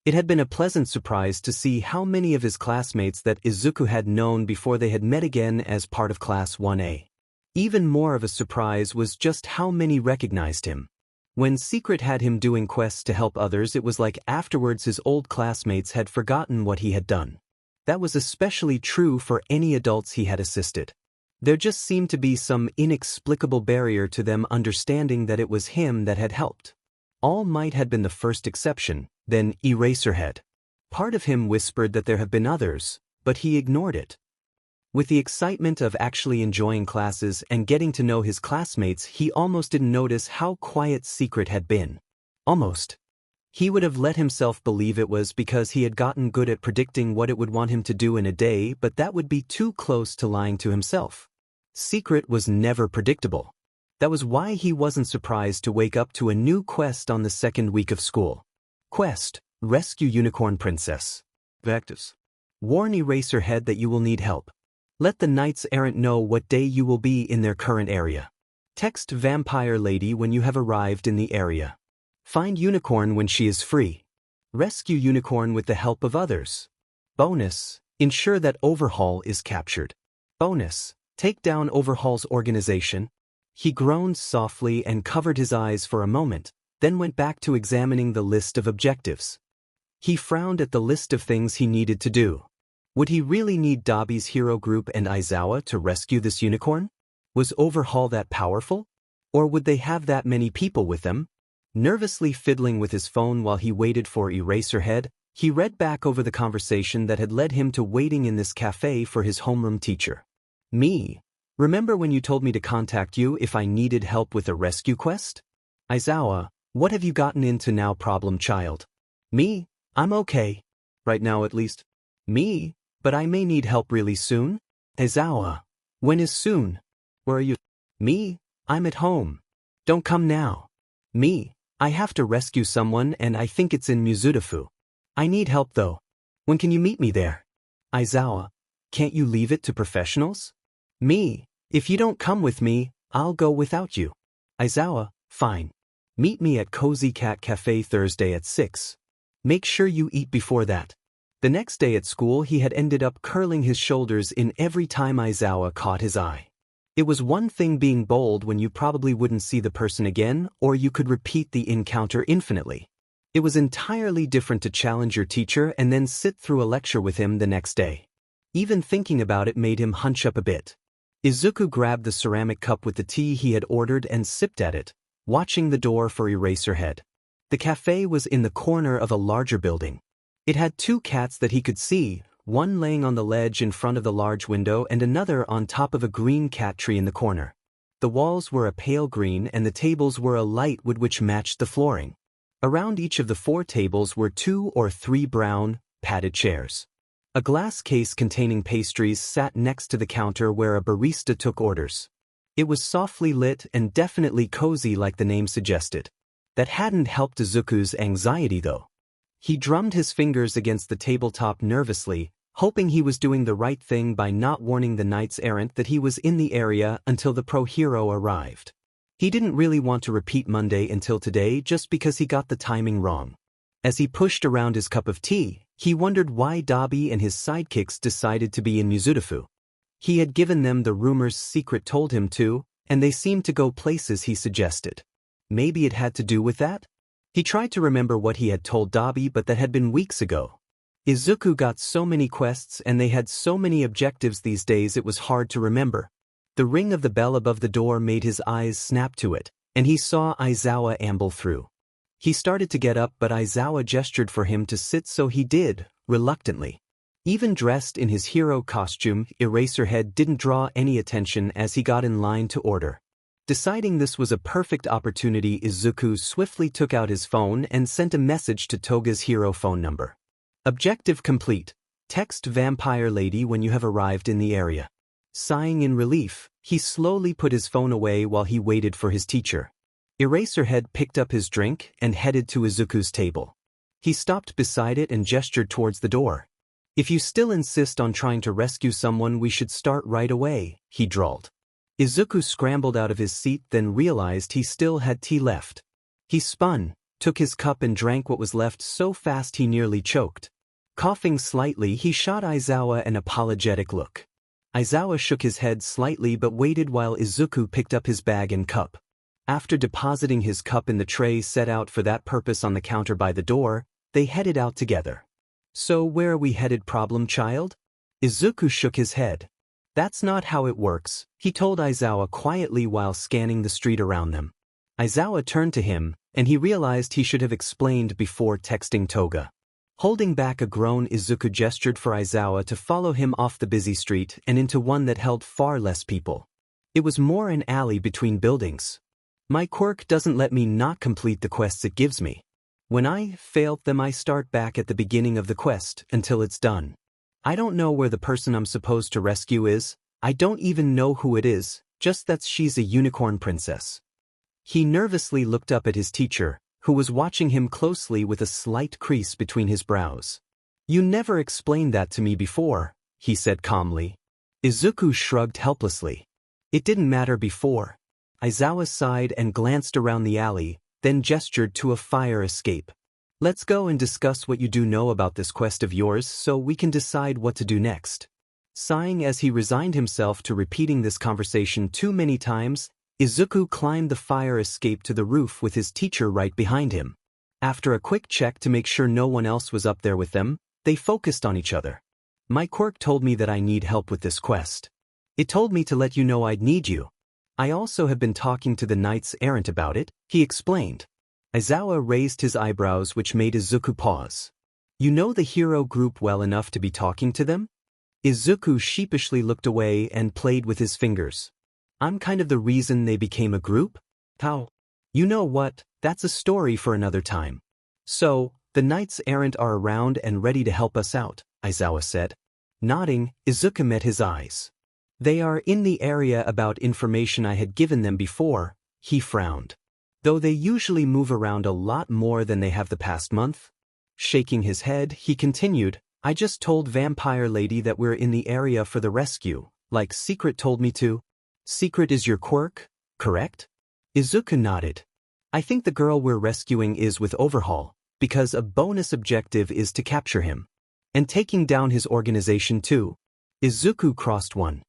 It had been a pleasant surprise to see how many of his classmates that Izuku had known before they had met again as part of Class 1A. Even more of a surprise was just how many recognized him. When Secret had him doing quests to help others, it was like afterwards his old classmates had forgotten what he had done. That was especially true for any adults he had assisted. There just seemed to be some inexplicable barrier to them understanding that it was him that had helped. All Might had been the first exception, then Eraserhead. Part of him whispered that there have been others, but he ignored it. With the excitement of actually enjoying classes and getting to know his classmates, he almost didn't notice how quiet Secret had been. Almost. He would have let himself believe it was because he had gotten good at predicting what it would want him to do in a day, but that would be too close to lying to himself. Secret was never predictable. That was why he wasn't surprised to wake up to a new quest on the second week of school. Quest: Rescue Unicorn Princess. Objectives: warn Eraserhead that you will need help. Let the Knights Errant know what day you will be in their current area. Text Vampire Lady when you have arrived in the area. Find Unicorn when she is free. Rescue Unicorn with the help of others. Bonus: ensure that Overhaul is captured. Bonus: take down Overhaul's organization. He groaned softly and covered his eyes for a moment, then went back to examining the list of objectives. He frowned at the list of things he needed to do. Would he really need Dobby's hero group and Aizawa to rescue this unicorn? Was Overhaul that powerful? Or would they have that many people with them? Nervously fiddling with his phone while he waited for Eraserhead, he read back over the conversation that had led him to waiting in this cafe for his homeroom teacher. "Me. Remember when you told me to contact you if I needed help with a rescue quest? Aizawa, what have you gotten into now, problem child? Me, I'm okay. Right now at least. Me, but I may need help really soon. Aizawa, when is soon? Where are you? Me, I'm at home. Don't come now. Me, I have to rescue someone and I think it's in Mizudafu. I need help though. When can you meet me there? Aizawa, can't you leave it to professionals? Me, if you don't come with me, I'll go without you. Aizawa, fine. Meet me at Cozy Cat Cafe Thursday at 6. Make sure you eat before that. The next day at school he had ended up curling his shoulders in every time Aizawa caught his eye. It was one thing being bold when you probably wouldn't see the person again, or you could repeat the encounter infinitely. It was entirely different to challenge your teacher and then sit through a lecture with him the next day. Even thinking about it made him hunch up a bit. Izuku grabbed the ceramic cup with the tea he had ordered and sipped at it, watching the door for Eraserhead. The cafe was in the corner of a larger building. It had two cats that he could see, one laying on the ledge in front of the large window and another on top of a green cat tree in the corner. The walls were a pale green and the tables were a light wood which matched the flooring. Around each of the 4 tables were 2 or 3 brown, padded chairs. A glass case containing pastries sat next to the counter where a barista took orders. It was softly lit and definitely cozy like the name suggested. That hadn't helped Izuku's anxiety though. He drummed his fingers against the tabletop nervously, hoping he was doing the right thing by not warning the knights errant that he was in the area until the pro-hero arrived. He didn't really want to repeat Monday until today just because he got the timing wrong. As he pushed around his cup of tea, he wondered why Dabi and his sidekicks decided to be in Mizurufu. He had given them the rumors Secret told him to, and they seemed to go places he suggested. Maybe it had to do with that? He tried to remember what he had told Dabi, but that had been weeks ago. Izuku got so many quests and they had so many objectives these days it was hard to remember. The ring of the bell above the door made his eyes snap to it, and he saw Aizawa amble through. He started to get up but Aizawa gestured for him to sit, so he did, reluctantly. Even dressed in his hero costume, Eraserhead didn't draw any attention as he got in line to order. Deciding this was a perfect opportunity, Izuku swiftly took out his phone and sent a message to Toga's hero phone number. Objective complete. Text Vampire Lady when you have arrived in the area. Sighing in relief, he slowly put his phone away while he waited for his teacher. Eraserhead picked up his drink and headed to Izuku's table. He stopped beside it and gestured towards the door. If you still insist on trying to rescue someone, we should start right away, he drawled. Izuku scrambled out of his seat, then realized he still had tea left. He spun, took his cup and drank what was left so fast he nearly choked. Coughing slightly, he shot Aizawa an apologetic look. Aizawa shook his head slightly but waited while Izuku picked up his bag and cup. After depositing his cup in the tray set out for that purpose on the counter by the door, they headed out together. So where are we headed, problem child? Izuku shook his head. That's not how it works, he told Aizawa quietly while scanning the street around them. Aizawa turned to him, and he realized he should have explained before texting Toga. Holding back a groan, Izuku gestured for Aizawa to follow him off the busy street and into one that held far less people. It was more an alley between buildings. My quirk doesn't let me not complete the quests it gives me. When I fail them, I start back at the beginning of the quest until it's done. I don't know where the person I'm supposed to rescue is, I don't even know who it is, just that she's a unicorn princess. He nervously looked up at his teacher, who was watching him closely with a slight crease between his brows. You never explained that to me before, he said calmly. Izuku shrugged helplessly. It didn't matter before. Aizawa sighed and glanced around the alley, then gestured to a fire escape. Let's go and discuss what you do know about this quest of yours so we can decide what to do next. Sighing as he resigned himself to repeating this conversation too many times, Izuku climbed the fire escape to the roof with his teacher right behind him. After a quick check to make sure no one else was up there with them, they focused on each other. My quirk told me that I need help with this quest. It told me to let you know I'd need you. I also have been talking to the knights errant about it, he explained. Aizawa raised his eyebrows, which made Izuku pause. You know the hero group well enough to be talking to them? Izuku sheepishly looked away and played with his fingers. I'm kind of the reason they became a group? How? You know what, that's a story for another time. So, the knights errant are around and ready to help us out, Aizawa said. Nodding, Izuku met his eyes. They are in the area about information I had given them before, he frowned. Though they usually move around a lot more than they have the past month. Shaking his head, he continued, I just told Vampire Lady that we're in the area for the rescue, like Secret told me to. Secret is your quirk, correct? Izuku nodded. I think the girl we're rescuing is with Overhaul, because a bonus objective is to capture him. And taking down his organization too. Izuku crossed one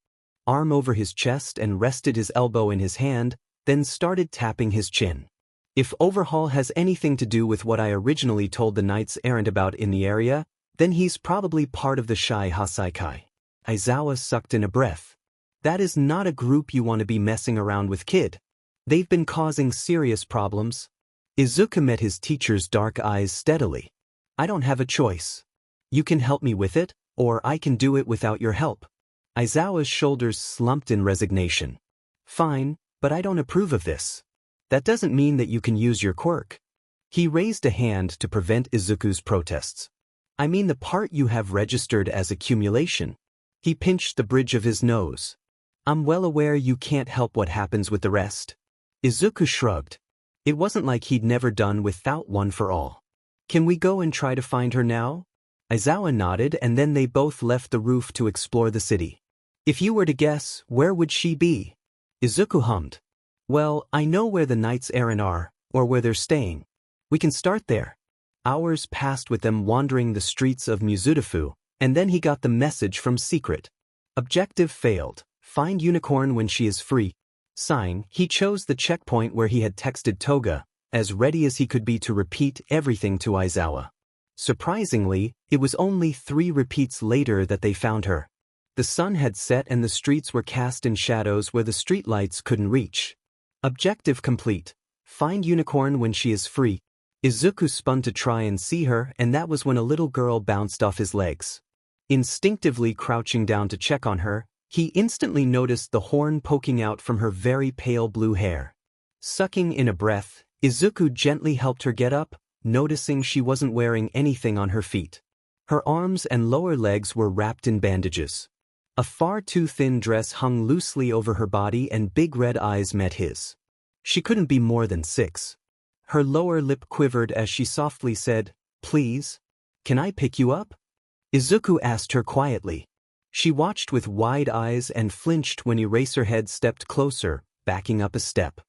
arm over his chest and rested his elbow in his hand, then started tapping his chin. If Overhaul has anything to do with what I originally told the knights errant about in the area, then he's probably part of the Shai Hasaikai. Aizawa sucked in a breath. That is not a group you want to be messing around with, kid. They've been causing serious problems. Izuku met his teacher's dark eyes steadily. I don't have a choice. You can help me with it, or I can do it without your help. Aizawa's shoulders slumped in resignation. Fine, but I don't approve of this. That doesn't mean that you can use your quirk. He raised a hand to prevent Izuku's protests. I mean the part you have registered as accumulation. He pinched the bridge of his nose. I'm well aware you can't help what happens with the rest. Izuku shrugged. It wasn't like he'd never done without one for all. Can we go and try to find her now? Aizawa nodded, and then they both left the roof to explore the city. If you were to guess, where would she be? Izuku hummed. Well, I know where the knights errant are, or where they're staying. We can start there. Hours passed with them wandering the streets of Mizudafu, and then he got the message from Secret. Objective failed. Find Unicorn when she is free. Sign, he chose the checkpoint where he had texted Toga, as ready as he could be to repeat everything to Aizawa. Surprisingly, it was only 3 repeats later that they found her. The sun had set and the streets were cast in shadows where the streetlights couldn't reach. Objective complete. Find Unicorn when she is free. Izuku spun to try and see her, and that was when a little girl bounced off his legs. Instinctively crouching down to check on her, he instantly noticed the horn poking out from her very pale blue hair. Sucking in a breath, Izuku gently helped her get up, noticing she wasn't wearing anything on her feet. Her arms and lower legs were wrapped in bandages. A far too thin dress hung loosely over her body and big red eyes met his. She couldn't be more than 6. Her lower lip quivered as she softly said, "Please? Can I pick you up?" Izuku asked her quietly. She watched with wide eyes and flinched when Eraserhead stepped closer, backing up a step.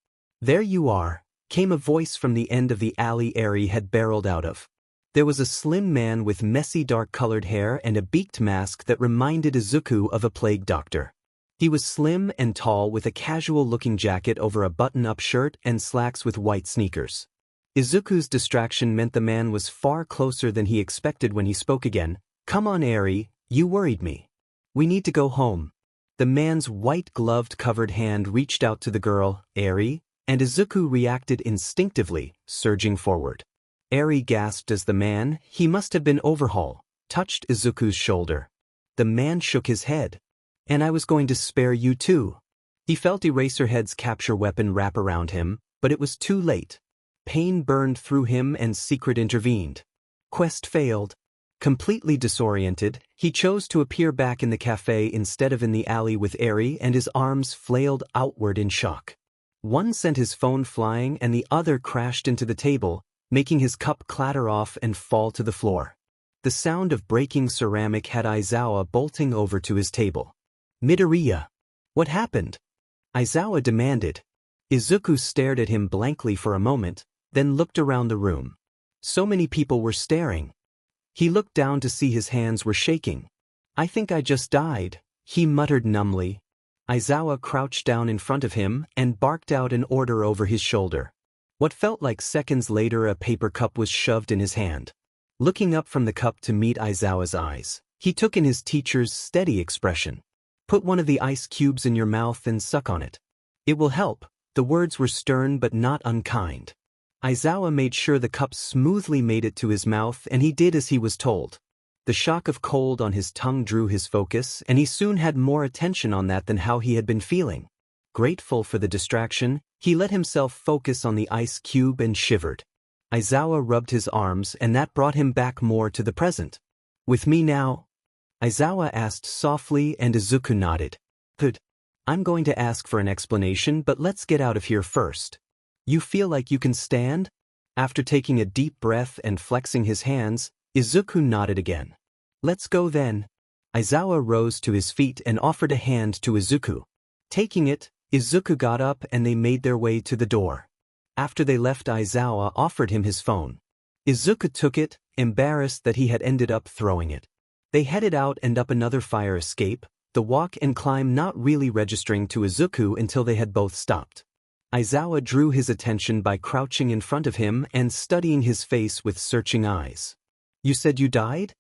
"There you are," came a voice from the end of the alley Eri had barreled out of. There was a slim man with messy dark-colored hair and a beaked mask that reminded Izuku of a plague doctor. He was slim and tall with a casual-looking jacket over a button-up shirt and slacks with white sneakers. Izuku's distraction meant the man was far closer than he expected when he spoke again. "Come on, Eri, you worried me. We need to go home." The man's white-gloved covered hand reached out to the girl, "Eri," and Izuku reacted instinctively, surging forward. Eri gasped as the man, he must have been Overhaul, touched Izuku's shoulder. The man shook his head. "And I was going to spare you too." He felt Eraserhead's capture weapon wrap around him, but it was too late. Pain burned through him and Secret intervened. Quest failed. Completely disoriented, he chose to appear back in the cafe instead of in the alley with Eri, and his arms flailed outward in shock. One sent his phone flying and the other crashed into the table, making his cup clatter off and fall to the floor. The sound of breaking ceramic had Aizawa bolting over to his table. "Midoriya, what happened?" Aizawa demanded. Izuku stared at him blankly for a moment, then looked around the room. So many people were staring. He looked down to see his hands were shaking. "I think I just died," he muttered numbly. Aizawa crouched down in front of him and barked out an order over his shoulder. What felt like seconds later, a paper cup was shoved in his hand. Looking up from the cup to meet Aizawa's eyes, he took in his teacher's steady expression. "Put one of the ice cubes in your mouth and suck on it. It will help." The words were stern but not unkind. Aizawa made sure the cup smoothly made it to his mouth, and he did as he was told. The shock of cold on his tongue drew his focus, and he soon had more attention on that than how he had been feeling. Grateful for the distraction, he let himself focus on the ice cube and shivered. Aizawa rubbed his arms, and that brought him back more to the present. "With me now?" Aizawa asked softly, and Izuku nodded. "Good. I'm going to ask for an explanation, but let's get out of here first. You feel like you can stand?" After taking a deep breath and flexing his hands, Izuku nodded again. "Let's go then." Aizawa rose to his feet and offered a hand to Izuku. Taking it, Izuku got up and they made their way to the door. After they left, Aizawa offered him his phone. Izuku took it, embarrassed that he had ended up throwing it. They headed out and up another fire escape, the walk and climb not really registering to Izuku until they had both stopped. Aizawa drew his attention by crouching in front of him and studying his face with searching eyes. "You said you died?"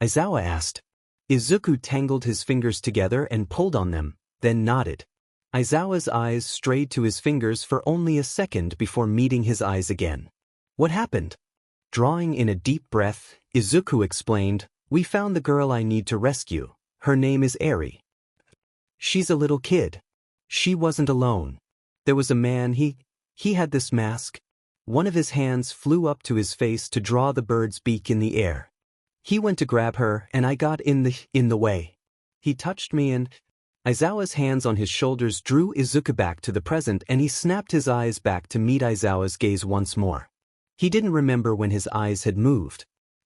Aizawa asked. Izuku tangled his fingers together and pulled on them, then nodded. Aizawa's eyes strayed to his fingers for only a second before meeting his eyes again. "What happened?" Drawing in a deep breath, Izuku explained, "We found the girl I need to rescue. Her name is Eri. She's a little kid. She wasn't alone. There was a man, he had this mask." One of his hands flew up to his face to draw the bird's beak in the air. He went to grab her, and I got in the way. He touched me and... Aizawa's hands on his shoulders drew Izuku back to the present, and he snapped his eyes back to meet Aizawa's gaze once more. He didn't remember when his eyes had moved.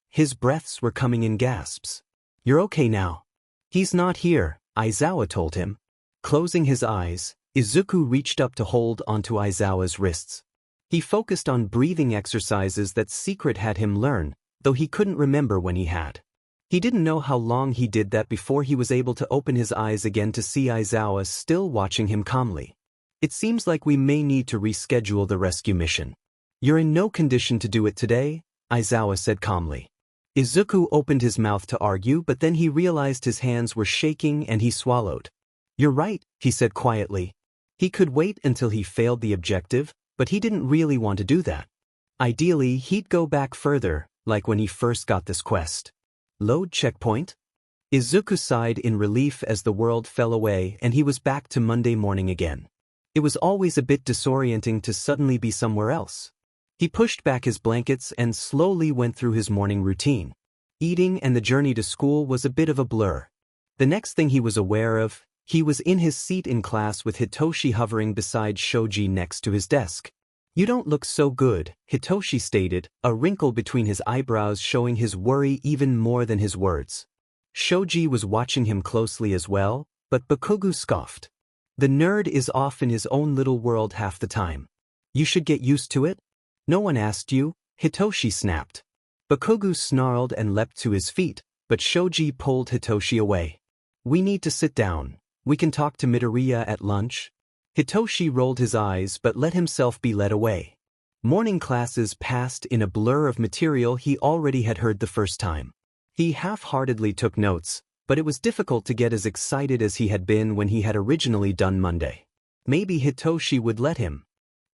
His breaths were coming in gasps. "You're okay now." "He's not here," Aizawa told him. Closing his eyes, Izuku reached up to hold onto Aizawa's wrists. He focused on breathing exercises that Secret had him learn, though he couldn't remember when he had. He didn't know how long he did that before he was able to open his eyes again to see Aizawa still watching him calmly. "It seems like we may need to reschedule the rescue mission. You're in no condition to do it today," Aizawa said calmly. Izuku opened his mouth to argue, but then he realized his hands were shaking and he swallowed. "You're right," he said quietly. He could wait until he failed the objective, but he didn't really want to do that. Ideally, he'd go back further, like when he first got this quest. Load checkpoint? Izuku sighed in relief as the world fell away and he was back to Monday morning again. It was always a bit disorienting to suddenly be somewhere else. He pushed back his blankets and slowly went through his morning routine. Eating and the journey to school was a bit of a blur. The next thing he was aware of, he was in his seat in class with Hitoshi hovering beside Shoji next to his desk. "You don't look so good," Hitoshi stated, a wrinkle between his eyebrows showing his worry even more than his words. Shoji was watching him closely as well, but Bakugo scoffed. "The nerd is off in his own little world half the time. You should get used to it." "No one asked you," Hitoshi snapped. Bakugo snarled and leapt to his feet, but Shoji pulled Hitoshi away. "We need to sit down. We can talk to Midoriya at lunch." Hitoshi rolled his eyes but let himself be led away. Morning classes passed in a blur of material he already had heard the first time. He half-heartedly took notes, but it was difficult to get as excited as he had been when he had originally done Monday. Maybe Hitoshi would let him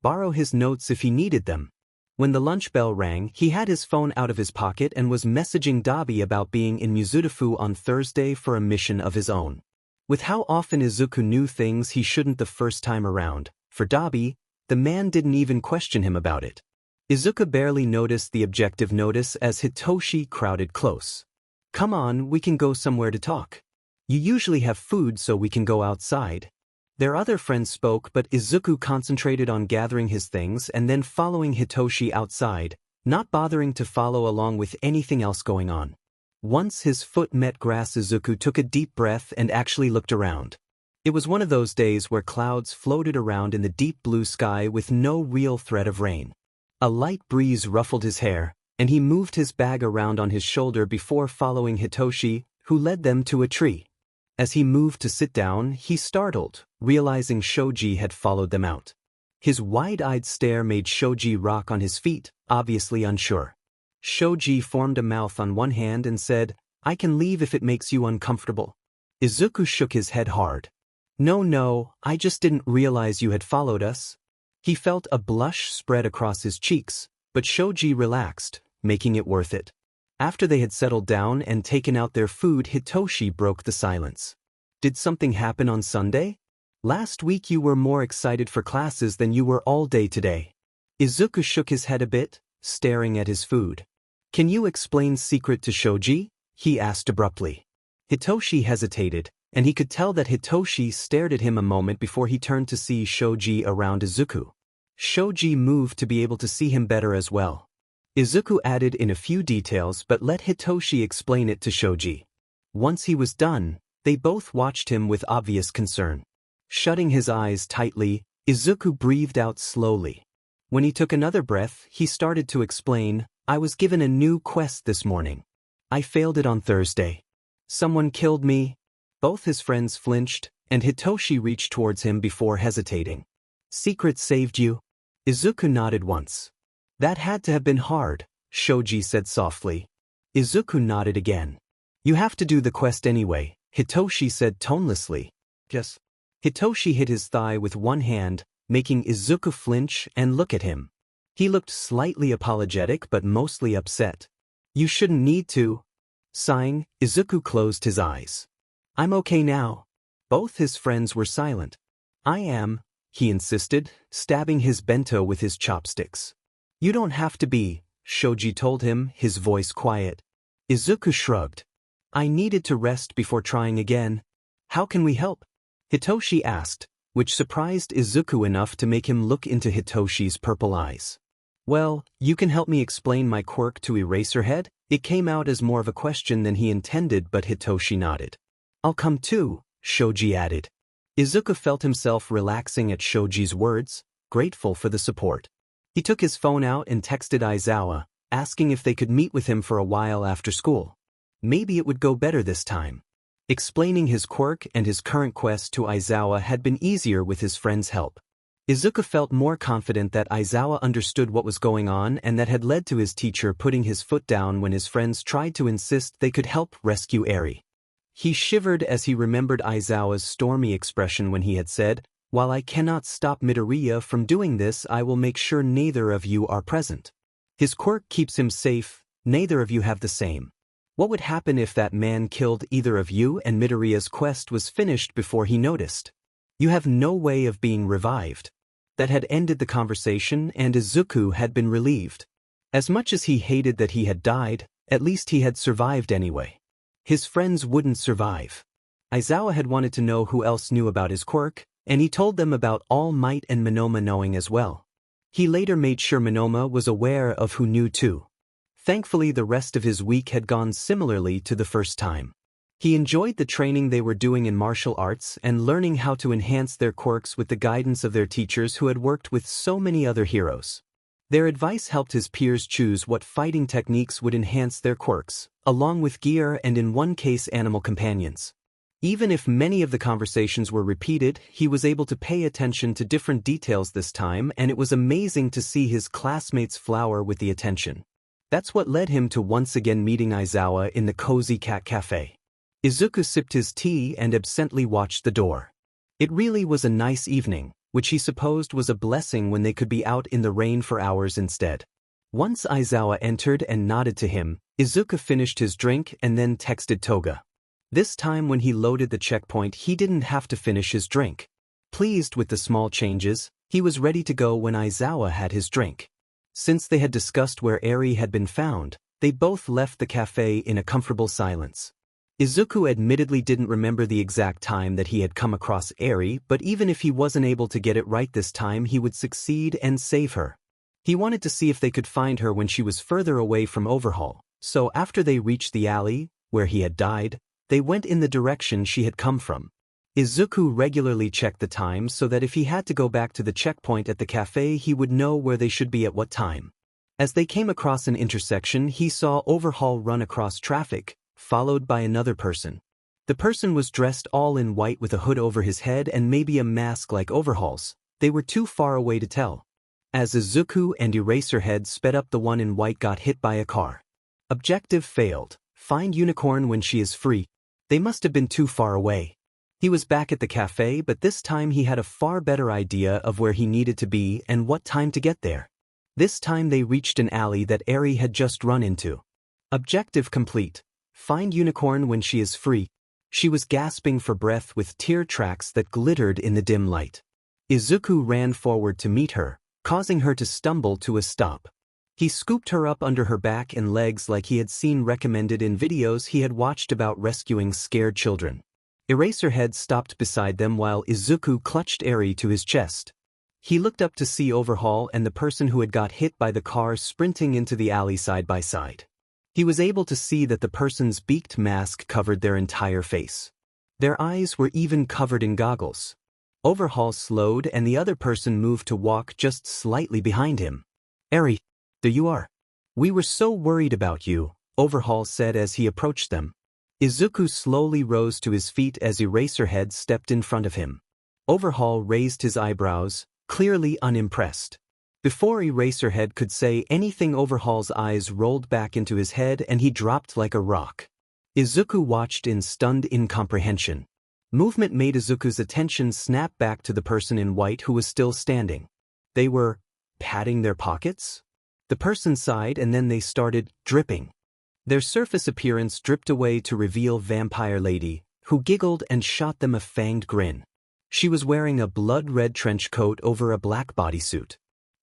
borrow his notes if he needed them. When the lunch bell rang, he had his phone out of his pocket and was messaging Dabi about being in Mizurufu on Thursday for a mission of his own. With how often Izuku knew things he shouldn't the first time around, for Dabi, the man didn't even question him about it. Izuku barely noticed the objective notice as Hitoshi crowded close. "Come on, we can go somewhere to talk. You usually have food so we can go outside." Their other friends spoke, but Izuku concentrated on gathering his things and then following Hitoshi outside, not bothering to follow along with anything else going on. Once his foot met grass, Izuku took a deep breath and actually looked around. It was one of those days where clouds floated around in the deep blue sky with no real threat of rain. A light breeze ruffled his hair, and he moved his bag around on his shoulder before following Hitoshi, who led them to a tree. As he moved to sit down, he startled, realizing Shoji had followed them out. His wide-eyed stare made Shoji rock on his feet, obviously unsure. Shoji formed a mouth on one hand and said, "I can leave if it makes you uncomfortable." Izuku shook his head hard. No, I just didn't realize you had followed us." He felt a blush spread across his cheeks, but Shoji relaxed, making it worth it. After they had settled down and taken out their food, Hitoshi broke the silence. "Did something happen on Sunday? Last week you were more excited for classes than you were all day today." Izuku shook his head a bit, staring at his food. "Can you explain Secret to Shoji?" he asked abruptly. Hitoshi hesitated, and he could tell that Hitoshi stared at him a moment before he turned to see Shoji around Izuku. Shoji moved to be able to see him better as well. Izuku added in a few details but let Hitoshi explain it to Shoji. Once he was done, they both watched him with obvious concern. Shutting his eyes tightly, Izuku breathed out slowly. When he took another breath, he started to explain, "I was given a new quest this morning. I failed it on Thursday. Someone killed me." Both his friends flinched, and Hitoshi reached towards him before hesitating. "Secret saved you?" Izuku nodded once. "That had to have been hard," Shoji said softly. Izuku nodded again. "You have to do the quest anyway," Hitoshi said tonelessly. "Yes." Hitoshi hit his thigh with one hand, making Izuku flinch and look at him. He looked slightly apologetic but mostly upset. "You shouldn't need to." Sighing, Izuku closed his eyes. "I'm okay now." Both his friends were silent. "I am," he insisted, stabbing his bento with his chopsticks. You don't have to be, Shoji told him, his voice quiet. Izuku shrugged. I needed to rest before trying again. How can we help? Hitoshi asked, which surprised Izuku enough to make him look into Hitoshi's purple eyes. Well, you can help me explain my quirk to Eraserhead? It came out as more of a question than he intended, but Hitoshi nodded. I'll come too, Shoji added. Izuku felt himself relaxing at Shoji's words, grateful for the support. He took his phone out and texted Aizawa, asking if they could meet with him for a while after school. Maybe it would go better this time. Explaining his quirk and his current quest to Aizawa had been easier with his friend's help. Izuku felt more confident that Aizawa understood what was going on, and that had led to his teacher putting his foot down when his friends tried to insist they could help rescue Eri. He shivered as he remembered Aizawa's stormy expression when he had said, "While I cannot stop Midoriya from doing this, I will make sure neither of you are present. His quirk keeps him safe, neither of you have the same. What would happen if that man killed either of you and Midoriya's quest was finished before he noticed? You have no way of being revived." That had ended the conversation, and Izuku had been relieved. As much as he hated that he had died, at least he had survived anyway. His friends wouldn't survive. Aizawa had wanted to know who else knew about his quirk, and he told them about All Might and Monoma knowing as well. He later made sure Monoma was aware of who knew too. Thankfully, the rest of his week had gone similarly to the first time. He enjoyed the training they were doing in martial arts and learning how to enhance their quirks with the guidance of their teachers who had worked with so many other heroes. Their advice helped his peers choose what fighting techniques would enhance their quirks, along with gear and in one case animal companions. Even if many of the conversations were repeated, he was able to pay attention to different details this time, and it was amazing to see his classmates flower with the attention. That's what led him to once again meeting Aizawa in the cozy cat cafe. Izuku sipped his tea and absently watched the door. It really was a nice evening, which he supposed was a blessing when they could be out in the rain for hours instead. Once Aizawa entered and nodded to him, Izuku finished his drink and then texted Toga. This time when he loaded the checkpoint, he didn't have to finish his drink. Pleased with the small changes, he was ready to go when Aizawa had his drink. Since they had discussed where Eri had been found, they both left the cafe in a comfortable silence. Izuku admittedly didn't remember the exact time that he had come across Eri, but even if he wasn't able to get it right this time, he would succeed and save her. He wanted to see if they could find her when she was further away from Overhaul, so after they reached the alley, where he had died, they went in the direction she had come from. Izuku regularly checked the time so that if he had to go back to the checkpoint at the cafe, he would know where they should be at what time. As they came across an intersection, he saw Overhaul run across traffic, followed by another person. The person was dressed all in white with a hood over his head and maybe a mask like Overhaul's. They were too far away to tell. As Izuku and Eraserhead sped up, the one in white got hit by a car. Objective failed. Find Unicorn when she is free. They must have been too far away. He was back at the cafe, but this time he had a far better idea of where he needed to be and what time to get there. This time they reached an alley that Eri had just run into. Objective complete. Find Unicorn when she is free. She was gasping for breath with tear tracks that glittered in the dim light. Izuku ran forward to meet her, causing her to stumble to a stop. He scooped her up under her back and legs like he had seen recommended in videos he had watched about rescuing scared children. Eraserhead stopped beside them while Izuku clutched Eri to his chest. He looked up to see Overhaul and the person who had got hit by the car sprinting into the alley side by side. He was able to see that the person's beaked mask covered their entire face. Their eyes were even covered in goggles. Overhaul slowed and the other person moved to walk just slightly behind him. Eri, there you are. We were so worried about you, Overhaul said as he approached them. Izuku slowly rose to his feet as Eraserhead stepped in front of him. Overhaul raised his eyebrows, clearly unimpressed. Before Eraserhead could say anything, Overhaul's eyes rolled back into his head and he dropped like a rock. Izuku watched in stunned incomprehension. Movement made Izuku's attention snap back to the person in white who was still standing. They were patting their pockets? The person sighed and then they started dripping. Their surface appearance dripped away to reveal Vampire Lady, who giggled and shot them a fanged grin. She was wearing a blood-red trench coat over a black bodysuit.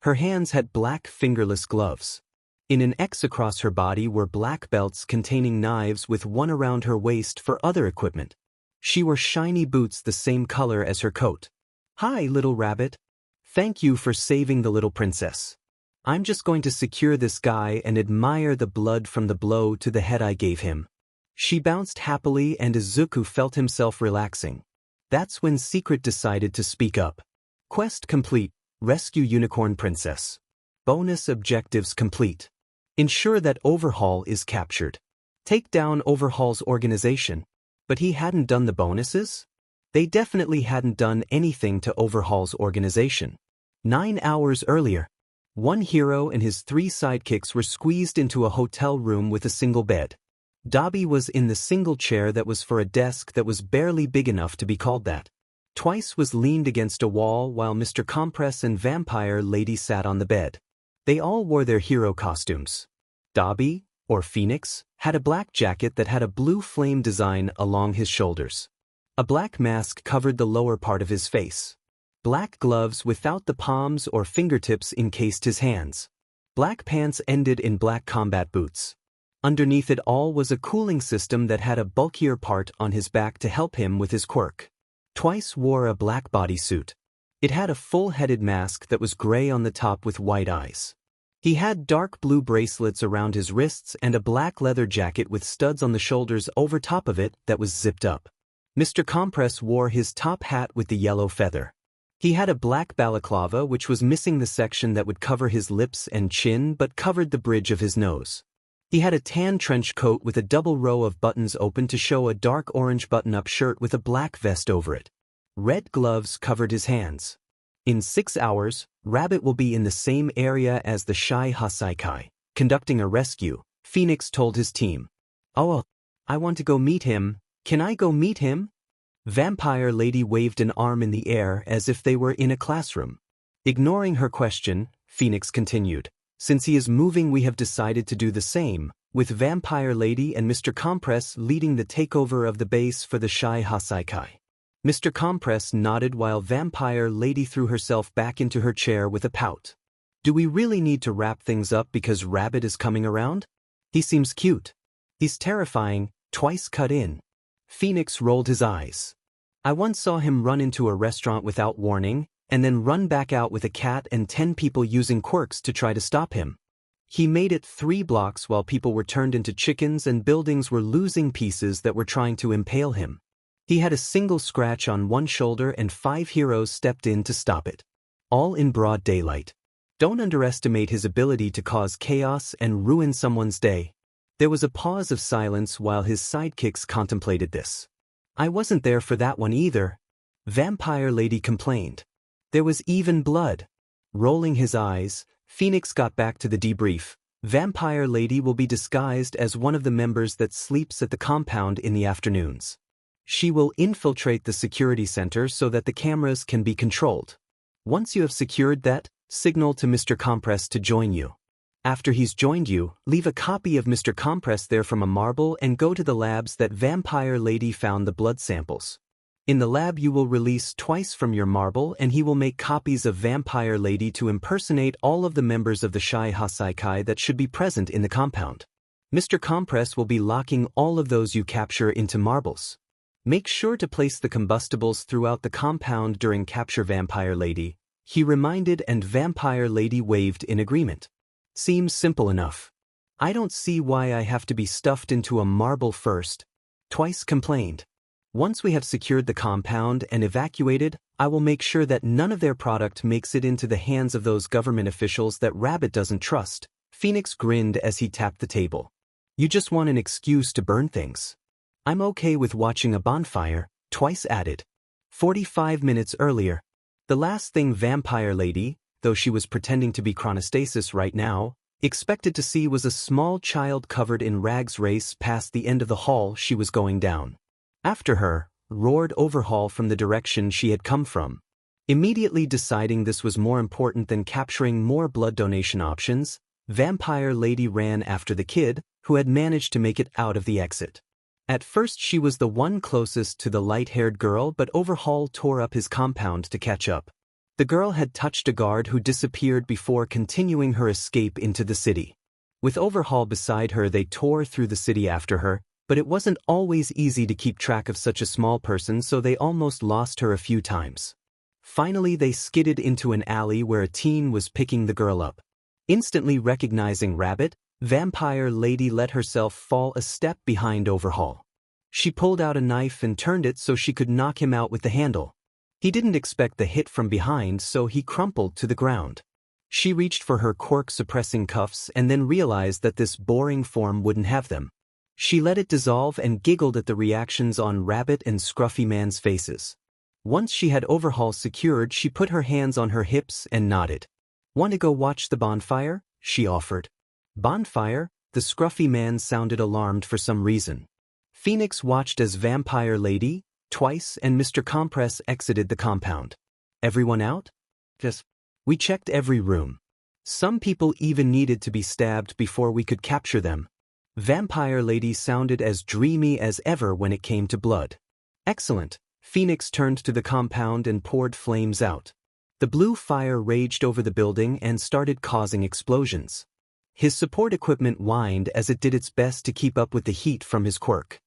Her hands had black fingerless gloves. In an X across her body were black belts containing knives with one around her waist for other equipment. She wore shiny boots the same color as her coat. "Hi, little rabbit. Thank you for saving the little princess. I'm just going to secure this guy and admire the blood from the blow to the head I gave him." She bounced happily and Izuku felt himself relaxing. That's when Secret decided to speak up. Quest complete. Rescue Unicorn Princess. Bonus objectives complete. Ensure that Overhaul is captured. Take down Overhaul's organization. But he hadn't done the bonuses? They definitely hadn't done anything to Overhaul's organization. 9 hours earlier, one hero and his 3 sidekicks were squeezed into a hotel room with a single bed. Dobby was in the single chair that was for a desk that was barely big enough to be called that. Twice was leaned against a wall while Mr. Compress and Vampire Lady sat on the bed. They all wore their hero costumes. Dobby, or Phoenix, had a black jacket that had a blue flame design along his shoulders. A black mask covered the lower part of his face. Black gloves without the palms or fingertips encased his hands. Black pants ended in black combat boots. Underneath it all was a cooling system that had a bulkier part on his back to help him with his quirk. Twice wore a black bodysuit. It had a full-headed mask that was gray on the top with white eyes. He had dark blue bracelets around his wrists and a black leather jacket with studs on the shoulders over top of it that was zipped up. Mr. Compress wore his top hat with the yellow feather. He had a black balaclava which was missing the section that would cover his lips and chin but covered the bridge of his nose. He had a tan trench coat with a double row of buttons open to show a dark orange button-up shirt with a black vest over it. Red gloves covered his hands. In 6 hours, Rabbit will be in the same area as the Shy Hasaikai, conducting a rescue, Phoenix told his team. "Oh, I want to go meet him. Can I go meet him?" Vampire Lady waved an arm in the air as if they were in a classroom. Ignoring her question, Phoenix continued. "Since he is moving, we have decided to do the same, with Vampire Lady and Mr. Compress leading the takeover of the base for the Shy Hasaikai." Mr. Compress nodded while Vampire Lady threw herself back into her chair with a pout. "Do we really need to wrap things up because Rabbit is coming around? He seems cute. He's terrifying," Twice cut in. Phoenix rolled his eyes. "I once saw him run into a restaurant without warning, and then run back out with a cat and 10 people using quirks to try to stop him. He made it 3 blocks while people were turned into chickens and buildings were losing pieces that were trying to impale him. He had a single scratch on one shoulder and 5 heroes stepped in to stop it. All in broad daylight. Don't underestimate his ability to cause chaos and ruin someone's day." There was a pause of silence while his sidekicks contemplated this. "I wasn't there for that one either," Vampire Lady complained. "There was even blood." Rolling his eyes, Phoenix got back to the debrief. Vampire Lady will be disguised as one of the members that sleeps at the compound in the afternoons. She will infiltrate the security center so that the cameras can be controlled. Once you have secured that, signal to Mr. Compress to join you. After he's joined you, leave a copy of Mr. Compress there from a marble and go to the labs that Vampire Lady found the blood samples. In the lab you will release Twice from your marble and he will make copies of Vampire Lady to impersonate all of the members of the Shy Hasaikai that should be present in the compound. Mr. Compress will be locking all of those you capture into marbles. Make sure to place the combustibles throughout the compound during capture Vampire Lady, he reminded, and Vampire Lady waved in agreement. Seems simple enough. I don't see why I have to be stuffed into a marble first, Twice complained. Once we have secured the compound and evacuated, I will make sure that none of their product makes it into the hands of those government officials that Rabbit doesn't trust. Phoenix grinned as he tapped the table. You just want an excuse to burn things. I'm okay with watching a bonfire, Twice added. 45 minutes earlier. The last thing Vampire Lady, though she was pretending to be chronostasis right now, expected to see was a small child covered in rags race past the end of the hall she was going down. After her, roared Overhaul from the direction she had come from. Immediately deciding this was more important than capturing more blood donation options, Vampire Lady ran after the kid, who had managed to make it out of the exit. At first she was the one closest to the light-haired girl, but Overhaul tore up his compound to catch up. The girl had touched a guard who disappeared before continuing her escape into the city. With Overhaul beside her, they tore through the city after her, but it wasn't always easy to keep track of such a small person, so they almost lost her a few times. Finally, they skidded into an alley where a teen was picking the girl up. Instantly recognizing Rabbit, Vampire Lady let herself fall a step behind Overhaul. She pulled out a knife and turned it so she could knock him out with the handle. He didn't expect the hit from behind, so he crumpled to the ground. She reached for her quirk-suppressing cuffs and then realized that this boring form wouldn't have them. She let it dissolve and giggled at the reactions on Rabbit and Scruffy Man's faces. Once she had Overhaul secured, she put her hands on her hips and nodded. "Want to go watch the bonfire?" she offered. "Bonfire?" The Scruffy Man sounded alarmed for some reason. Phoenix watched as Vampire Lady, Twice, and Mr. Compress exited the compound. "Everyone out?" "Yes. We checked every room. Some people even needed to be stabbed before we could capture them." Vampire Lady sounded as dreamy as ever when it came to blood. "Excellent." Phoenix turned to the compound and poured flames out. The blue fire raged over the building and started causing explosions. His support equipment whined as it did its best to keep up with the heat from his quirk.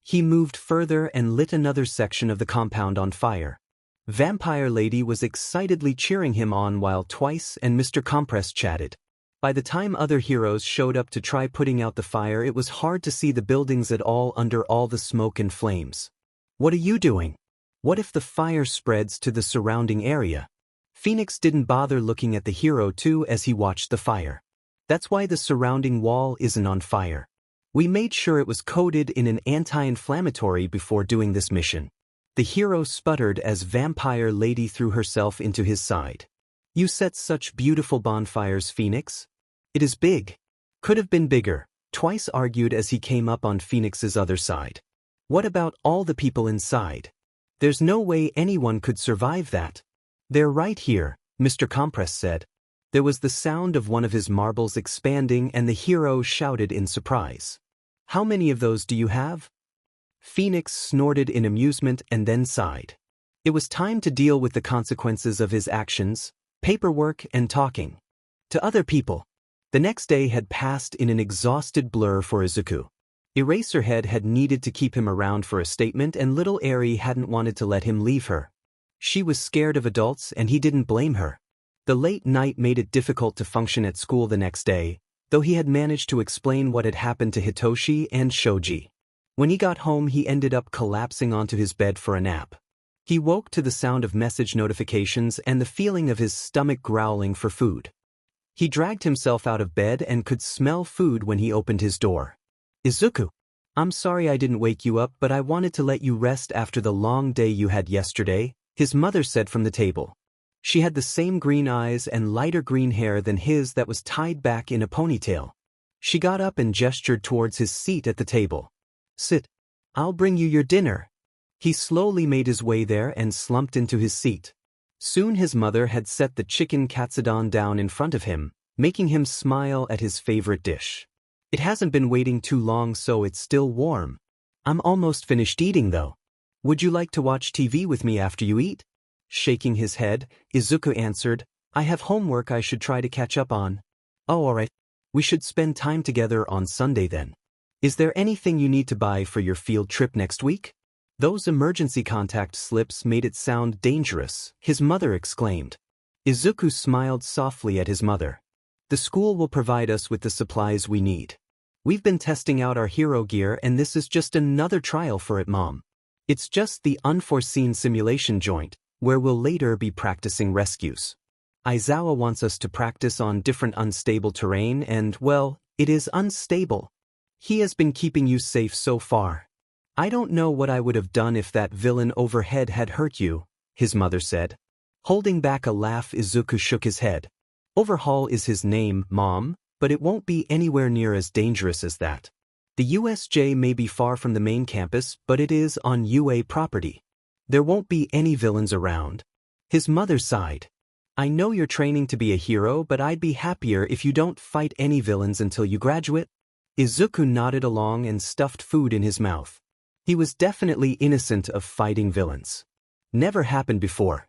He moved further and lit another section of the compound on fire. Vampire Lady was excitedly cheering him on while Twice and Mr. Compress chatted. By the time other heroes showed up to try putting out the fire, it was hard to see the buildings at all under all the smoke and flames. "What are you doing? What if the fire spreads to the surrounding area?" Phoenix didn't bother looking at the hero too as he watched the fire. "That's why the surrounding wall isn't on fire. We made sure it was coated in an anti-inflammatory before doing this mission." The hero sputtered as Vampire Lady threw herself into his side. "You set such beautiful bonfires, Phoenix." "It is big. Could have been bigger," Twice argued as he came up on Phoenix's other side. "What about all the people inside? There's no way anyone could survive that." "They're right here," Mr. Compress said. There was the sound of one of his marbles expanding and the hero shouted in surprise. "How many of those do you have?" Phoenix snorted in amusement and then sighed. It was time to deal with the consequences of his actions, paperwork and talking to other people. The next day had passed in an exhausted blur for Izuku. Eraserhead had needed to keep him around for a statement and little Eri hadn't wanted to let him leave her. She was scared of adults and he didn't blame her. The late night made it difficult to function at school the next day, though he had managed to explain what had happened to Hitoshi and Shoji. When he got home, he ended up collapsing onto his bed for a nap. He woke to the sound of message notifications and the feeling of his stomach growling for food. He dragged himself out of bed and could smell food when he opened his door. "Izuku, I'm sorry I didn't wake you up, but I wanted to let you rest after the long day you had yesterday," his mother said from the table. She had the same green eyes and lighter green hair than his that was tied back in a ponytail. She got up and gestured towards his seat at the table. "Sit. I'll bring you your dinner." He slowly made his way there and slumped into his seat. Soon his mother had set the chicken katsudon down in front of him, making him smile at his favorite dish. "It hasn't been waiting too long, so it's still warm. I'm almost finished eating though. Would you like to watch TV with me after you eat?" Shaking his head, Izuku answered, "I have homework I should try to catch up on." "Oh, alright. We should spend time together on Sunday then. Is there anything you need to buy for your field trip next week?" "Those emergency contact slips made it sound dangerous," his mother exclaimed. Izuku smiled softly at his mother. "The school will provide us with the supplies we need. We've been testing out our hero gear and this is just another trial for it, Mom. It's just the unforeseen simulation joint, where we'll later be practicing rescues. Aizawa wants us to practice on different unstable terrain and, well, it is unstable. He has been keeping you safe so far. I don't know what I would have done if that villain overhead had hurt you," his mother said. Holding back a laugh, Izuku shook his head. "Overhaul is his name, Mom, but it won't be anywhere near as dangerous as that. The USJ may be far from the main campus, but it is on UA property. There won't be any villains around." His mother sighed. "I know you're training to be a hero, but I'd be happier if you don't fight any villains until you graduate." Izuku nodded along and stuffed food in his mouth. He was definitely innocent of fighting villains. Never happened before.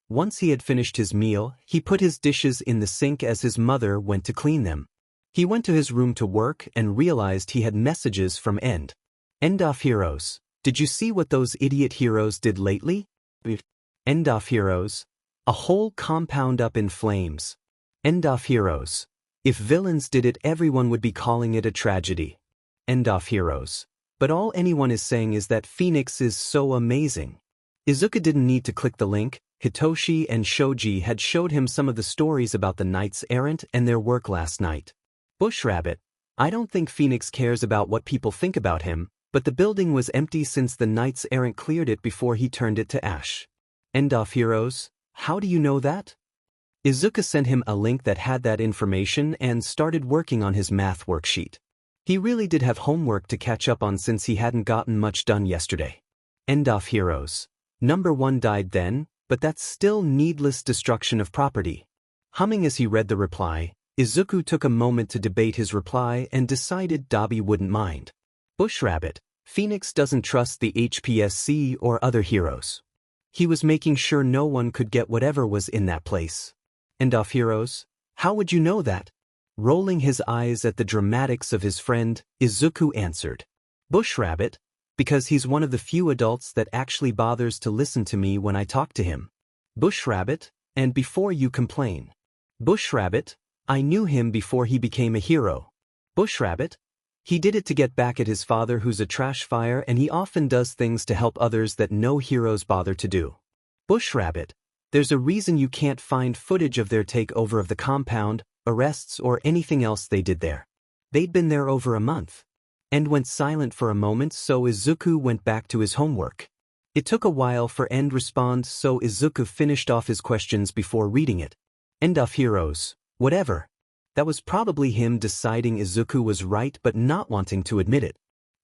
Once he had finished his meal, he put his dishes in the sink as his mother went to clean them. He went to his room to work and realized he had messages from End of Heroes. Did you see what those idiot heroes did lately? End of Heroes. A whole compound up in flames. End of Heroes. If villains did it, everyone would be calling it a tragedy. End of Heroes. But all anyone is saying is that Phoenix is so amazing. Izuku didn't need to click the link. Hitoshi and Shoji had showed him some of the stories about the Knights Errant and their work last night. Bush Rabbit. I don't think Phoenix cares about what people think about him, but the building was empty since the Knights Errant cleared it before he turned it to ash. End of Heroes. How do you know that? Izuku sent him a link that had that information and started working on his math worksheet. He really did have homework to catch up on since he hadn't gotten much done yesterday. End of Heroes. Number 1 died then, but that's still needless destruction of property. Humming as he read the reply, Izuku took a moment to debate his reply and decided Dabi wouldn't mind. Bush Rabbit. Phoenix doesn't trust the HPSC or other heroes. He was making sure no one could get whatever was in that place. End of Heroes. How would you know that? Rolling his eyes at the dramatics of his friend, Izuku answered. Bush Rabbit. Because he's one of the few adults that actually bothers to listen to me when I talk to him. Bush Rabbit. And before you complain. Bush Rabbit. I knew him before he became a hero. Bush Rabbit. He did it to get back at his father who's a trash fire, and he often does things to help others that no heroes bother to do. Bush Rabbit. There's a reason you can't find footage of their takeover of the compound, arrests or anything else they did there. They'd been there over a month. End went silent for a moment, so Izuku went back to his homework. It took a while for End respond, so Izuku finished off his questions before reading it. End of Heroes. Whatever. That was probably him deciding Izuku was right but not wanting to admit it.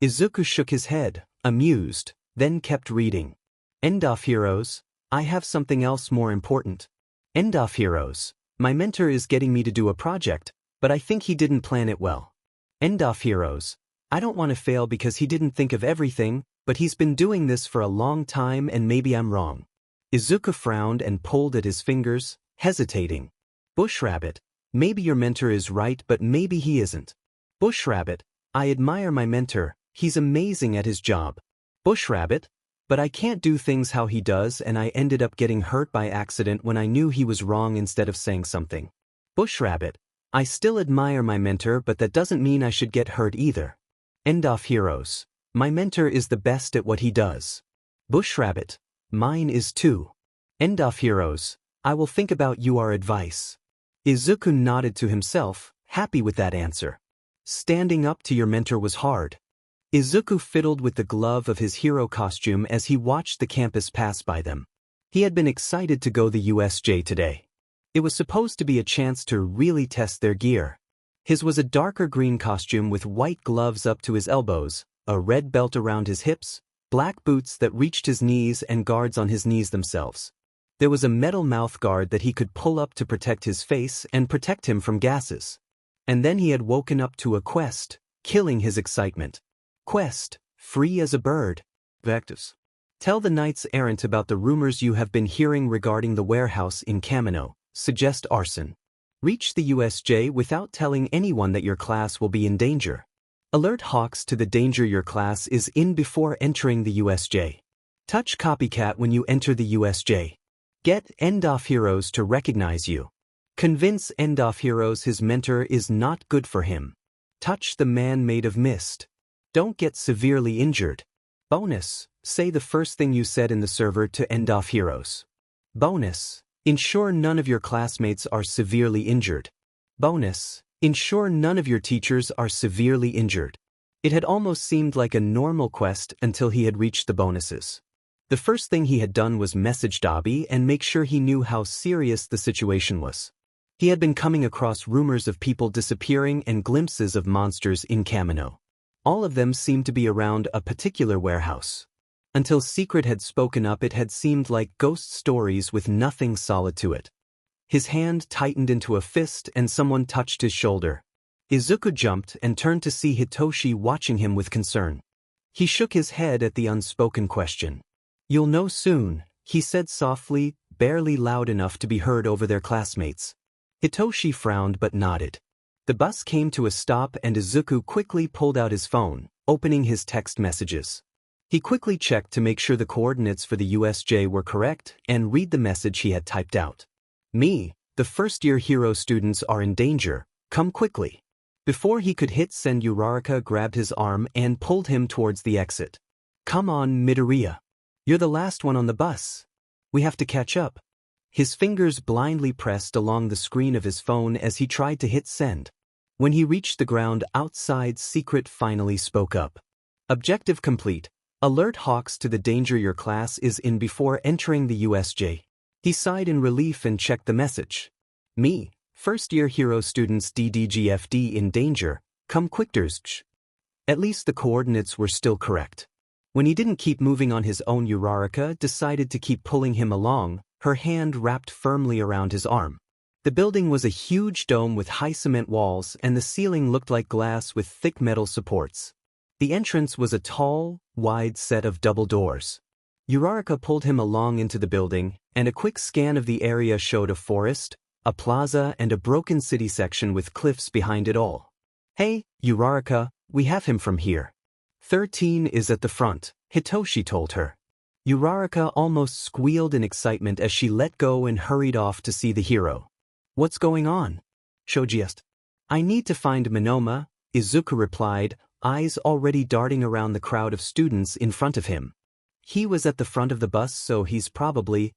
Izuku shook his head, amused, then kept reading. End of Heroes. I have something else more important. End of Heroes. My mentor is getting me to do a project, but I think he didn't plan it well. End of Heroes. I don't want to fail because he didn't think of everything, but he's been doing this for a long time and maybe I'm wrong. Izuku frowned and pulled at his fingers, hesitating. Bush Rabbit. Maybe your mentor is right but maybe he isn't. Bush Rabbit. I admire my mentor, he's amazing at his job. Bush Rabbit. But I can't do things how he does and I ended up getting hurt by accident when I knew he was wrong instead of saying something. Bush Rabbit. I still admire my mentor but that doesn't mean I should get hurt either. End of Heroes. My mentor is the best at what he does. Bush Rabbit. Mine is too. End of Heroes. I will think about your advice. Izuku nodded to himself, happy with that answer. Standing up to your mentor was hard. Izuku fiddled with the glove of his hero costume as he watched the campus pass by them. He had been excited to go the USJ today. It was supposed to be a chance to really test their gear. His was a darker green costume with white gloves up to his elbows, a red belt around his hips, black boots that reached his knees and guards on his knees themselves. There was a metal mouth guard that he could pull up to protect his face and protect him from gases. And then he had woken up to a quest, killing his excitement. Quest, free as a bird. Vectus. Tell the Knights Errant about the rumors you have been hearing regarding the warehouse in Kamino, suggest arson. Reach the USJ without telling anyone that your class will be in danger. Alert Hawks to the danger your class is in before entering the USJ. Touch Copycat when you enter the USJ. Get End of Heroes to recognize you. Convince End of Heroes his mentor is not good for him. Touch the man made of mist. Don't get severely injured. Bonus, say the first thing you said in the server to End of Heroes. Bonus, ensure none of your classmates are severely injured. Bonus, ensure none of your teachers are severely injured. It had almost seemed like a normal quest until he had reached the bonuses. The first thing he had done was message Dabi and make sure he knew how serious the situation was. He had been coming across rumors of people disappearing and glimpses of monsters in Kamino. All of them seemed to be around a particular warehouse. Until Secret had spoken up, it had seemed like ghost stories with nothing solid to it. His hand tightened into a fist and someone touched his shoulder. Izuku jumped and turned to see Hitoshi watching him with concern. He shook his head at the unspoken question. You'll know soon, he said softly, barely loud enough to be heard over their classmates. Hitoshi frowned but nodded. The bus came to a stop and Izuku quickly pulled out his phone, opening his text messages. He quickly checked to make sure the coordinates for the USJ were correct and read the message he had typed out. "Me, the first-year hero students are in danger, come quickly." Before he could hit send, Uraraka grabbed his arm and pulled him towards the exit. "Come on, Midoriya. You're the last one on the bus. We have to catch up." His fingers blindly pressed along the screen of his phone as he tried to hit send. When he reached the ground outside, Secret finally spoke up. "Objective complete. Alert Hawks to the danger your class is in before entering the USJ." He sighed in relief and checked the message. "Me, first-year hero students DDGFD in danger, come quickers." At least the coordinates were still correct. When he didn't keep moving on his own, Uraraka decided to keep pulling him along, her hand wrapped firmly around his arm. The building was a huge dome with high cement walls and the ceiling looked like glass with thick metal supports. The entrance was a tall, wide set of double doors. Uraraka pulled him along into the building, and a quick scan of the area showed a forest, a plaza and a broken city section with cliffs behind it all. "Hey, Uraraka, we have him from here. 13 is at the front," Hitoshi told her. Uraraka almost squealed in excitement as she let go and hurried off to see the hero. "What's going on?" Shoji asked. "I need to find Minoma," Izuku replied, eyes already darting around the crowd of students in front of him. "He was at the front of the bus, so he's probably..."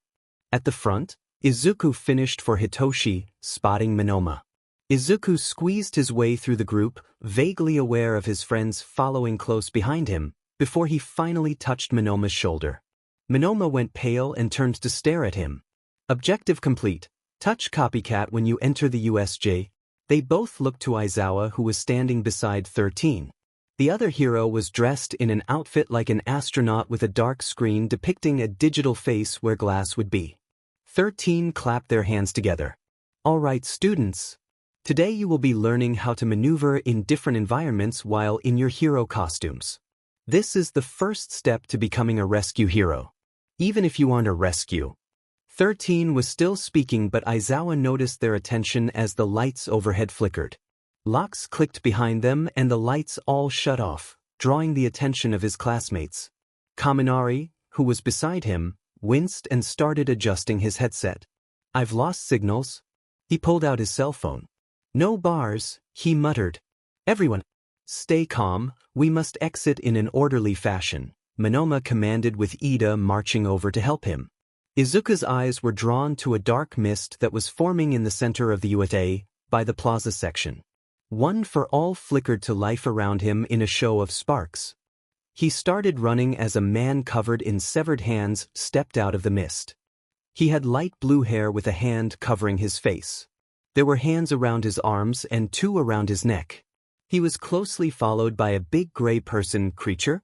"At the front?" Izuku finished for Hitoshi, spotting Minoma. Izuku squeezed his way through the group, vaguely aware of his friends following close behind him, before he finally touched Minoma's shoulder. Minoma went pale and turned to stare at him. "Objective complete. Touch copycat when you enter the USJ." They both looked to Aizawa, who was standing beside 13. The other hero was dressed in an outfit like an astronaut with a dark screen depicting a digital face where glass would be. 13 clapped their hands together. "All right, students. Today you will be learning how to maneuver in different environments while in your hero costumes. This is the first step to becoming a rescue hero. Even if you aren't a rescue." 13 was still speaking, but Aizawa noticed their attention as the lights overhead flickered. Locks clicked behind them and the lights all shut off, drawing the attention of his classmates. Kaminari, who was beside him, winced and started adjusting his headset. "I've lost signals." He pulled out his cell phone. "No bars," he muttered. "Everyone, stay calm, we must exit in an orderly fashion," Minoma commanded with Ida marching over to help him. Izuku's eyes were drawn to a dark mist that was forming in the center of the USJ, by the plaza section. One for all flickered to life around him in a show of sparks. He started running as a man covered in severed hands stepped out of the mist. He had light blue hair with a hand covering his face. There were hands around his arms and 2 around his neck. He was closely followed by a big gray person creature.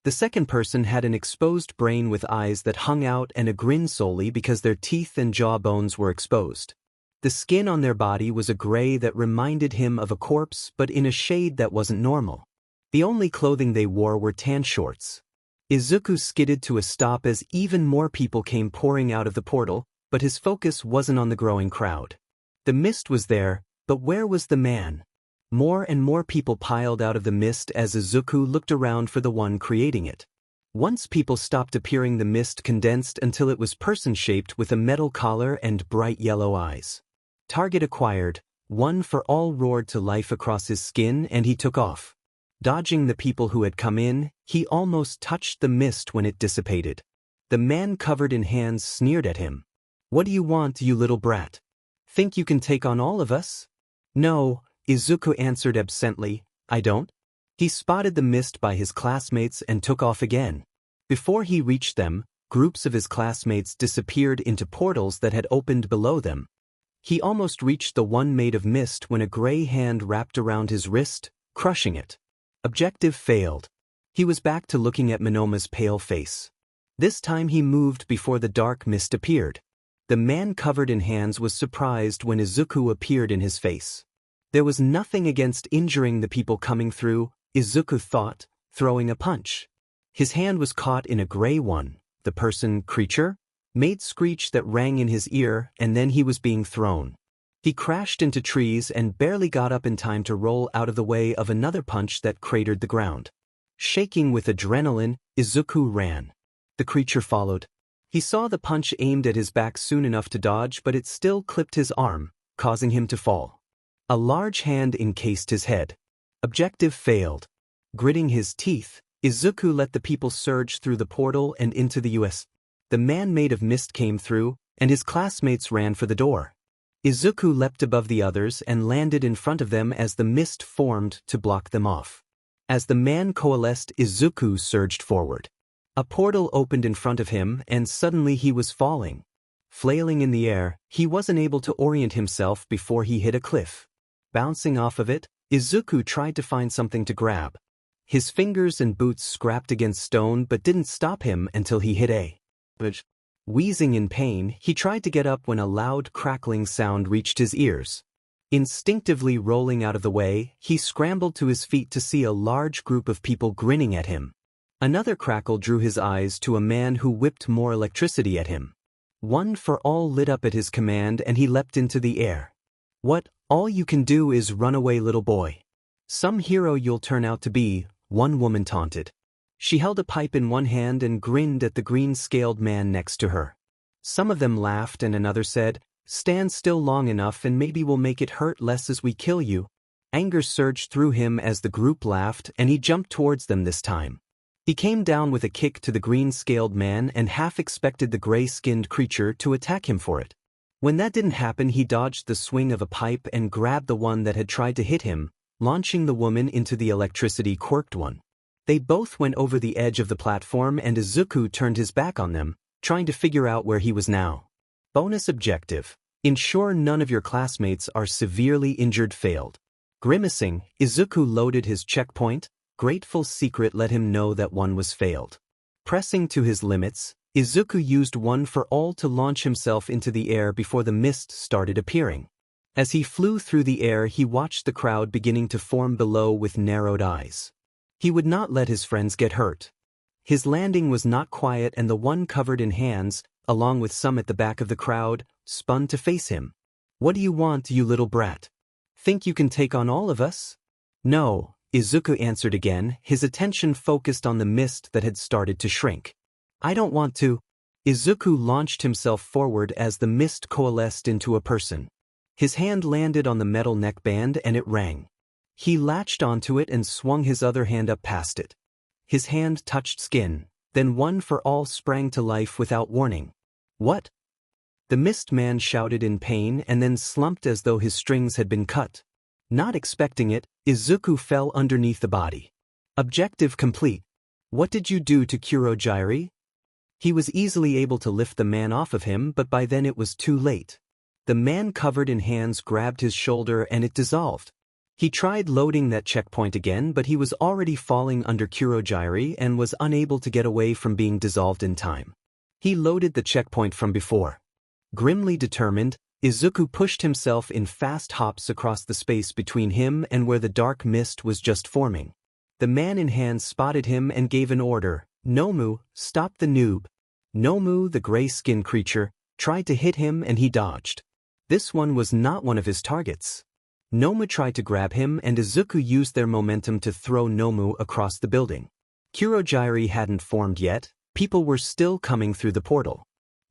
The second person had an exposed brain with eyes that hung out and a grin solely because their teeth and jaw bones were exposed. The skin on their body was a gray that reminded him of a corpse, but in a shade that wasn't normal. The only clothing they wore were tan shorts. Izuku skidded to a stop as even more people came pouring out of the portal, but his focus wasn't on the growing crowd. The mist was there, but where was the man? More and more people piled out of the mist as Izuku looked around for the one creating it. Once people stopped appearing, the mist condensed until it was person-shaped with a metal collar and bright yellow eyes. Target acquired, One for all roared to life across his skin and he took off. Dodging the people who had come in, he almost touched the mist when it dissipated. The man covered in hands sneered at him. "What do you want, you little brat? Think you can take on all of us?" "No," Izuku answered absently, "I don't." He spotted the mist by his classmates and took off again. Before he reached them, groups of his classmates disappeared into portals that had opened below them. He almost reached the one made of mist when a gray hand wrapped around his wrist, crushing it. Objective failed. He was back to looking at Minoma's pale face. This time he moved before the dark mist appeared. The man covered in hands was surprised when Izuku appeared in his face. There was nothing against injuring the people coming through, Izuku thought, throwing a punch. His hand was caught in a gray one, the person creature? made screech that rang in his ear, and then he was being thrown. He crashed into trees and barely got up in time to roll out of the way of another punch that cratered the ground. Shaking with adrenaline, Izuku ran. The creature followed. He saw the punch aimed at his back soon enough to dodge, but it still clipped his arm, causing him to fall. A large hand encased his head. Objective failed. Gritting his teeth, Izuku let the people surge through the portal and into the US. The man made of mist came through, and his classmates ran for the door. Izuku leapt above the others and landed in front of them as the mist formed to block them off. As the man coalesced, Izuku surged forward. A portal opened in front of him, and suddenly he was falling. Flailing in the air, he wasn't able to orient himself before he hit a cliff. Bouncing off of it, Izuku tried to find something to grab. His fingers and boots scrapped against stone but didn't stop him until he hit a ledge. Wheezing in pain, he tried to get up when a loud crackling sound reached his ears. Instinctively rolling out of the way, he scrambled to his feet to see a large group of people grinning at him. Another crackle drew his eyes to a man who whipped more electricity at him. One for all lit up at his command and he leapt into the air. "What, all you can do is run away, little boy. Some hero you'll turn out to be," one woman taunted. She held a pipe in one hand and grinned at the green-scaled man next to her. Some of them laughed and another said, "Stand still long enough and maybe we'll make it hurt less as we kill you." Anger surged through him as the group laughed and he jumped towards them this time. He came down with a kick to the green-scaled man and half expected the gray-skinned creature to attack him for it. When that didn't happen, he dodged the swing of a pipe and grabbed the one that had tried to hit him, launching the woman into the electricity-quirked one. They both went over the edge of the platform and Izuku turned his back on them, trying to figure out where he was now. Bonus objective: ensure none of your classmates are severely injured. Failed. Grimacing, Izuku loaded his checkpoint. Grateful secret let him know that one was failed. Pressing to his limits, Izuku used one for all to launch himself into the air before the mist started appearing. As he flew through the air, he watched the crowd beginning to form below with narrowed eyes. He would not let his friends get hurt. His landing was not quiet and the one covered in hands, along with some at the back of the crowd, spun to face him. "What do you want, you little brat? Think you can take on all of us?" "No," Izuku answered again, his attention focused on the mist that had started to shrink. "I don't want to." Izuku launched himself forward as the mist coalesced into a person. His hand landed on the metal neckband and it rang. He latched onto it and swung his other hand up past it. His hand touched skin, then one for all sprang to life without warning. "What?" The mist man shouted in pain and then slumped as though his strings had been cut. Not expecting it, Izuku fell underneath the body. Objective complete. What did you do to Kurogyari? He was easily able to lift the man off of him, but by then it was too late. The man covered in hands grabbed his shoulder and it dissolved. He tried loading that checkpoint again, but he was already falling under Kurogyari and was unable to get away from being dissolved in time. He loaded the checkpoint from before. Grimly determined, Izuku pushed himself in fast hops across the space between him and where the dark mist was just forming. The man in hands spotted him and gave an order. "Nomu, stop the noob." Nomu, the gray-skinned creature, tried to hit him and he dodged. This one was not one of his targets. Nomu tried to grab him and Izuku used their momentum to throw Nomu across the building. Kurogyari hadn't formed yet, people were still coming through the portal.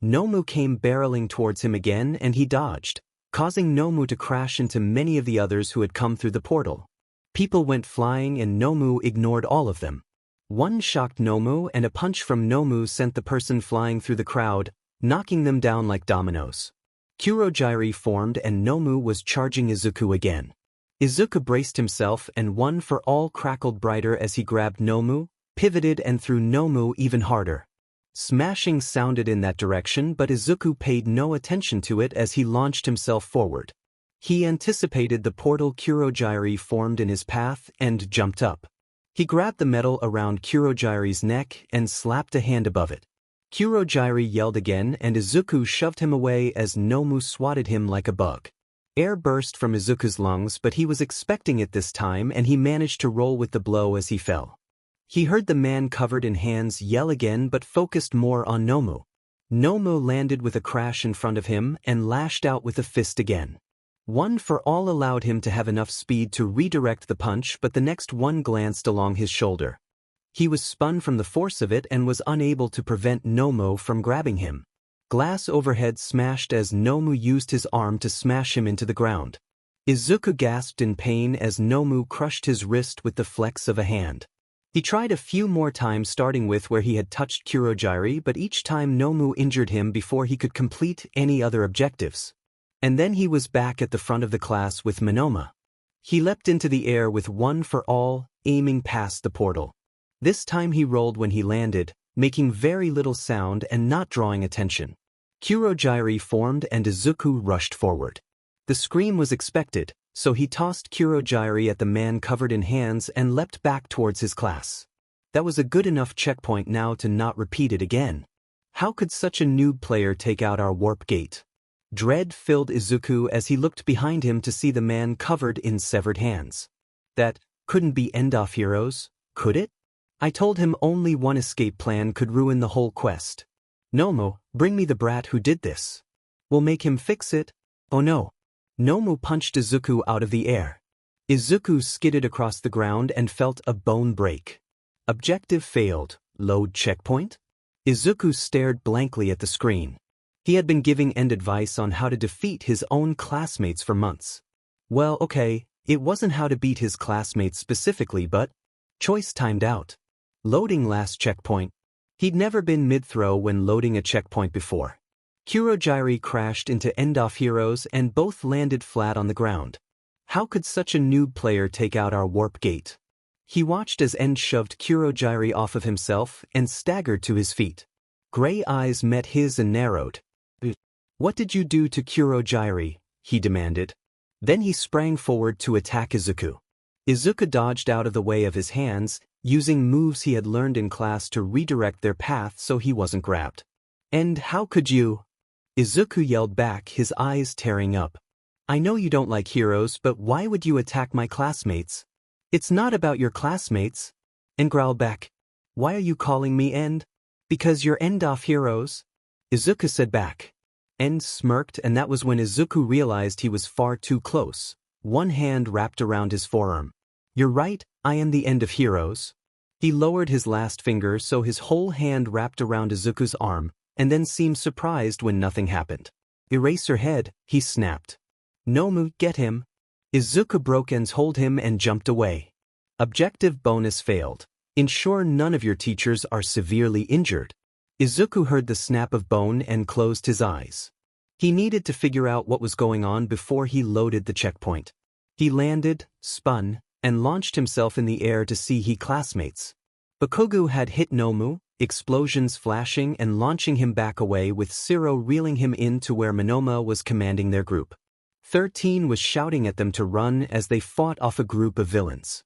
Nomu came barreling towards him again and he dodged, causing Nomu to crash into many of the others who had come through the portal. People went flying and Nomu ignored all of them. One shocked Nomu and a punch from Nomu sent the person flying through the crowd, knocking them down like dominoes. Kurogyari formed and Nomu was charging Izuku again. Izuku braced himself and one for all crackled brighter as he grabbed Nomu, pivoted and threw Nomu even harder. Smashing sounded in that direction, but Izuku paid no attention to it as he launched himself forward. He anticipated the portal Kurogyari formed in his path and jumped up. He grabbed the metal around Kurogyari's neck and slapped a hand above it. Kurogyari yelled again and Izuku shoved him away as Nomu swatted him like a bug. Air burst from Izuku's lungs, but he was expecting it this time and he managed to roll with the blow as he fell. He heard the man covered in hands yell again but focused more on Nomu. Nomu landed with a crash in front of him and lashed out with a fist again. One for all allowed him to have enough speed to redirect the punch, but the next one glanced along his shoulder. He was spun from the force of it and was unable to prevent Nomu from grabbing him. Glass overhead smashed as Nomu used his arm to smash him into the ground. Izuku gasped in pain as Nomu crushed his wrist with the flex of a hand. He tried a few more times, starting with where he had touched Kurogiri, but each time Nomu injured him before he could complete any other objectives. And then he was back at the front of the class with Monoma. He leapt into the air with one for all, aiming past the portal. This time he rolled when he landed, making very little sound and not drawing attention. Kurogiri formed and Izuku rushed forward. The scream was expected, so he tossed Kurogiri at the man covered in hands and leapt back towards his class. That was a good enough checkpoint now to not repeat it again. How could such a noob player take out our warp gate? Dread filled Izuku as he looked behind him to see the man covered in severed hands. That couldn't be end-off heroes, could it? I told him only one escape plan could ruin the whole quest. Nomu, bring me the brat who did this. We'll make him fix it. Oh no. Nomu punched Izuku out of the air. Izuku skidded across the ground and felt a bone break. Objective failed. Load checkpoint? Izuku stared blankly at the screen. He had been giving End advice on how to defeat his own classmates for months. Well, okay, it wasn't how to beat his classmates specifically, but choice timed out. Loading last checkpoint. He'd never been mid-throw when loading a checkpoint before. Kurogiri crashed into end-off heroes and both landed flat on the ground. How could such a noob player take out our warp gate? He watched as End shoved Kurogiri off of himself and staggered to his feet. Gray eyes met his and narrowed. What did you do to Kurogiri? He demanded. Then he sprang forward to attack Izuku. Izuku dodged out of the way of his hands, using moves he had learned in class to redirect their path so he wasn't grabbed. And how could you? Izuku yelled back, his eyes tearing up. I know you don't like heroes, but why would you attack my classmates? It's not about your classmates. And growled back. Why are you calling me End? Because you're end-off heroes? Izuku said back. End smirked, and that was when Izuku realized he was far too close. One hand wrapped around his forearm. You're right, I am the End of heroes. He lowered his last finger so his whole hand wrapped around Izuku's arm, and then seemed surprised when nothing happened. Eraserhead, he snapped. Nomu, get him. Izuku broke End's hold him and jumped away. Objective bonus failed. Ensure none of your teachers are severely injured. Izuku heard the snap of bone and closed his eyes. He needed to figure out what was going on before he loaded the checkpoint. He landed, spun, and launched himself in the air to see his classmates. Bakugo had hit Nomu, explosions flashing and launching him back away, with Siro reeling him in to where Monoma was commanding their group. 13 was shouting at them to run as they fought off a group of villains.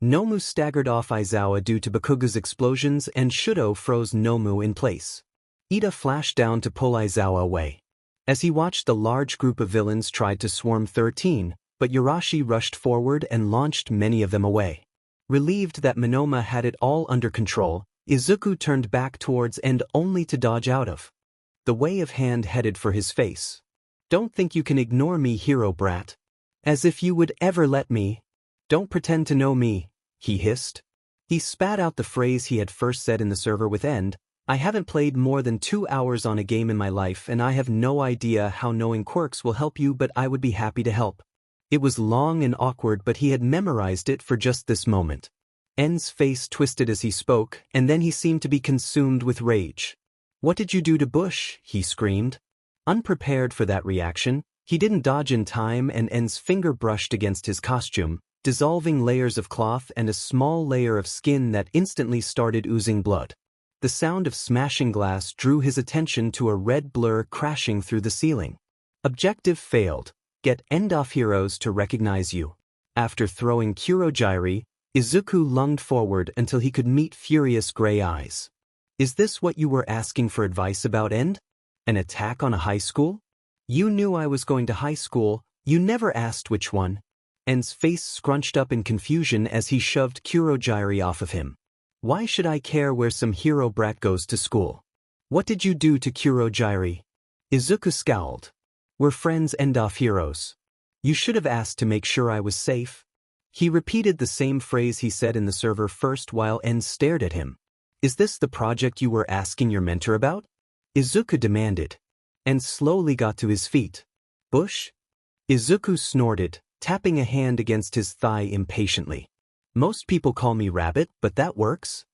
Nomu staggered off Aizawa due to Bakugo's explosions, and Shudo froze Nomu in place. Ida flashed down to pull Aizawa away. As he watched, the large group of villains tried to swarm 13, but Yurashi rushed forward and launched many of them away. Relieved that Monoma had it all under control, Izuku turned back towards End only to dodge out of the way of hand headed for his face. Don't think you can ignore me, hero brat. As if you would ever let me. Don't pretend to know me, he hissed. He spat out the phrase he had first said in the server with End. I haven't played more than 2 hours on a game in my life, and I have no idea how knowing quirks will help you, but I would be happy to help. It was long and awkward, but he had memorized it for just this moment. End's face twisted as he spoke, and then he seemed to be consumed with rage. What did you do to Bush? He screamed. Unprepared for that reaction, he didn't dodge in time, and End's finger brushed against his costume, dissolving layers of cloth and a small layer of skin that instantly started oozing blood. The sound of smashing glass drew his attention to a red blur crashing through the ceiling. Objective failed. Get end-off heroes to recognize you. After throwing Kurogiri, Izuku lunged forward until he could meet furious gray eyes. Is this what you were asking for advice about, End? An attack on a high school? You knew I was going to high school, you never asked which one. End's face scrunched up in confusion as he shoved Kurogiri off of him. Why should I care where some hero brat goes to school? What did you do to Kurogiri? Izuku scowled. We're friends and off heroes. You should have asked to make sure I was safe. He repeated the same phrase he said in the server first while N stared at him. Is this the project you were asking your mentor about? Izuku demanded. And slowly got to his feet. Bush? Izuku snorted, tapping a hand against his thigh impatiently. Most people call me Rabbit, but that works.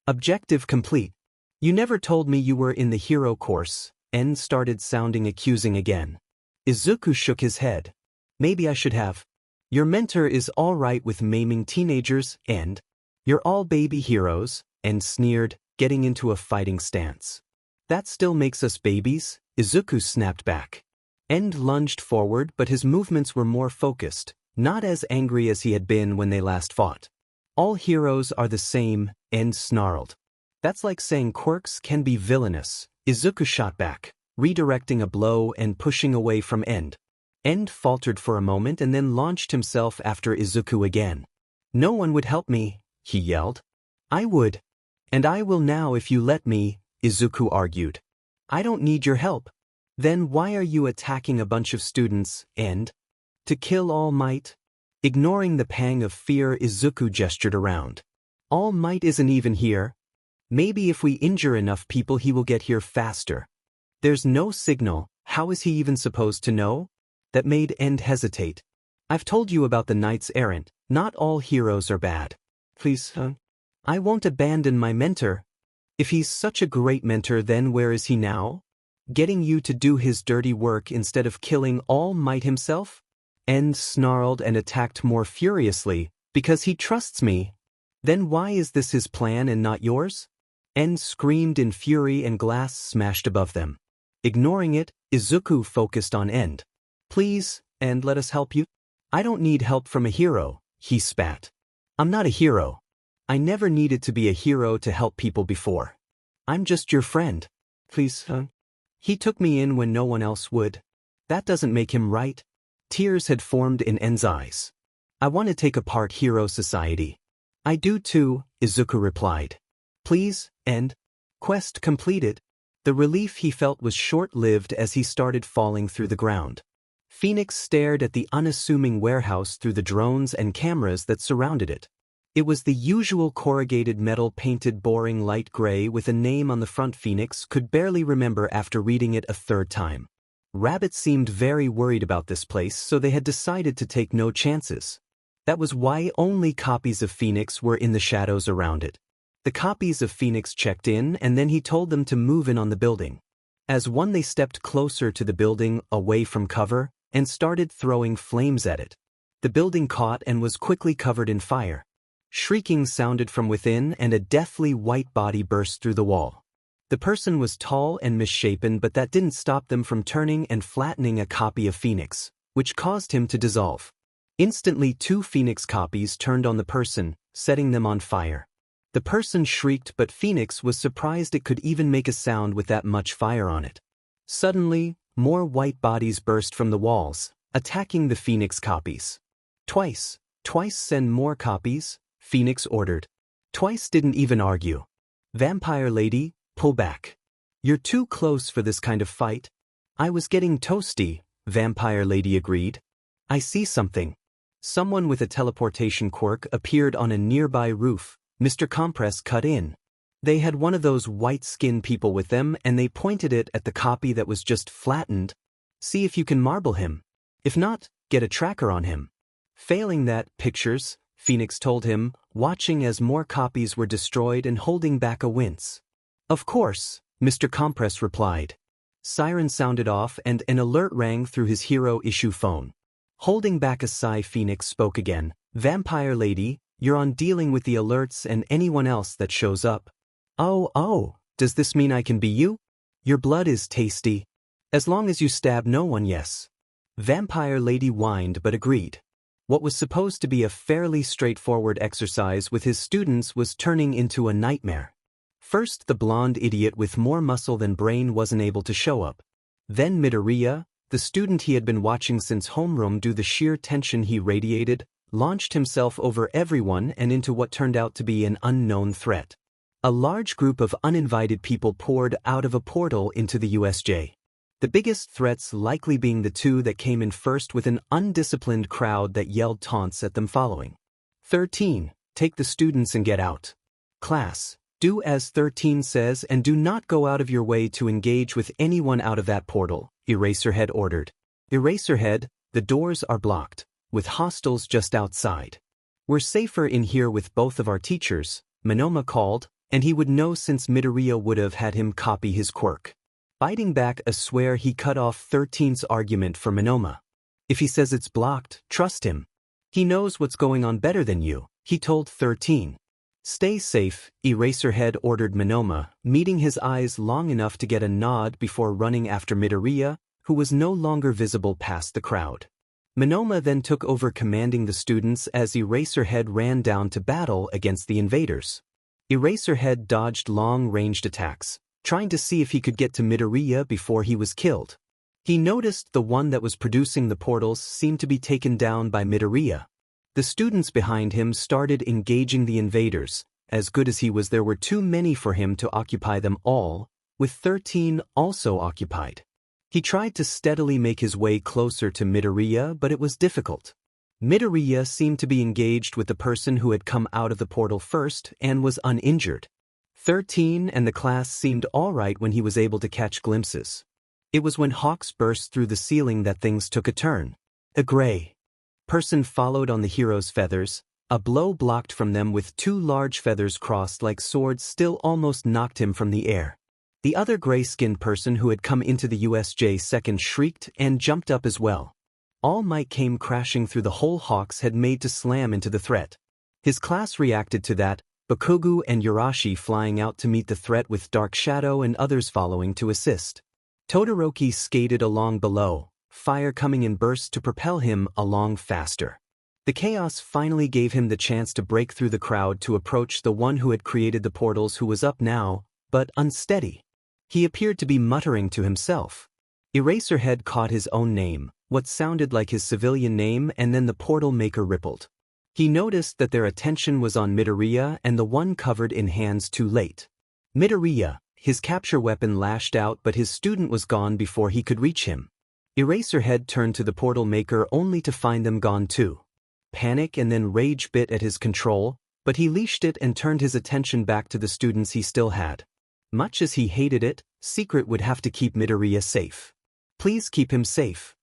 Objective complete. You never told me you were in the hero course. N started sounding accusing again. Izuku shook his head. Maybe I should have. Your mentor is all right with maiming teenagers, and you're all baby heroes, N sneered, getting into a fighting stance. That still makes us babies, Izuku snapped back. N lunged forward, but his movements were more focused, not as angry as he had been when they last fought. All heroes are the same, N snarled. That's like saying quirks can be villainous, Izuku shot back, redirecting a blow and pushing away from End. End faltered for a moment and then launched himself after Izuku again. No one would help me, he yelled. I would. And I will now if you let me, Izuku argued. I don't need your help. Then why are you attacking a bunch of students, End? To kill All Might? Ignoring the pang of fear, Izuku gestured around. All Might isn't even here. Maybe if we injure enough people he will get here faster. There's no signal, how is he even supposed to know? That made End hesitate. I've told you about the Knights Errant, not all heroes are bad. Please, I won't abandon my mentor. If he's such a great mentor, then where is he now? Getting you to do his dirty work instead of killing All Might himself? End snarled and attacked more furiously, because he trusts me. Then why is this his plan and not yours? End screamed in fury and glass smashed above them. Ignoring it, Izuku focused on End. Please, End, let us help you. I don't need help from a hero, he spat. I'm not a hero. I never needed to be a hero to help people before. I'm just your friend. Please, He took me in when no one else would. That doesn't make him right. Tears had formed in End's eyes. I want to take apart Hero Society. I do too, Izuku replied. Please, End. Quest completed. The relief he felt was short-lived as he started falling through the ground. Phoenix stared at the unassuming warehouse through the drones and cameras that surrounded it. It was the usual corrugated metal painted boring light gray with a name on the front. Phoenix could barely remember after reading it a third time. Rabbit seemed very worried about this place, so they had decided to take no chances. That was why only copies of Phoenix were in the shadows around it. The copies of Phoenix checked in and then he told them to move in on the building. As one they stepped closer to the building, away from cover, and started throwing flames at it. The building caught and was quickly covered in fire. Shrieking sounded from within and a deathly white body burst through the wall. The person was tall and misshapen, but that didn't stop them from turning and flattening a copy of Phoenix, which caused him to dissolve. Instantly 2 Phoenix copies turned on the person, setting them on fire. The person shrieked, but Phoenix was surprised it could even make a sound with that much fire on it. Suddenly, more white bodies burst from the walls, attacking the Phoenix copies. Twice send more copies, Phoenix ordered. Twice didn't even argue. Vampire Lady, pull back. You're too close for this kind of fight. I was getting toasty, Vampire Lady agreed. I see something. Someone with a teleportation quirk appeared on a nearby roof. Mr. Compress cut in. They had one of those white-skinned people with them and they pointed it at the copy that was just flattened. See if you can marble him. If not, get a tracker on him. Failing that, pictures, Phoenix told him, watching as more copies were destroyed and holding back a wince. Of course, Mr. Compress replied. Siren sounded off and an alert rang through his hero issue phone. Holding back a sigh, Phoenix spoke again. Vampire Lady, you're on dealing with the alerts and anyone else that shows up. Oh, does this mean I can be you? Your blood is tasty. As long as you stab no one, yes. Vampire Lady whined but agreed. What was supposed to be a fairly straightforward exercise with his students was turning into a nightmare. First, the blonde idiot with more muscle than brain wasn't able to show up. Then Midoriya, the student he had been watching since homeroom due to the sheer tension he radiated, launched himself over everyone and into what turned out to be an unknown threat. A large group of uninvited people poured out of a portal into the USJ. The biggest threats likely being the two that came in first with an undisciplined crowd that yelled taunts at them following. 13. Take the students and get out. Class, do as 13 says and do not go out of your way to engage with anyone out of that portal, Eraserhead ordered. Eraserhead, the doors are blocked, with hostiles just outside. We're safer in here with both of our teachers, Monoma called, and he would know since Midoriya would have had him copy his quirk. Biting back a swear, he cut off 13's argument for Monoma. If he says it's blocked, trust him. He knows what's going on better than you, he told 13. Stay safe, Eraserhead ordered Monoma, meeting his eyes long enough to get a nod before running after Midoriya, who was no longer visible past the crowd. Monoma then took over commanding the students as Eraserhead ran down to battle against the invaders. Eraserhead dodged long-ranged attacks, trying to see if he could get to Midoriya before he was killed. He noticed the one that was producing the portals seemed to be taken down by Midoriya. The students behind him started engaging the invaders. As good as he was, there were too many for him to occupy them all, with 13 also occupied. He tried to steadily make his way closer to Midoriya, but it was difficult. Midoriya seemed to be engaged with the person who had come out of the portal first and was uninjured. 13 and the class seemed alright when he was able to catch glimpses. It was when hawks burst through the ceiling that things took a turn. A gray person followed on the hero's feathers. A blow blocked from them with two large feathers crossed like swords still almost knocked him from the air. The other gray-skinned person who had come into the USJ second shrieked and jumped up as well. All Might came crashing through the hole Hawks had made to slam into the threat. His class reacted to that, Bakugo and Yurashi flying out to meet the threat with Dark Shadow and others following to assist. Todoroki skated along below, fire coming in bursts to propel him along faster. The chaos finally gave him the chance to break through the crowd to approach the one who had created the portals, who was up now, but unsteady. He appeared to be muttering to himself. Eraserhead caught his own name, what sounded like his civilian name, and then the portal maker rippled. He noticed that their attention was on Midoriya and the one covered in hands too late. Midoriya, his capture weapon lashed out, but his student was gone before he could reach him. Eraserhead turned to the portal maker only to find them gone too. Panic and then rage bit at his control, but he leashed it and turned his attention back to the students he still had. Much as he hated it, Secret would have to keep Midoriya safe. Please keep him safe.